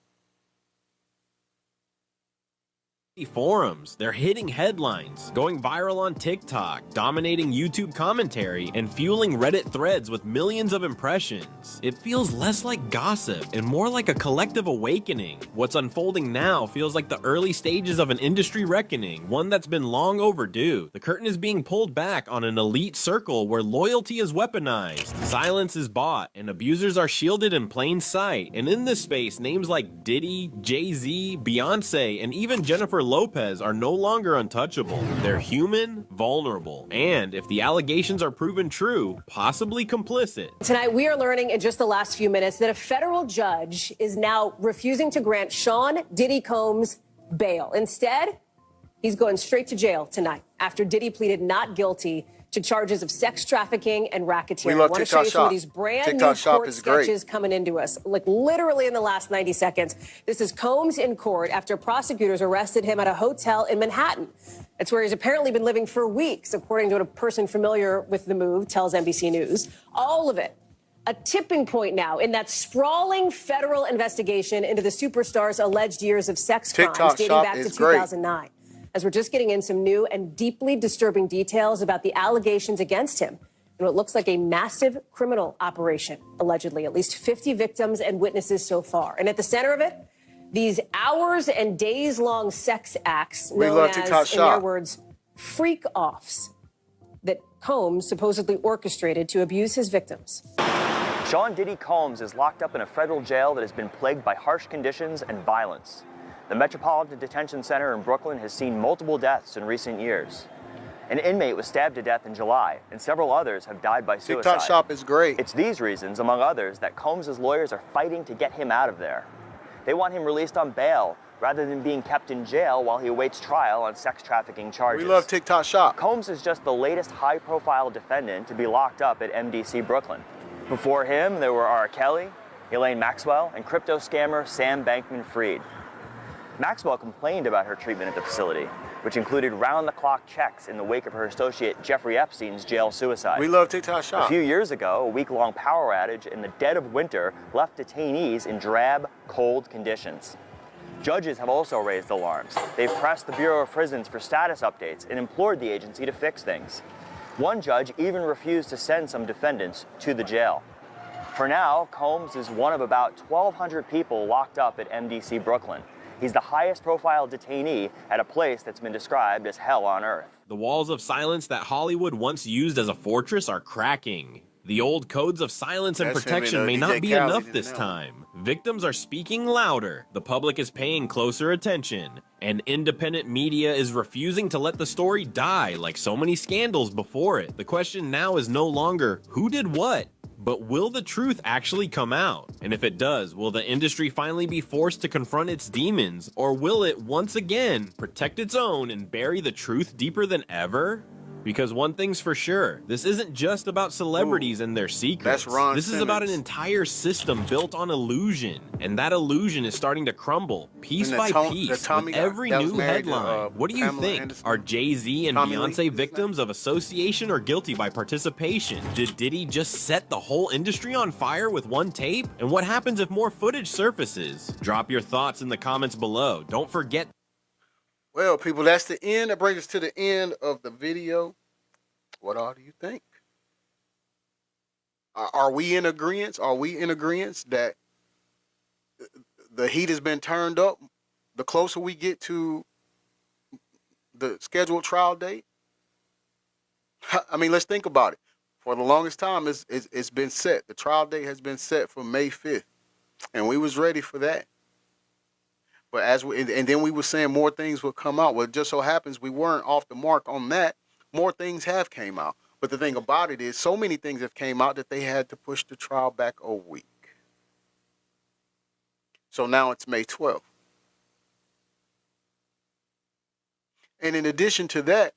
Forums. They're hitting headlines, going viral on TikTok, dominating YouTube commentary, and fueling Reddit threads with millions of impressions. It feels less like gossip and more like a collective awakening. What's unfolding now feels like the early stages of an industry reckoning, one that's been long overdue. The curtain is being pulled back on an elite circle where loyalty is weaponized, silence is bought, and abusers are shielded in plain sight. And in this space, names like Diddy, Jay-Z, Beyonce, and even Jennifer Lopez are no longer untouchable. They're human, vulnerable, and if the allegations are proven true, possibly complicit. Tonight, we are learning in just the last few minutes that a federal judge is now refusing to grant Sean Diddy Combs bail. Instead, he's going straight to jail tonight after Diddy pleaded not guilty to charges of sex trafficking and racketeering. We love I want to TikTok show you some of Shop. these brand TikTok new Shop court is great. sketches coming into us, like literally in the last 90 seconds. This is Combs in court after prosecutors arrested him at a hotel in Manhattan. It's where he's apparently been living for weeks, according to what a person familiar with the move tells NBC News. All of it a tipping point now in that sprawling federal investigation into the superstar's alleged years of sex crimes TikTok dating Shop back to is great. 2009. As we're just getting in some new and deeply disturbing details about the allegations against him and what looks like a massive criminal operation, allegedly. At least 50 victims and witnesses so far. And at the center of it, these hours and days-long sex acts known as, in their words, freak-offs that Combs supposedly orchestrated to abuse his victims. Sean Diddy Combs is locked up in a federal jail that has been plagued by harsh conditions and violence. The Metropolitan Detention Center in Brooklyn has seen multiple deaths in recent years. An inmate was stabbed to death in July, and several others have died by suicide. TikTok Shop is great. It's these reasons, among others, that Combs' lawyers are fighting to get him out of there. They want him released on bail rather than being kept in jail while he awaits trial on sex trafficking charges. We love TikTok Shop. Combs is just the latest high-profile defendant to be locked up at MDC Brooklyn. Before him, there were R. Kelly, Elaine Maxwell, and crypto scammer Sam Bankman-Fried. Maxwell complained about her treatment at the facility, which included round-the-clock checks in the wake of her associate Jeffrey Epstein's jail suicide. We love TikTok Shop. A few years ago, a week-long power outage in the dead of winter left detainees in drab, cold conditions. Judges have also raised alarms. They've pressed the Bureau of Prisons for status updates and implored the agency to fix things. One judge even refused to send some defendants to the jail. For now, Combs is one of about 1,200 people locked up at MDC Brooklyn. He's the highest profile detainee at a place that's been described as hell on earth. The walls of silence that Hollywood once used as a fortress are cracking. The old codes of silence and protection may not be enough this time. Victims are speaking louder, the public is paying closer attention, and independent media is refusing to let the story die like so many scandals before it. The question now is no longer who did what, but will the truth actually come out? And if it does, will the industry finally be forced to confront its demons, or will it once again protect its own and bury the truth deeper than ever? Because one thing's for sure, this isn't just about celebrities and their secrets. That's Ron This is about an entire system built on illusion, and that illusion is starting to crumble piece by piece with every new headline. What do you think? Are Jay-Z and Beyonce victims of association or guilty by participation? Did Diddy just set the whole industry on fire with one tape? And what happens if more footage surfaces? Drop your thoughts in the comments below. Don't forget. Well, people, that's the end. That brings us to the end of the video. What all do you think? Are we in agreement? Are we in agreement that the heat has been turned up the closer we get to the scheduled trial date? I mean, let's think about it. For the longest time, it's been set. The trial date has been set for May 5th, and we was ready for that. But and then we were saying more things would come out. Well, it just so happens we weren't off the mark on that. More things have came out. But the thing about it is so many things have came out that they had to push the trial back a week. So now it's May 12th. And in addition to that,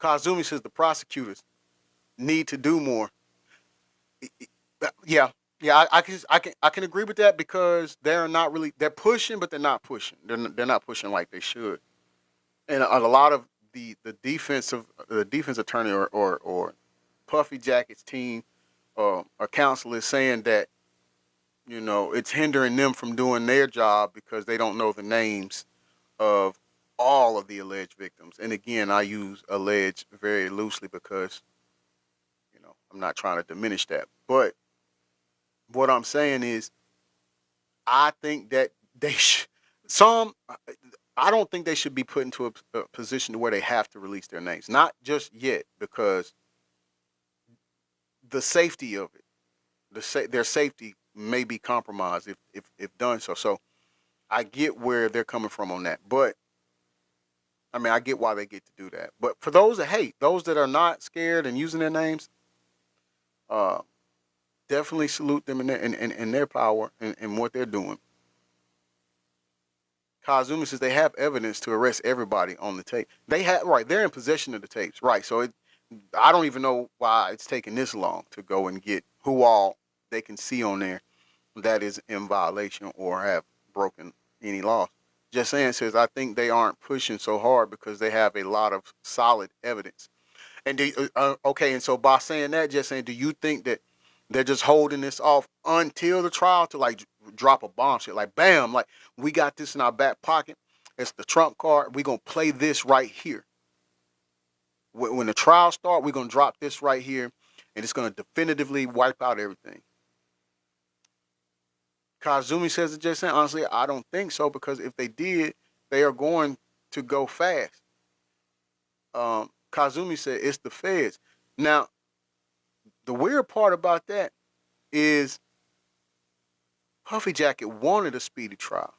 Kazumi says the prosecutors need to do more. Yeah, I can agree with that because they're pushing, but they're not pushing. They're not pushing like they should. And a lot of the defense attorney or Puffy Jacket's team or counsel is saying that, you know, it's hindering them from doing their job because they don't know the names of all of the alleged victims. And again, I use alleged very loosely because, you know, I'm not trying to diminish that. But what I'm saying is, I think that I don't think they should be put into a position to where they have to release their names. Not just yet, because the safety of it, their safety may be compromised if done so. So I get where they're coming from on that. But I mean, I get why they get to do that. But for those that hate, those that are not scared and using their names, definitely salute them in their power and what they're doing. Kazumi says they have evidence to arrest everybody on the tape. They're in possession of the tapes, right? So I don't even know why it's taking this long to go and get who all they can see on there that is in violation or have broken any laws. Just saying says I think they aren't pushing so hard because they have a lot of solid evidence. And and so by saying that, just saying, do you think that they're just holding this off until the trial to like drop a bombshell, like bam, like we got this in our back pocket. It's the trump card. We're gonna play this right here. When the trial starts, we're gonna drop this right here, and it's gonna definitively wipe out everything. Kazumi says it just saying, honestly, I don't think so because if they did, they are going to go fast. Kazumi said it's the feds. Now, the weird part about that is Puffy Jacket wanted a speedy trial.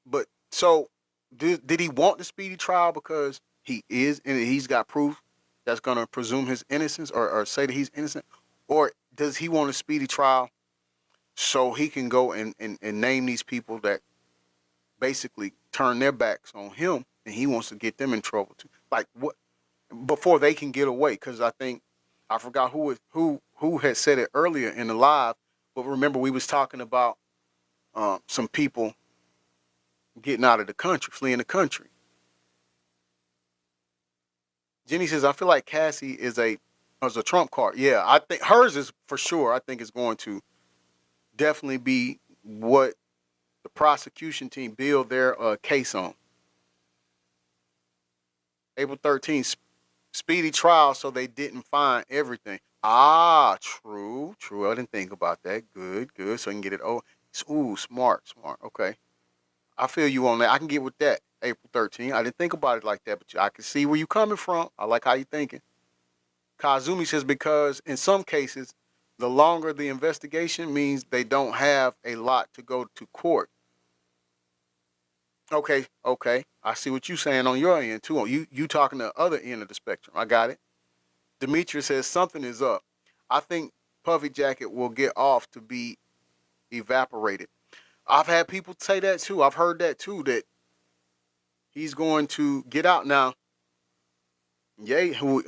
But so did he want the speedy trial because he is and he's got proof that's going to presume his innocence or say that he's innocent? Or does he want a speedy trial so he can go and name these people that basically turn their backs on him and he wants to get them in trouble too? Like what? Before they can get away, because I forgot who had said it earlier in the live, but remember we was talking about some people getting out of the country, fleeing the country. Jenny says, I feel like Cassie is a trump card. Yeah, I think hers is for sure. I think it's going to definitely be what the prosecution team build their case on. April 13th, speedy trial, so they didn't find everything. Ah, true. I didn't think about that. Good. So I can get it. Oh, ooh, smart. Okay. I feel you on that. I can get with that. April 13th. I didn't think about it like that, but I can see where you're coming from. I like how you're thinking. Kazumi says because in some cases, the longer the investigation means they don't have a lot to go to court. Okay. I see what you're saying on your end too. You talking the other end of the spectrum. I got it. Demetrius says something is up. I think Puffy Jacket will get off to be evaporated. I've had people say that too. I've heard that too, that he's going to get out now. Yay, who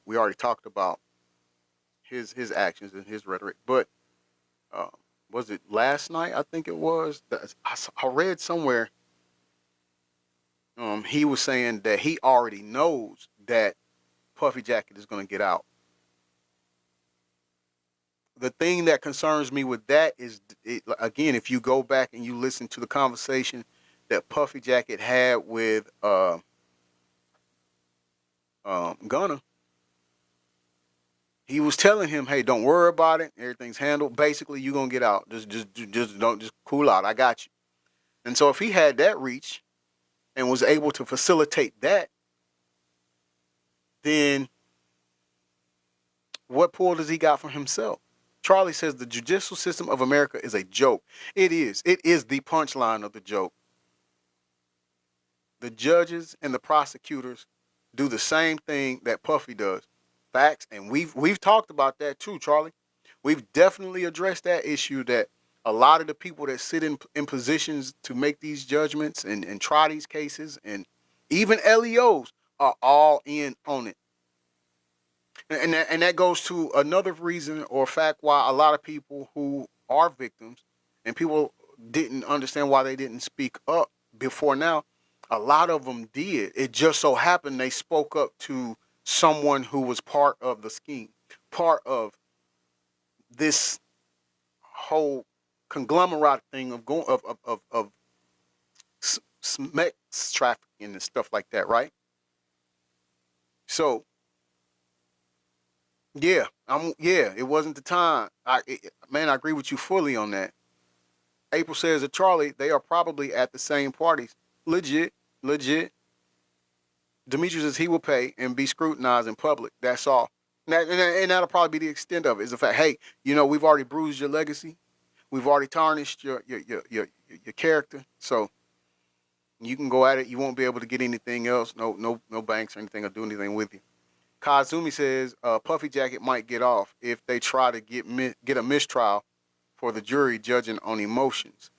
we already talked about his actions and his rhetoric, but was it last night? I think it was. I read somewhere. He was saying that he already knows that Puffy Jacket is going to get out. The thing that concerns me with that is, again, if you go back and you listen to the conversation that Puffy Jacket had with Gunna, he was telling him, "Hey, don't worry about it. Everything's handled. Basically, you're gonna get out. Just cool out. I got you." And so, if he had that reach and was able to facilitate that, then what pull does he got from himself? Charlie says the judicial system of America is a joke. It is. It is the punchline of the joke. The judges and the prosecutors do the same thing that Puffy does. Facts. And we've talked about that too, Charlie. We've definitely addressed that issue that a lot of the people that sit in positions to make these judgments and try these cases and even LEOs are all in on it. And that goes to another reason or fact why a lot of people who are victims and people didn't understand why they didn't speak up before now, a lot of them did. It just so happened they spoke up to someone who was part of the scheme, part of this whole conglomerate thing of sex trafficking and stuff like that, right? So yeah, it wasn't the time. I agree with you fully on that. April says that Charlie, they are probably at the same parties. Legit. Demetrius says he will pay and be scrutinized in public. That's all. And that'll probably be the extent of it. Is the fact, hey, we've already bruised your legacy. We've already tarnished your character. So you can go at it. You won't be able to get anything else. No banks or anything or do anything with you. Kazumi says Puffy Jacket might get off if they try to get a mistrial for the jury judging on emotions.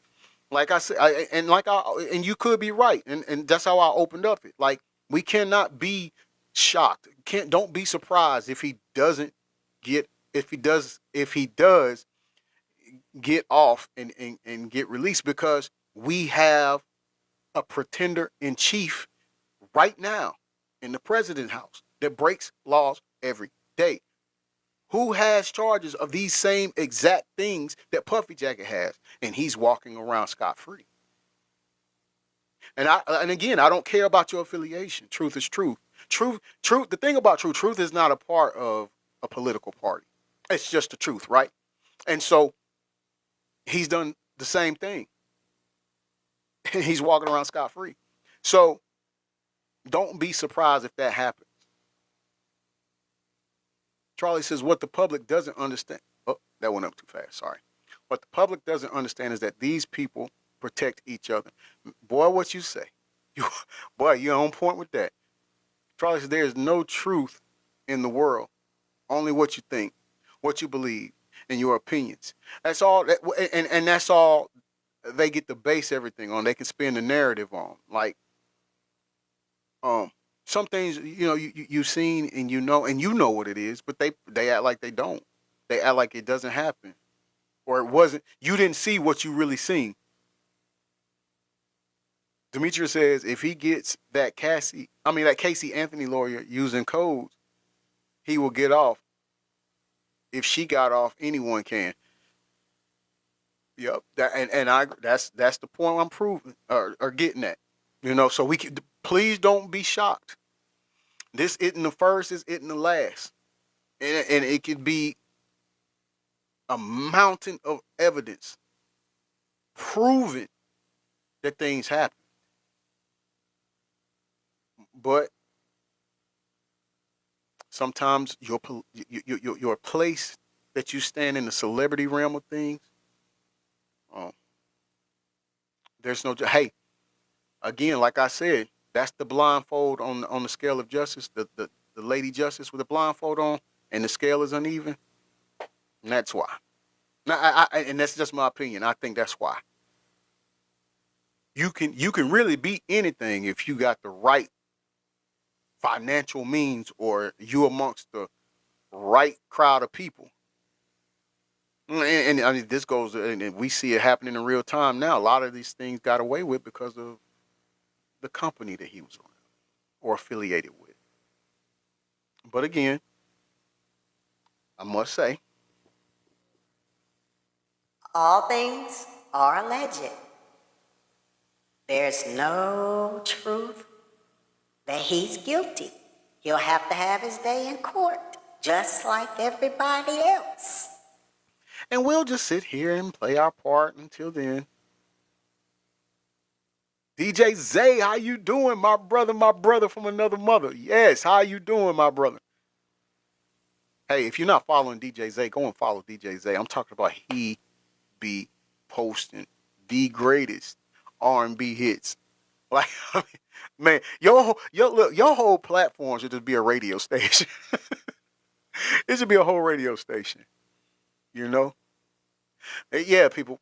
Like I said, and you could be right, and that's how I opened up it. Like, we cannot be shocked. Don't be surprised if he doesn't get if he does get off and get released, because we have a pretender in chief right now in the president's house that breaks laws every day. Who has charges of these same exact things that Puffy Jacket has, and he's walking around scot-free? And again, I don't care about your affiliation. Truth is truth. Truth. The thing about truth is not a part of a political party. It's just the truth, right? And so he's done the same thing. He's walking around scot-free. So don't be surprised if that happens. Charlie says, what the public doesn't understand. Oh, that went up too fast. Sorry. What the public doesn't understand is that these people protect each other. Boy, what you say. Boy, you're on point with that. Charlie says, there is no truth in the world. Only what you think, what you believe, and your opinions. That's all. And that's all they get to base everything on. They can spin the narrative on. Like, some things, you've seen and you know what it is, but they act like they don't. They act like it doesn't happen, or it wasn't. You didn't see what you really seen. Demetrius says if he gets that Casey Anthony lawyer using codes, he will get off. If she got off, anyone can. Yep, that's the point I'm proving or getting at. So we can. Please don't be shocked. This isn't the first, this isn't the last. And it could be a mountain of evidence proving that things happen. But sometimes your place that you stand in the celebrity realm of things, there's no... Hey, again, like I said, that's the blindfold on the scale of justice, the lady justice with the blindfold on, and the scale is uneven. And that's why. Now, and that's just my opinion. I think that's why. You can really beat anything if you got the right financial means, or you amongst the right crowd of people. And I mean, this goes, and we see it happening in real time now. A lot of these things got away with because of the company that he was around or affiliated with. But again, I must say, all things are alleged. There's no truth that he's guilty. He'll have to have his day in court, just like everybody else. And we'll just sit here and play our part until then. DJ Zay, how you doing, my brother from another mother? Yes, how you doing, my brother? Hey, if you're not following DJ Zay, go and follow DJ Zay. I'm talking about he be posting the greatest R&B hits. Like, I mean, man, your whole platform should just be a radio station. It should be a whole radio station. Yeah, people.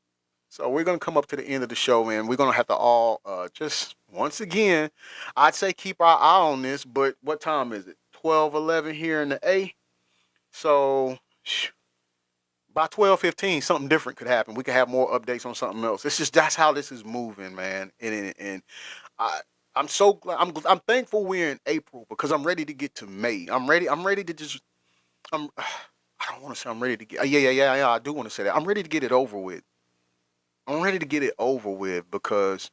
So we're going to come up to the end of the show, man. We're going to have to all just, once again, I'd say keep our eye on this, but what time is it? 12:11 here in the A. So by 12:15, something different could happen. We could have more updates on something else. It's just, that's how this is moving, man. And I'm so glad. I'm thankful we're in April, because I'm ready to get to May. I'm ready to just, I don't want to say I'm ready to get, yeah, I do want to say that. I'm ready to get it over with. I'm ready to get it over with, because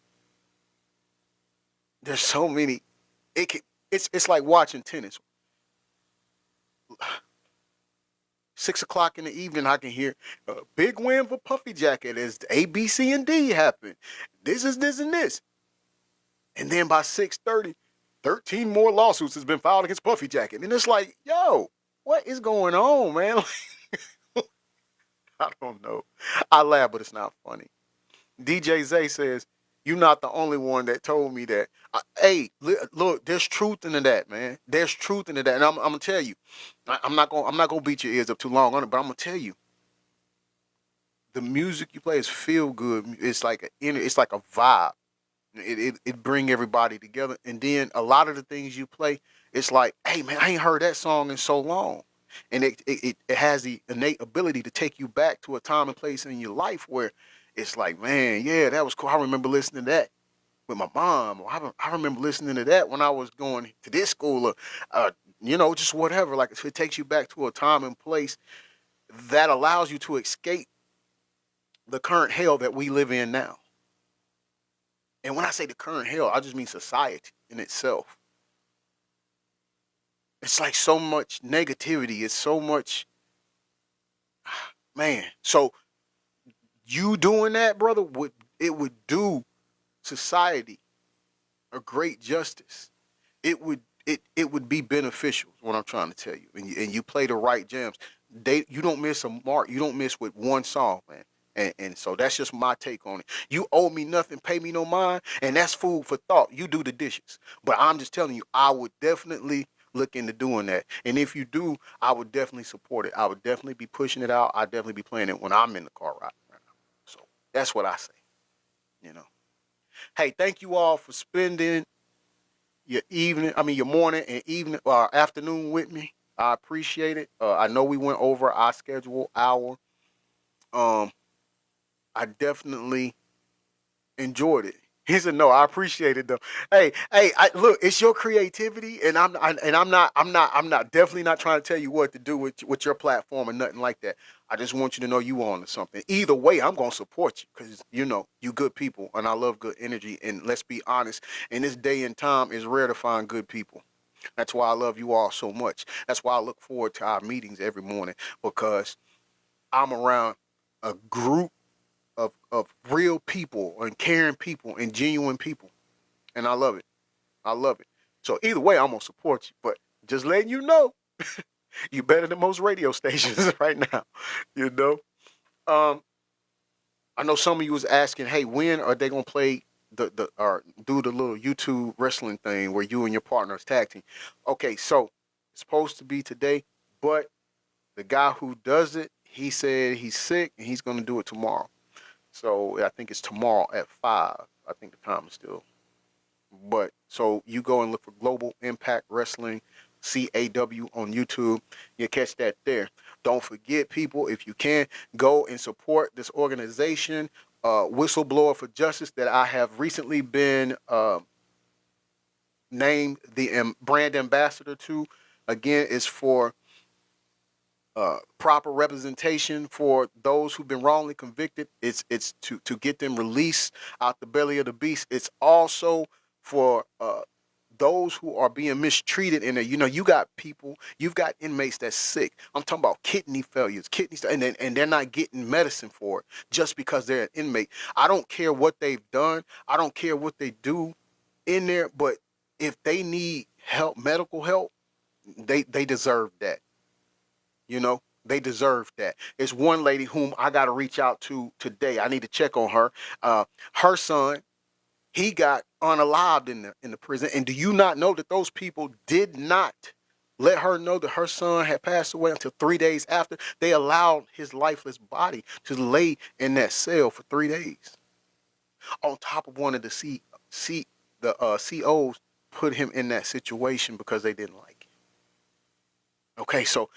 there's so many. It's like watching tennis. 6 o'clock in the evening, I can hear a big win for Puffy Jacket as A, B, C, and D happen. This is this and this. And then by 6:30, 13 more lawsuits has been filed against Puffy Jacket. And it's like, yo, what is going on, man? I don't know. I laugh, but it's not funny. DJ Zay says, you're not the only one that told me that. Hey, look, there's truth into that, man. There's truth into that. And I'm going to tell you, I'm not going to beat your ears up too long on it, but I'm going to tell you. the music you play is feel good. It's like it's like a vibe. It bring everybody together. And then a lot of the things you play, it's like, hey man, I ain't heard that song in so long. And it has the innate ability to take you back to a time and place in your life where it's like, man, yeah, that was cool. I remember listening to that with my mom, or I remember listening to that when I was going to this school, or just whatever. Like it takes you back to a time and place that allows you to escape the current hell that we live in now. And when I say the current hell, I just mean society in itself. It's like so much negativity. It's so much, man. So you doing that, brother, would do society a great justice. It would be beneficial. Is what I'm trying to tell you. And you play the right jams. You don't miss a mark. You don't miss with one song, man. And so that's just my take on it. You owe me nothing, pay me no mind, and that's food for thought. You do the dishes. But I'm just telling you, I would definitely look into doing that. And if you do, I would definitely support it. I would definitely be pushing it out. I'd definitely be playing it when I'm in the car riding around. So that's what I say. Hey, thank you all for spending your morning and evening or afternoon with me. I appreciate it. I know we went over our scheduled hour. I definitely enjoyed it. He said, "No, I appreciate it though." Hey, look, it's your creativity, and I'm not definitely not trying to tell you what to do with your platform or nothing like that. I just want you to know you on to something. Either way, I'm gonna support you because you good people, and I love good energy. And let's be honest, in this day and time, it's rare to find good people. That's why I love you all so much. That's why I look forward to our meetings every morning because I'm around a group of real people and caring people and genuine people. And I love it. I love it. So either way, I'm going to support you. But just letting you know, you better than most radio stations right now. I know some of you was asking, hey, when are they going to play or do the little YouTube wrestling thing where you and your partners tag team? Okay, so it's supposed to be today, but the guy who does it, he said he's sick and he's going to do it tomorrow. So I think it's tomorrow at 5. I think the time is still. But so you go and look for Global Impact Wrestling, CAW on YouTube. You catch that there. Don't forget, people, if you can, go and support this organization, Whistleblower for Justice, that I have recently been named the brand ambassador to. Again, it's for proper representation for those who've been wrongly convicted. It's to get them released out the belly of the beast. It's also for those who are being mistreated in there. You got people, you've got inmates that's sick. I'm talking about kidney failures, and they're not getting medicine for it just because they're an inmate. I don't care what they've done. I don't care what they do in there, but if they need help, medical help, they deserve that. They deserve that. It's one lady whom I got to reach out to today. I need to check on her. Her son, he got unalived in the prison. And do you not know that those people did not let her know that her son had passed away until 3 days after? They allowed his lifeless body to lay in that cell for 3 days. On top of one of the COs put him in that situation because they didn't like it. Okay, so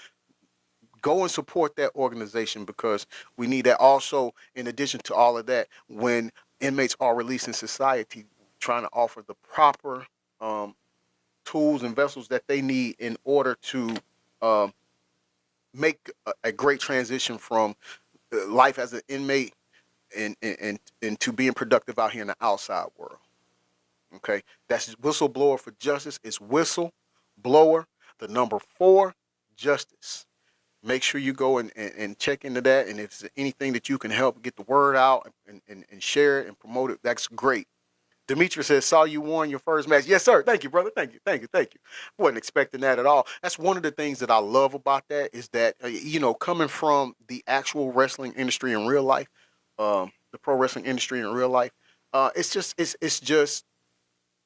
go and support that organization because we need that. Also, in addition to all of that, when inmates are released in society, trying to offer the proper tools and vessels that they need in order to make a great transition from life as an inmate and to being productive out here in the outside world. Okay, that's Whistleblower for Justice. It's Whistleblower, the number 4, Justice. Make sure you go and check into that. And if there's anything that you can help get the word out and share it and promote it, that's great. Demetrius says, saw you won your first match. Yes, sir. Thank you, brother. Thank you. Wasn't expecting that at all. That's one of the things that I love about that is that, coming from the actual wrestling industry in real life, the pro wrestling industry in real life, it's just,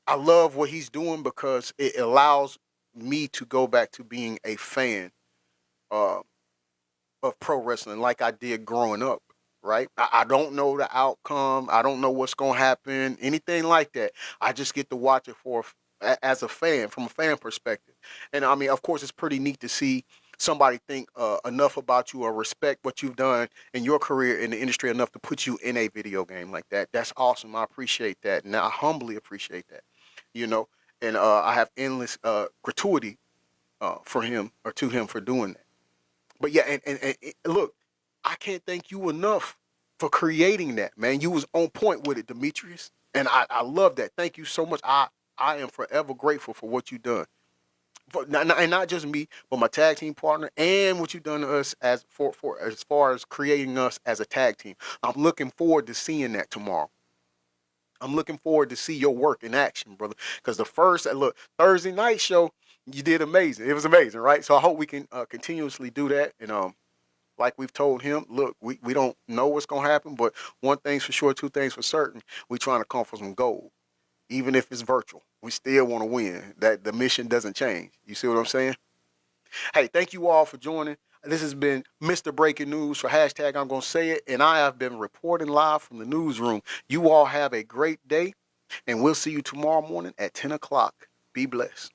I love what he's doing because it allows me to go back to being a fan of pro wrestling like I did growing up, right? I don't know the outcome. I don't know what's going to happen, anything like that. I just get to watch it as a fan, from a fan perspective. And I mean, of course, it's pretty neat to see somebody think enough about you or respect what you've done in your career in the industry enough to put you in a video game like that. That's awesome. I appreciate that. And I humbly appreciate that, you know. And I have endless gratuity for him or to him for doing that. But yeah, and look, I can't thank you enough for creating that, man. You was on point with it, Demetrius. And I love that. Thank you so much. I am forever grateful for what you've done. And not just me, but my tag team partner and what you've done to us as far as creating us as a tag team. I'm looking forward to seeing that tomorrow. I'm looking forward to see your work in action, brother. Because the first Thursday night show, you did amazing. It was amazing, right? So I hope we can continuously do that. And like we've told him, look, we don't know what's gonna happen, but one thing's for sure, two things for certain. We're trying to come for some gold. Even if it's virtual, we still want to win. That the mission doesn't change. You see what I'm saying? Hey, thank you all for joining. This has been Mr. Breaking News for hashtag I'm Gonna Say It, and I have been reporting live from the newsroom. You all have a great day, and we'll see you tomorrow morning at 10 o'clock. Be blessed.